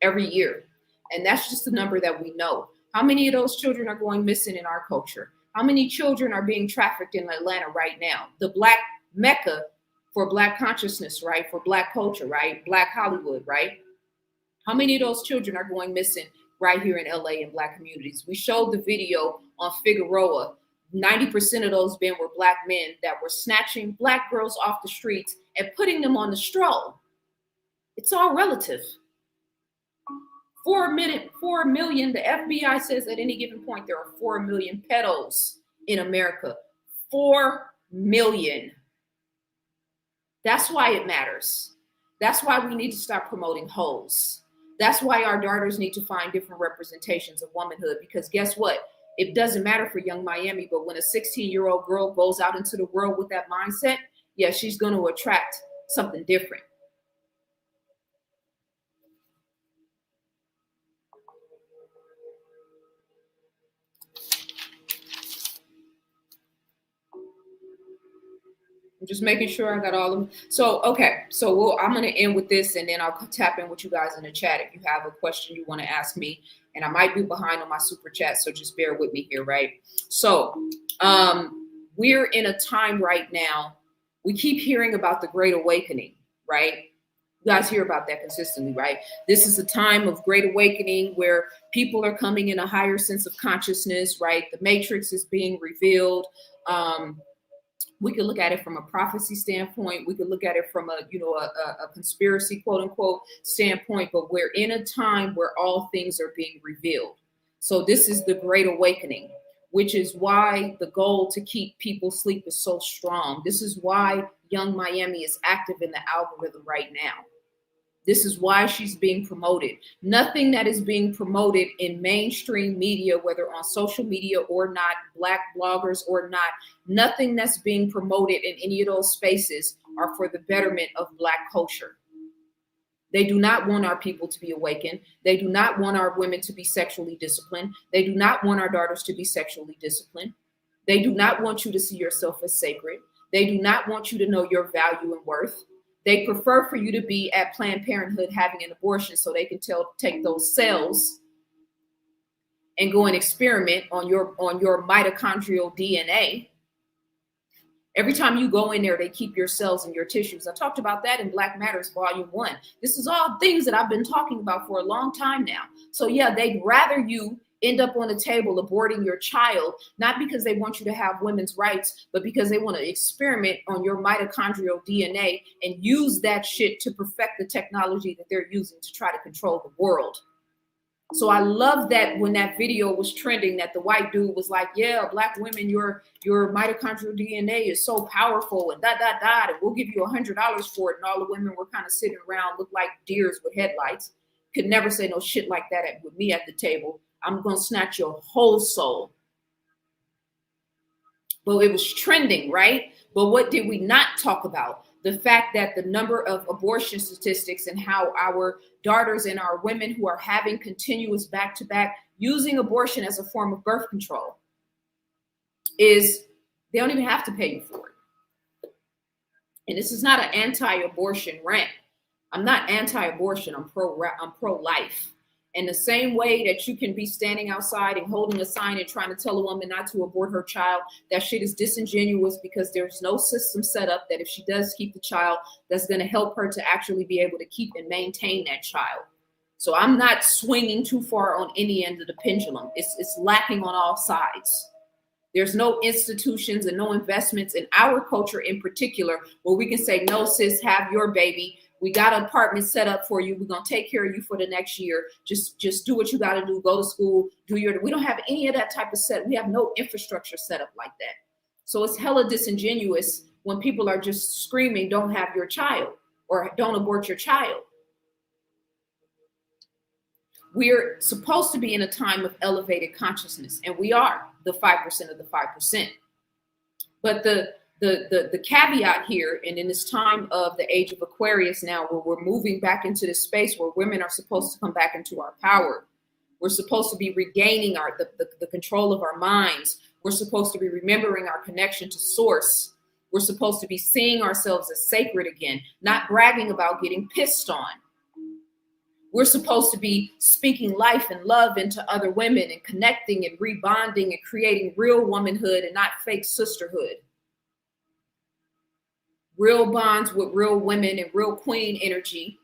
every year. And that's just the number that we know. How many of those children are going missing in our culture? How many children are being trafficked in Atlanta right now? The Black Mecca for Black consciousness, right? For Black culture, right? Black Hollywood, right? How many of those children are going missing right here in LA in Black communities? We showed the video on Figueroa. 90% of those men were Black men that were snatching Black girls off the streets and putting them on the stroll. It's all relative. 4 million, the FBI says at any given point, there are 4 million pedos in America. 4 million. That's why it matters. That's why we need to stop promoting hoes. That's why our daughters need to find different representations of womanhood, because guess what? It doesn't matter for Young Miami, but when a 16-year-old girl goes out into the world with that mindset, yeah, she's going to attract something different. I'm just making sure I got all of them. So, okay. So I'm going to end with this, and then I'll tap in with you guys in the chat if you have a question you want to ask me. And I might be behind on my super chat, so just bear with me here, right? So we're in a time right now. We keep hearing about the Great Awakening, right? You guys hear about that consistently, right? This is a time of Great Awakening where people are coming in a higher sense of consciousness, right? The Matrix is being revealed. We could look at it from a prophecy standpoint. We could look at it from a conspiracy, quote unquote, standpoint, but we're in a time where all things are being revealed. So this is the Great Awakening, which is why the goal to keep people asleep is so strong. This is why Young Miami is active in the algorithm right now. This is why she's being promoted. Nothing that is being promoted in mainstream media, whether on social media or not, Black bloggers or not, nothing that's being promoted in any of those spaces are for the betterment of Black culture. They do not want our people to be awakened. They do not want our women to be sexually disciplined. They do not want our daughters to be sexually disciplined. They do not want you to see yourself as sacred. They do not want you to know your value and worth. They prefer for you to be at Planned Parenthood having an abortion so they can take those cells and go and experiment on your mitochondrial DNA. Every time you go in there, they keep your cells and your tissues. I talked about that in Black Matters Volume 1. This is all things that I've been talking about for a long time now. So yeah, they'd rather you end up on the table aborting your child, not because they want you to have women's rights, but because they want to experiment on your mitochondrial DNA and use that shit to perfect the technology that they're using to try to control the world. So I love that when that video was trending, that the white dude was like, yeah, Black women, your mitochondrial DNA is so powerful and and we'll give you $100 for it. And all the women were kind of sitting around, looked like deers with headlights. Could never say no shit like that with me at the table. I'm going to snatch your whole soul. But it was trending, right? But what did we not talk about? The fact that the number of abortion statistics and how our daughters and our women who are having continuous back-to-back using abortion as a form of birth control is they don't even have to pay you for it. And this is not an anti-abortion rant. I'm not anti-abortion. I'm pro-life. And the same way that you can be standing outside and holding a sign and trying to tell a woman not to abort her child, that shit is disingenuous because there's no system set up that if she does keep the child, that's going to help her to actually be able to keep and maintain that child. So I'm not swinging too far on any end of the pendulum. It's lacking on all sides. There's no institutions and no investments in our culture in particular where we can say, no, sis, have your baby. We got an apartment set up for you. We're going to take care of you for the next year. Just do what you got to do. Go to school. We don't have any of that type of set. We have no infrastructure set up like that. So it's hella disingenuous when people are just screaming, don't have your child or don't abort your child. We're supposed to be in a time of elevated consciousness, and we are the 5% of the 5%. But the caveat here, and in this time of the age of Aquarius now, where we're moving back into this space where women are supposed to come back into our power, we're supposed to be regaining the control of our minds. We're supposed to be remembering our connection to source. We're supposed to be seeing ourselves as sacred again, not bragging about getting pissed on. We're supposed to be speaking life and love into other women and connecting and rebonding and creating real womanhood and not fake sisterhood. real bonds with real women and real queen energy,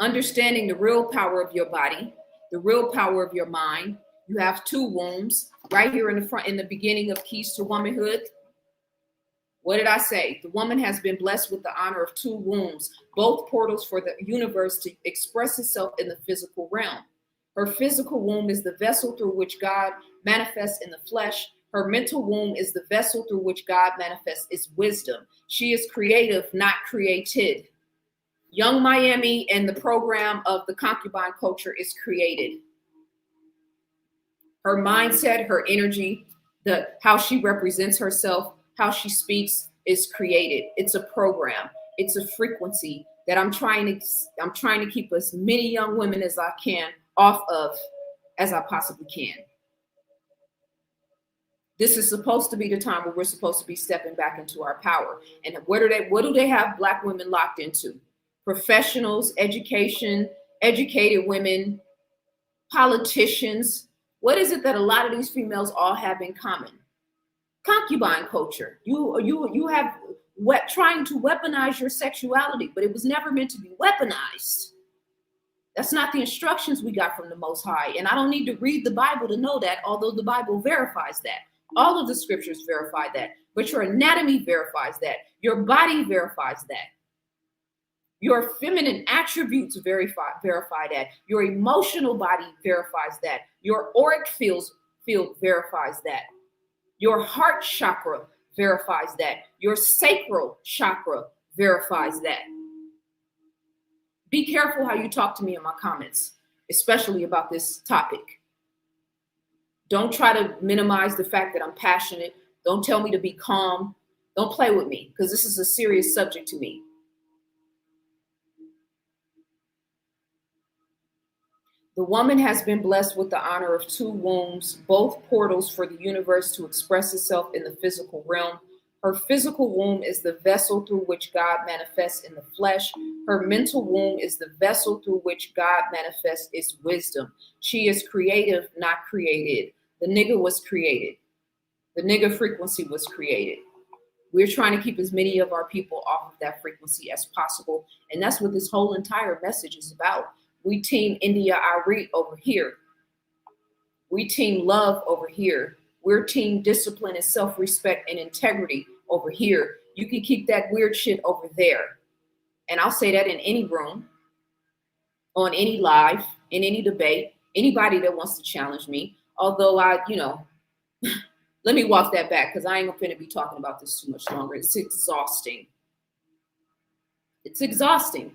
understanding the real power of your body, the real power of your mind. You have two wombs right here in the front, in the beginning of Keys to Womanhood. What did I say? The woman has been blessed with the honor of two wombs, both portals for the universe to express itself in the physical realm. Her physical womb is the vessel through which God manifests in the flesh. Her mental womb is the vessel through which God manifests its wisdom. She is creative, not created. Young Miami and the program of the concubine culture is created. Her mindset, her energy, how she represents herself, how she speaks is created. It's a program. It's a frequency that I'm trying to keep as many young women as I can off of as I possibly can. This is supposed to be the time where we're supposed to be stepping back into our power. And what do they have Black women locked into? Professionals, education, educated women, politicians. What is it that a lot of these females all have in common? Concubine culture. You have trying to weaponize your sexuality, but it was never meant to be weaponized. That's not the instructions we got from the Most High. And I don't need to read the Bible to know that, although the Bible verifies that. All of the scriptures verify that. But your anatomy verifies that. Your body verifies that. Your feminine attributes verify that. Your emotional body verifies that. Your auric field verifies that. Your heart chakra verifies that. Your sacral chakra verifies that. Be careful how you talk to me in my comments, especially about this topic. Don't try to minimize the fact that I'm passionate. Don't tell me to be calm. Don't play with me, because this is a serious subject to me. The woman has been blessed with the honor of two wombs, both portals for the universe to express itself in the physical realm. Her physical womb is the vessel through which God manifests in the flesh. Her mental womb is the vessel through which God manifests its wisdom. She is creative, not created. The nigga was created. The nigga frequency was created. We're trying to keep as many of our people off of that frequency as possible. And that's what this whole entire message is about. We team India Arie over here. We team love over here. We're team discipline and self-respect and integrity over here. You can keep that weird shit over there. And I'll say that in any room, on any live, in any debate, anybody that wants to challenge me. Although let me walk that back, because I ain't going to be talking about this too much longer. It's exhausting. It's exhausting.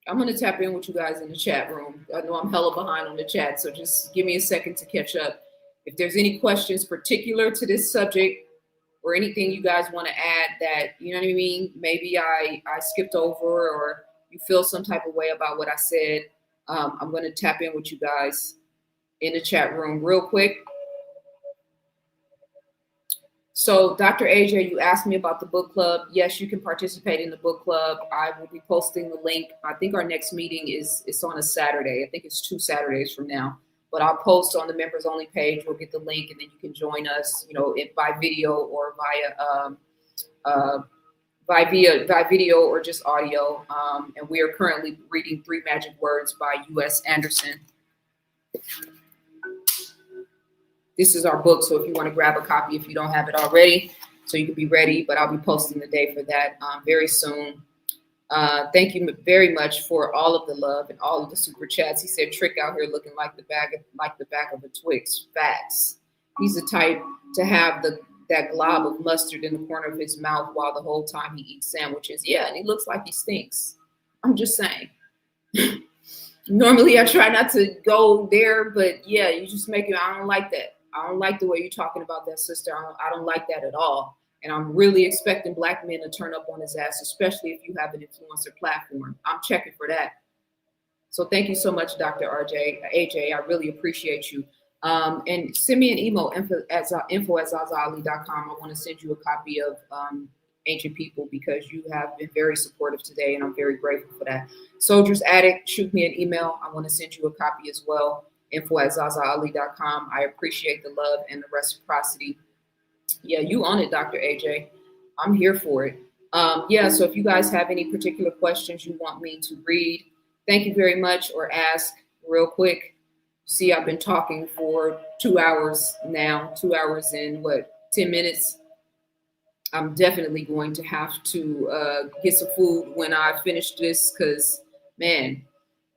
I'm going to tap in with you guys in the chat room. I know I'm hella behind on the chat, so just give me a second to catch up. If there's any questions particular to this subject or anything you guys want to add that, you know what I mean, maybe I skipped over, or you feel some type of way about what I said, I'm going to tap in with you guys in the chat room real quick. So Dr. AJ, you asked me about the book club. Yes, you can participate in the book club. I will be posting the link. I think our next meeting it's on a Saturday. I think it's 2 Saturdays from now. But I'll post on the members only page. We'll get the link, and then you can join us, by video or by video or just audio. And we are currently reading 3 Magic Words by U.S. Anderson. This is our book, so if you want to grab a copy, if you don't have it already, so you can be ready. But I'll be posting the day for that very soon. Thank you very much for all of the love and all of the super chats. He said, Trick out here looking like the back of a Twix. Facts. He's the type to have that glob of mustard in the corner of his mouth while the whole time he eats sandwiches. Yeah, and he looks like he stinks. I'm just saying. Normally I try not to go there, but yeah, you just make it. I don't like that. I don't like the way you're talking about that, sister. I don't like that at all. And I'm really expecting Black men to turn up on his ass, especially if you have an influencer platform. I'm checking for that. So thank you so much, Dr. AJ. I really appreciate you. And send me an email, info@ZaZaAli.com. I want to send you a copy of Ancient People, because you have been very supportive today, and I'm very grateful for that. Soldiers Addict, shoot me an email. I want to send you a copy as well. info@ZaZaAli.com. I appreciate the love and the reciprocity. Yeah, you on it, Dr. AJ. I'm here for it. Yeah, so if you guys have any particular questions you want me to read, thank you very much, or ask real quick. See, I've been talking for 2 hours now, 2 hours in 10 minutes. I'm definitely going to have to get some food when I finish this because, man,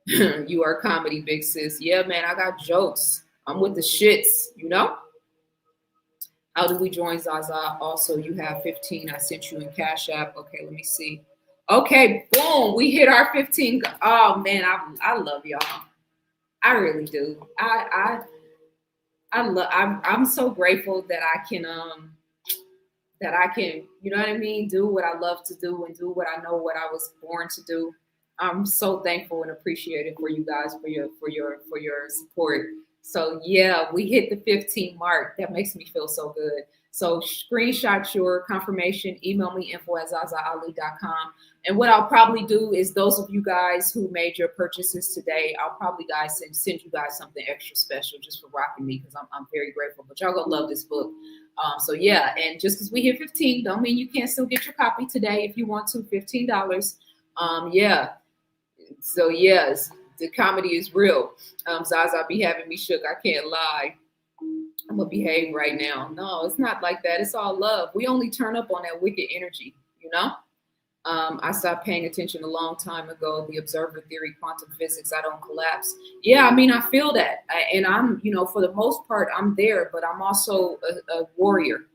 you are comedy, big sis. Yeah, man, I got jokes. I'm with the shits, you know? How do we join Zaza? Also, you have 15. I sent you in Cash App. Okay, let me see. Okay, boom. We hit our 15. Oh, man, I love y'all. I really do. I'm so grateful that I can you know what I mean, do what I love to do and do what I know what I was born to do. I'm so thankful and appreciative for you guys for your support. So yeah, we hit the 15 mark. That makes me feel so good. So screenshot your confirmation, email me info@ZaZaAli.com. And what I'll probably do is those of you guys who made your purchases today, I'll probably send you guys something extra special just for rocking me because I'm very grateful. But y'all gonna love this book. So yeah, and just because we hit 15 don't mean you can't still get your copy today if you want to. $15. Yeah. So yes, the comedy is real. Zaza be having me shook. I can't lie. I'm gonna behave right now. No, it's not like that. It's all love. We only turn up on that wicked energy, you know? I stopped paying attention a long time ago. The observer theory, quantum physics, I don't collapse. Yeah, I mean, I feel that. And I'm, for the most part, I'm there, but I'm also a warrior.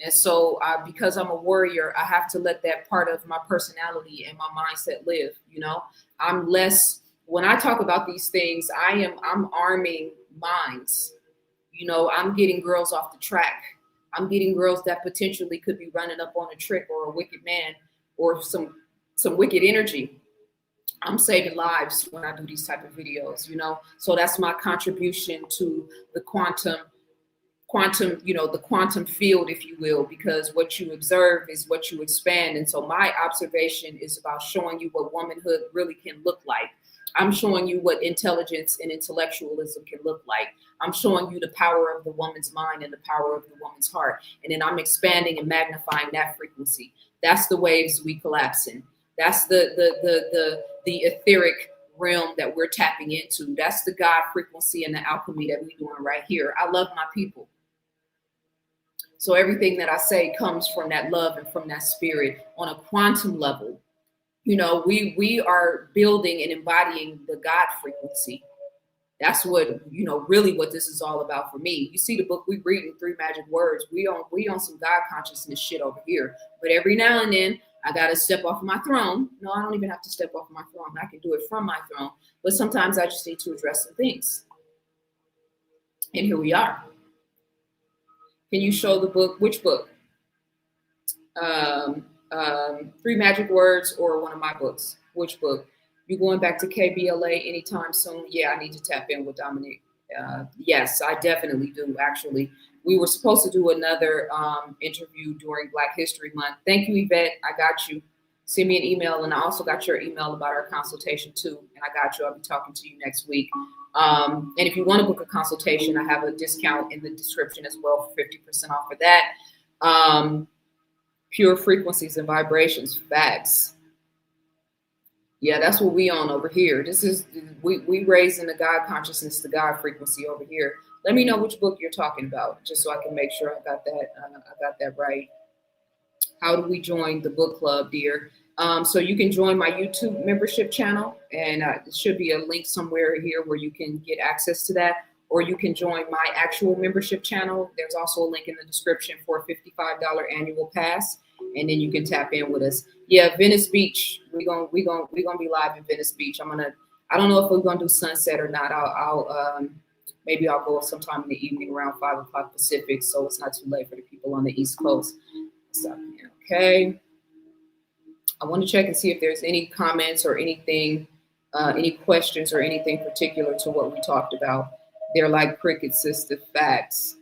And so because I'm a warrior, I have to let that part of my personality and my mindset live, I'm less, when I talk about these things, I'm arming minds. I'm getting girls off the track. I'm getting girls that potentially could be running up on a trick or a wicked man or some wicked energy. I'm saving lives when I do these type of videos, So that's my contribution to the quantum, the quantum field, if you will, because what you observe is what you expand. And so my observation is about showing you what womanhood really can look like. I'm showing you what intelligence and intellectualism can look like. I'm showing you the power of the woman's mind and the power of the woman's heart. And then I'm expanding and magnifying that frequency. That's the waves we collapse in. That's the etheric realm that we're tapping into. That's the God frequency and the alchemy that we're doing right here. I love my people. So everything that I say comes from that love and from that spirit on a quantum level. We are building and embodying the God frequency. That's what, really what this is all about for me. You see the book we read in 3 Magic Words. We on some God consciousness shit over here. But every now and then I got to step off my throne. No, I don't even have to step off my throne. I can do it from my throne. But sometimes I just need to address some things. And here we are. Can you show the book? Which book? 3 Magic Words or one of my books? Which book? You going back to KBLA anytime soon? Yeah, I need to tap in with Dominique. Yes, I definitely do. Actually, we were supposed to do another interview during Black History Month. Thank you, Yvette. I got you. Send me an email, and I also got your email about our consultation too. And I got you. I'll be talking to you next week. And if you want to book a consultation, I have a discount in the description as well for 50% off for that. Pure frequencies and vibrations, facts. Yeah, that's what we on over here. This is we raising the God consciousness, the God frequency over here. Let me know which book you're talking about, just so I can make sure I got that right. How do we join the book club, dear? So you can join my YouTube membership channel, and there should be a link somewhere here where you can get access to that. Or you can join my actual membership channel. There's also a link in the description for a $55 annual pass, and then you can tap in with us. Yeah, Venice Beach. We're gonna be live in Venice Beach. I don't know if we're gonna do sunset or not. Maybe I'll go sometime in the evening around 5 o'clock Pacific, so it's not too late for the people on the East Coast. So, okay. I want to check and see if there's any comments or anything, any questions or anything particular to what we talked about. They're like crickets, sister. Facts.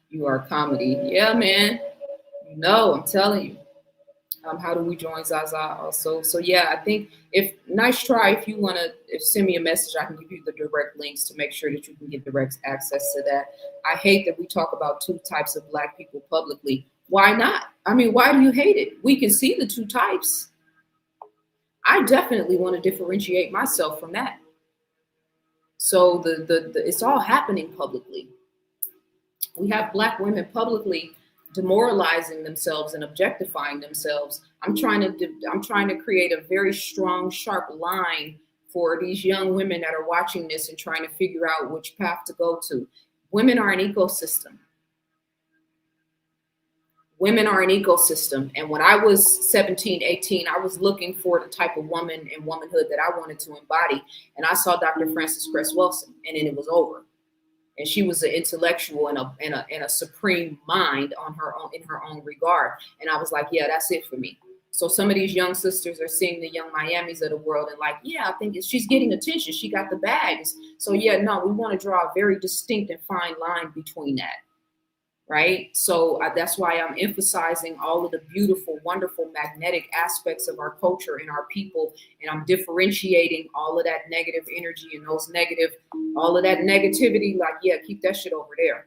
You are comedy. Yeah, man. I'm telling you. How do we join Zaza also? So yeah, I think if nice try. If you want to send me a message, I can give you the direct links to make sure that you can get direct access to that. I hate that we talk about two types of Black people publicly. Why not? I mean, why do you hate it? We can see the two types. I definitely want to differentiate myself from that. So the it's all happening publicly. We have Black women publicly demoralizing themselves and objectifying themselves. I'm trying to create a very strong, sharp line for these young women that are watching this and trying to figure out which path to go to. Women are an ecosystem. Women are an ecosystem. And when I was 17, 18, I was looking for the type of woman and womanhood that I wanted to embody. And I saw Dr. Frances Cress Welsing, and then it was over. And she was an intellectual and a supreme mind in her own regard. And I was like, yeah, that's it for me. So some of these young sisters are seeing the young Miamis of the world and like, yeah, I think she's getting attention. She got the bags. So yeah, no, we want to draw a very distinct and fine line between that. Right. So that's why I'm emphasizing all of the beautiful, wonderful, magnetic aspects of our culture and our people. And I'm differentiating all of that negative energy and all of that negativity. Like, yeah, keep that shit over there.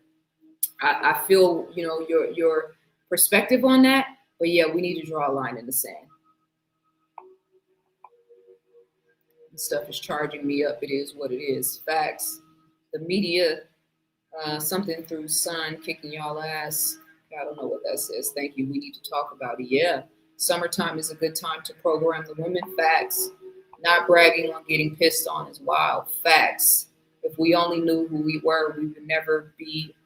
I feel, your perspective on that. But yeah, we need to draw a line in the sand. This stuff is charging me up. It is what it is. Facts. The media. Something through Sun kicking y'all ass. I don't know what that says. Thank you. We need to talk about it. Yeah. Summertime is a good time to program the women. Facts. Not bragging on getting pissed on is wild. Facts. If we only knew who we were, we would never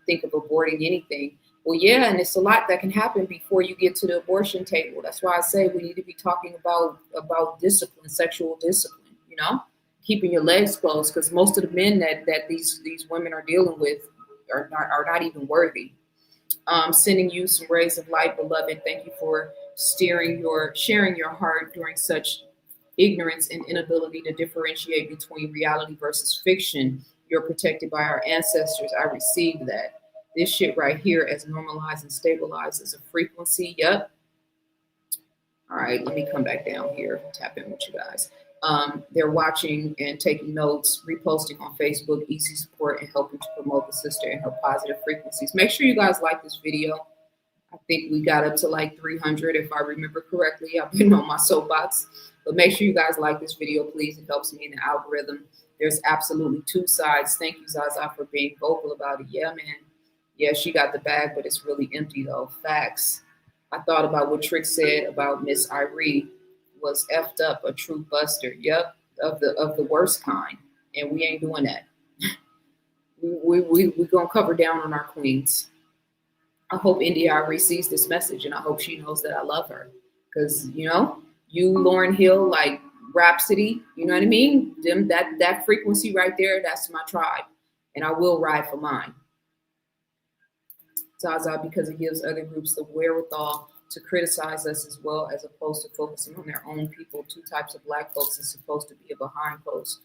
think of aborting anything. Well, yeah, and it's a lot that can happen before you get to the abortion table. That's why I say we need to be talking about discipline, sexual discipline, keeping your legs closed, because most of the men that these women are dealing with are not even worthy. Sending you some rays of light, beloved. Thank you for sharing your heart during such ignorance and inability to differentiate between reality versus fiction. You're protected by our ancestors. I received that. This shit right here, as normalized and stabilized as a frequency. Yep. All right, let me come back down here, tap in with you guys. They're watching and taking notes, reposting on Facebook, easy support, and helping to promote the sister and her positive frequencies. Make sure you guys like this video. I think we got up to like 300, if I remember correctly. I've been on my soapbox. But make sure you guys like this video, please. It helps me in the algorithm. There's absolutely two sides. Thank you, Zaza, for being vocal about it. Yeah, man. Yeah, she got the bag, but it's really empty, though. Facts. I thought about what Trick said about Miss Arie. Was effed up, a true buster. Yep, of the worst kind, and we ain't doing that. we gonna cover down on our queens. I hope India Arie sees this message, and I hope she knows that I love her, because you, Lauryn Hill, like Rhapsody, you know what I mean? That frequency right there, that's my tribe, and I will ride for mine. Zaza, because it gives other groups the wherewithal to criticize us as well, as opposed to focusing on their own people. Two types of Black folks is supposed to be a behind closed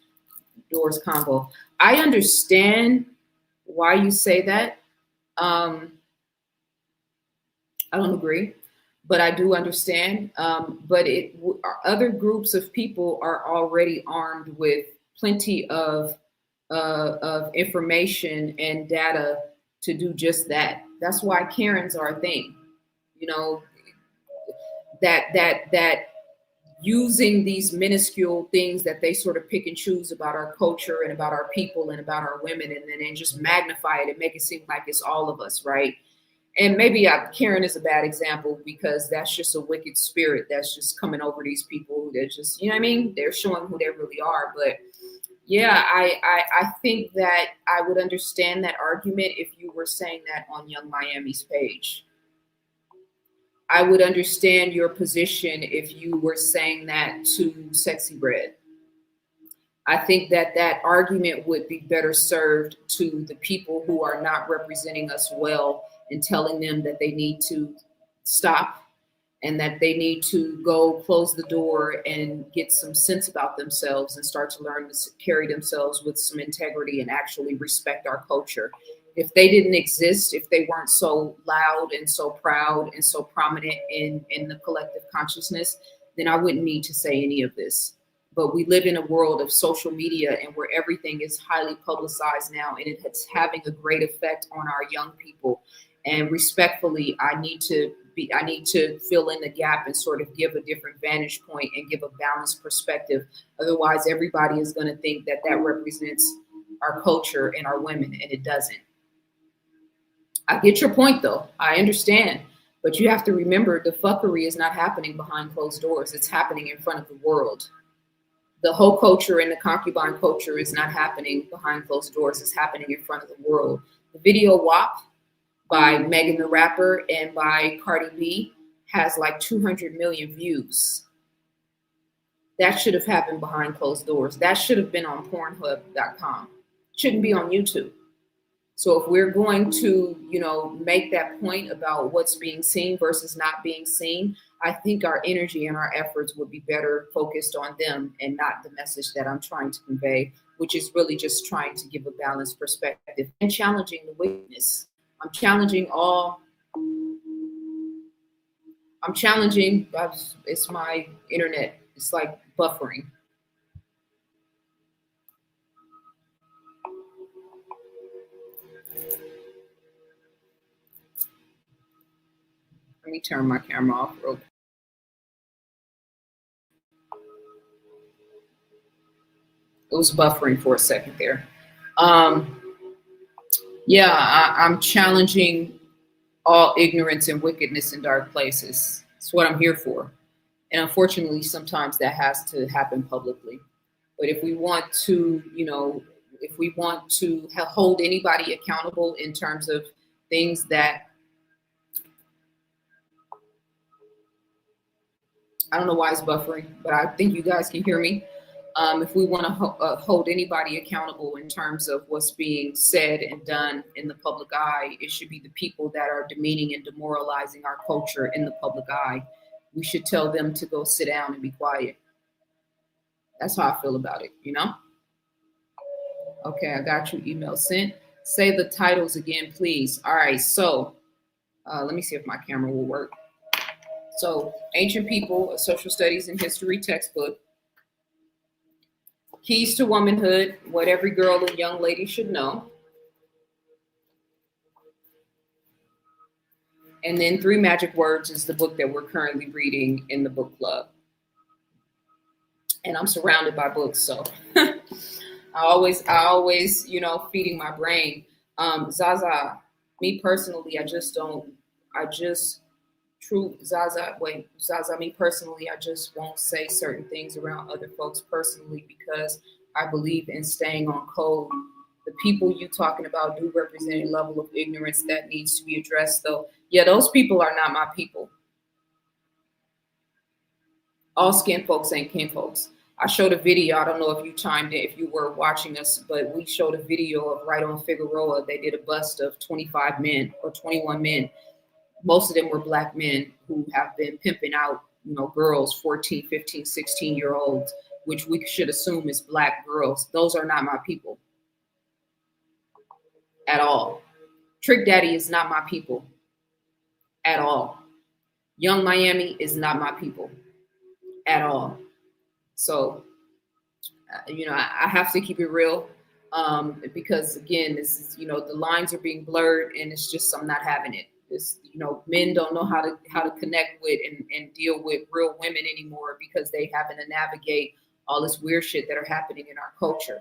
doors combo. I understand why you say that. I don't agree, but I do understand. But other groups of people are already armed with plenty of information and data to do just that. That's why Karens are a thing. That using these minuscule things that they sort of pick and choose about our culture and about our people and about our women, and then just magnify it and make it seem like it's all of us, right? And maybe Karen is a bad example, because that's just a wicked spirit that's just coming over these people. They're just, you know what I mean? They're showing who they really are. But yeah, I think that I would understand that argument if you were saying that on Young Miami's page. I would understand your position if you were saying that to Sexy Bread. I think that argument would be better served to the people who are not representing us well, and telling them that they need to stop and that they need to go close the door and get some sense about themselves and start to learn to carry themselves with some integrity and actually respect our culture If they didn't exist, if they weren't so loud and so proud and so prominent in the collective consciousness, then I wouldn't need to say any of this. But we live in a world of social media and where everything is highly publicized now, and it's having a great effect on our young people. And respectfully, I need to fill in the gap and sort of give a different vantage point and give a balanced perspective. Otherwise, everybody is going to think that that represents our culture and our women, and it doesn't. I get your point, though. I understand. But you have to remember, the fuckery is not happening behind closed doors. It's happening in front of the world. The whole culture and the concubine culture is not happening behind closed doors. It's happening in front of the world. The video WAP by Megan the Rapper and by Cardi B has like 200 million views. That should have happened behind closed doors. That should have been on Pornhub.com. Shouldn't be on YouTube. So if we're going to, make that point about what's being seen versus not being seen, I think our energy and our efforts would be better focused on them and not the message that I'm trying to convey, which is really just trying to give a balanced perspective and challenging the witness. I'm challenging, it's my internet. It's like buffering. Let me turn my camera off real quick. It was buffering for a second there. I'm challenging all ignorance and wickedness in dark places. It's what I'm here for. And unfortunately, sometimes that has to happen publicly. But if we want to, hold anybody accountable in terms of things that, I don't know why it's buffering, but I think you guys can hear me. If we want to hold anybody accountable in terms of what's being said and done in the public eye, it should be the people that are demeaning and demoralizing our culture in the public eye. We should tell them to go sit down and be quiet. That's how I feel about it, Okay, I got your email sent. Say the titles again, please. All right, so let me see if my camera will work. So, Ancient People, a Social Studies and History textbook. Keys to Womanhood, What Every Girl and Young Lady Should Know. And then 3 Magic Words is the book that we're currently reading in the book club. And I'm surrounded by books, so I always, feeding my brain. Zaza, me personally, Zaza, me personally, I just won't say certain things around other folks personally because I believe in staying on code. The people you talking about do represent a level of ignorance that needs to be addressed, though. Yeah, those people are not my people. All skin folks ain't kin folks. I showed a video. I don't know if you chimed in, if you were watching us, but we showed a video of right on Figueroa. They did a bust of 25 men or 21 men. Most of them were Black men who have been pimping out, girls, 14, 15, 16-year-olds, which we should assume is Black girls. Those are not my people at all. Trick Daddy is not my people at all. Young Miami is not my people at all. So, I have to keep it real because, again, this is, the lines are being blurred and it's just, I'm not having it. This, men don't know how to connect with and deal with real women anymore because they having to navigate all this weird shit that are happening in our culture,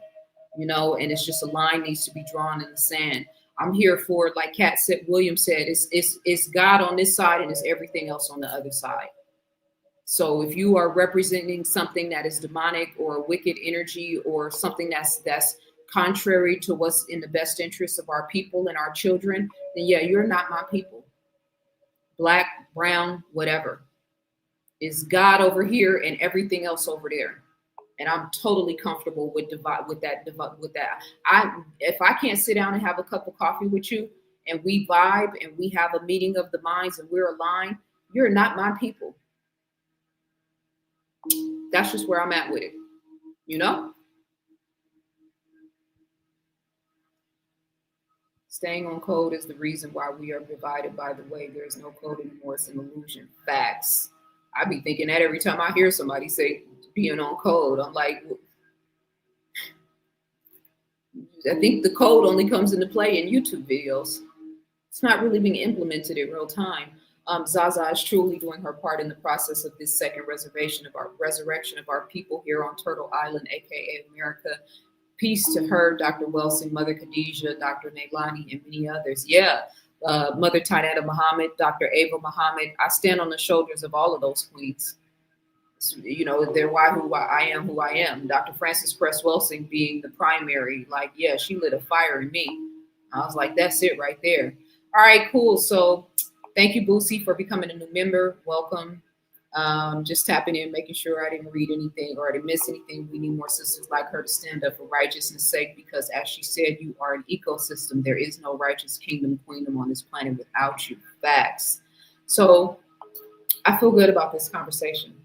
and it's just a line needs to be drawn in the sand. I'm here for, like Williams said, it's God on this side and it's everything else on the other side. So if you are representing something that is demonic or a wicked energy or something that's contrary to what's in the best interest of our people and our children, then yeah, you're not my people. Black, brown, whatever. Is God over here and everything else over there. And I'm totally comfortable with that. If I can't sit down and have a cup of coffee with you and we vibe and we have a meeting of the minds and we're aligned, you're not my people. That's just where I'm at with it, It's Staying on code is the reason why we are divided. By the way, there's no code anymore. It's an illusion. Facts. I be thinking that every time I hear somebody say being on code. I'm like, I think the code only comes into play in YouTube videos. It's not really being implemented in real time. Zaza is truly doing her part in the process of this second resurrection of our people here on Turtle Island, aka America. Peace to her, Dr. Wilson, Mother Khadijah, Dr. Nailani, and many others. Yeah, Mother Tainetta Muhammad, Dr. Ava Muhammad. I stand on the shoulders of all of those queens. You know, they're who I am. Dr. Frances Cress Wilson being the primary, like, yeah, she lit a fire in me. I was like, that's it right there. All right, cool. So thank you, Boosie, for becoming a new member. Welcome. Just tapping in, making sure I didn't read anything or I didn't miss anything. We need more sisters like her to stand up for righteousness' sake, because as she said, you are an ecosystem. There is no righteous kingdom, queendom on this planet without you. Facts. So I feel good about this conversation.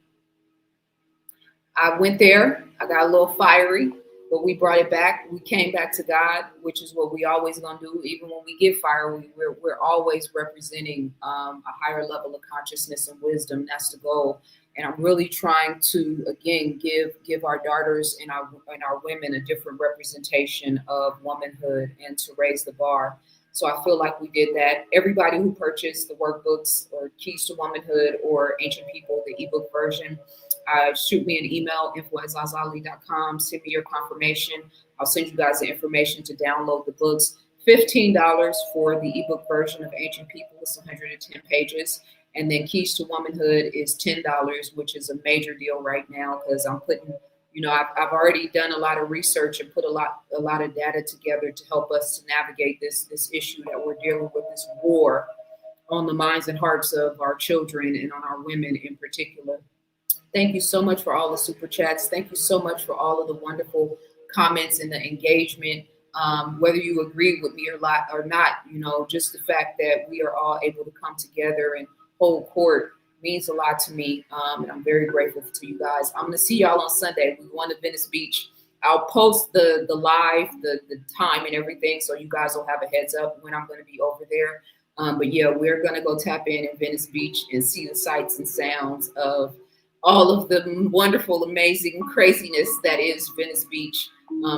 I went there, I got a little fiery, but we brought it back. We came back to God, which is what we always gonna do. Even when we get fiery, we're always representing a higher level of consciousness and wisdom. That's the goal. And I'm really trying to, again, give our daughters and our women a different representation of womanhood and to raise the bar. So I feel like we did that. Everybody who purchased the workbooks or Keys to Womanhood or Ancient People, the ebook version, shoot me an email, info@ZaZaAli.com. Send me your confirmation. I'll send you guys the information to download the books. $15 for the ebook version of Ancient People. It's 110 pages. And then Keys to Womanhood is $10, which is a major deal right now because I'm putting, you know, I've already done a lot of research and put a lot of data together to help us to navigate this issue that we're dealing with, this war on the minds and hearts of our children and on our women in particular. Thank you so much for all the super chats. Thank you so much for all of the wonderful comments and the engagement. Whether you agree with me or not, you know, just the fact that we are all able to come together and hold court means a lot to me. And I'm very grateful to you guys. I'm going to see y'all on Sunday. We're going to Venice Beach. I'll post the live, the time and everything, so you guys will have a heads up when I'm going to be over there. But yeah, we're going to go tap in Venice Beach and see the sights and sounds of all of the wonderful, amazing craziness that is Venice Beach.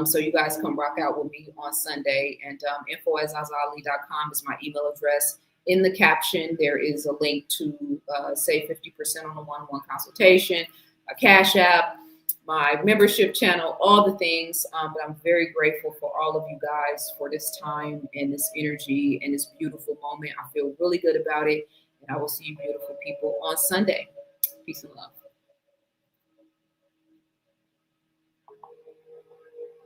So you guys come rock out with me on Sunday. And info@ZaZaAli.com is my email address. In the caption, there is a link to save 50% on a one-on-one consultation, a Cash App, my membership channel, all the things. But I'm very grateful for all of you guys for this time and this energy and this beautiful moment. I feel really good about it. And I will see you beautiful people on Sunday. Peace and love.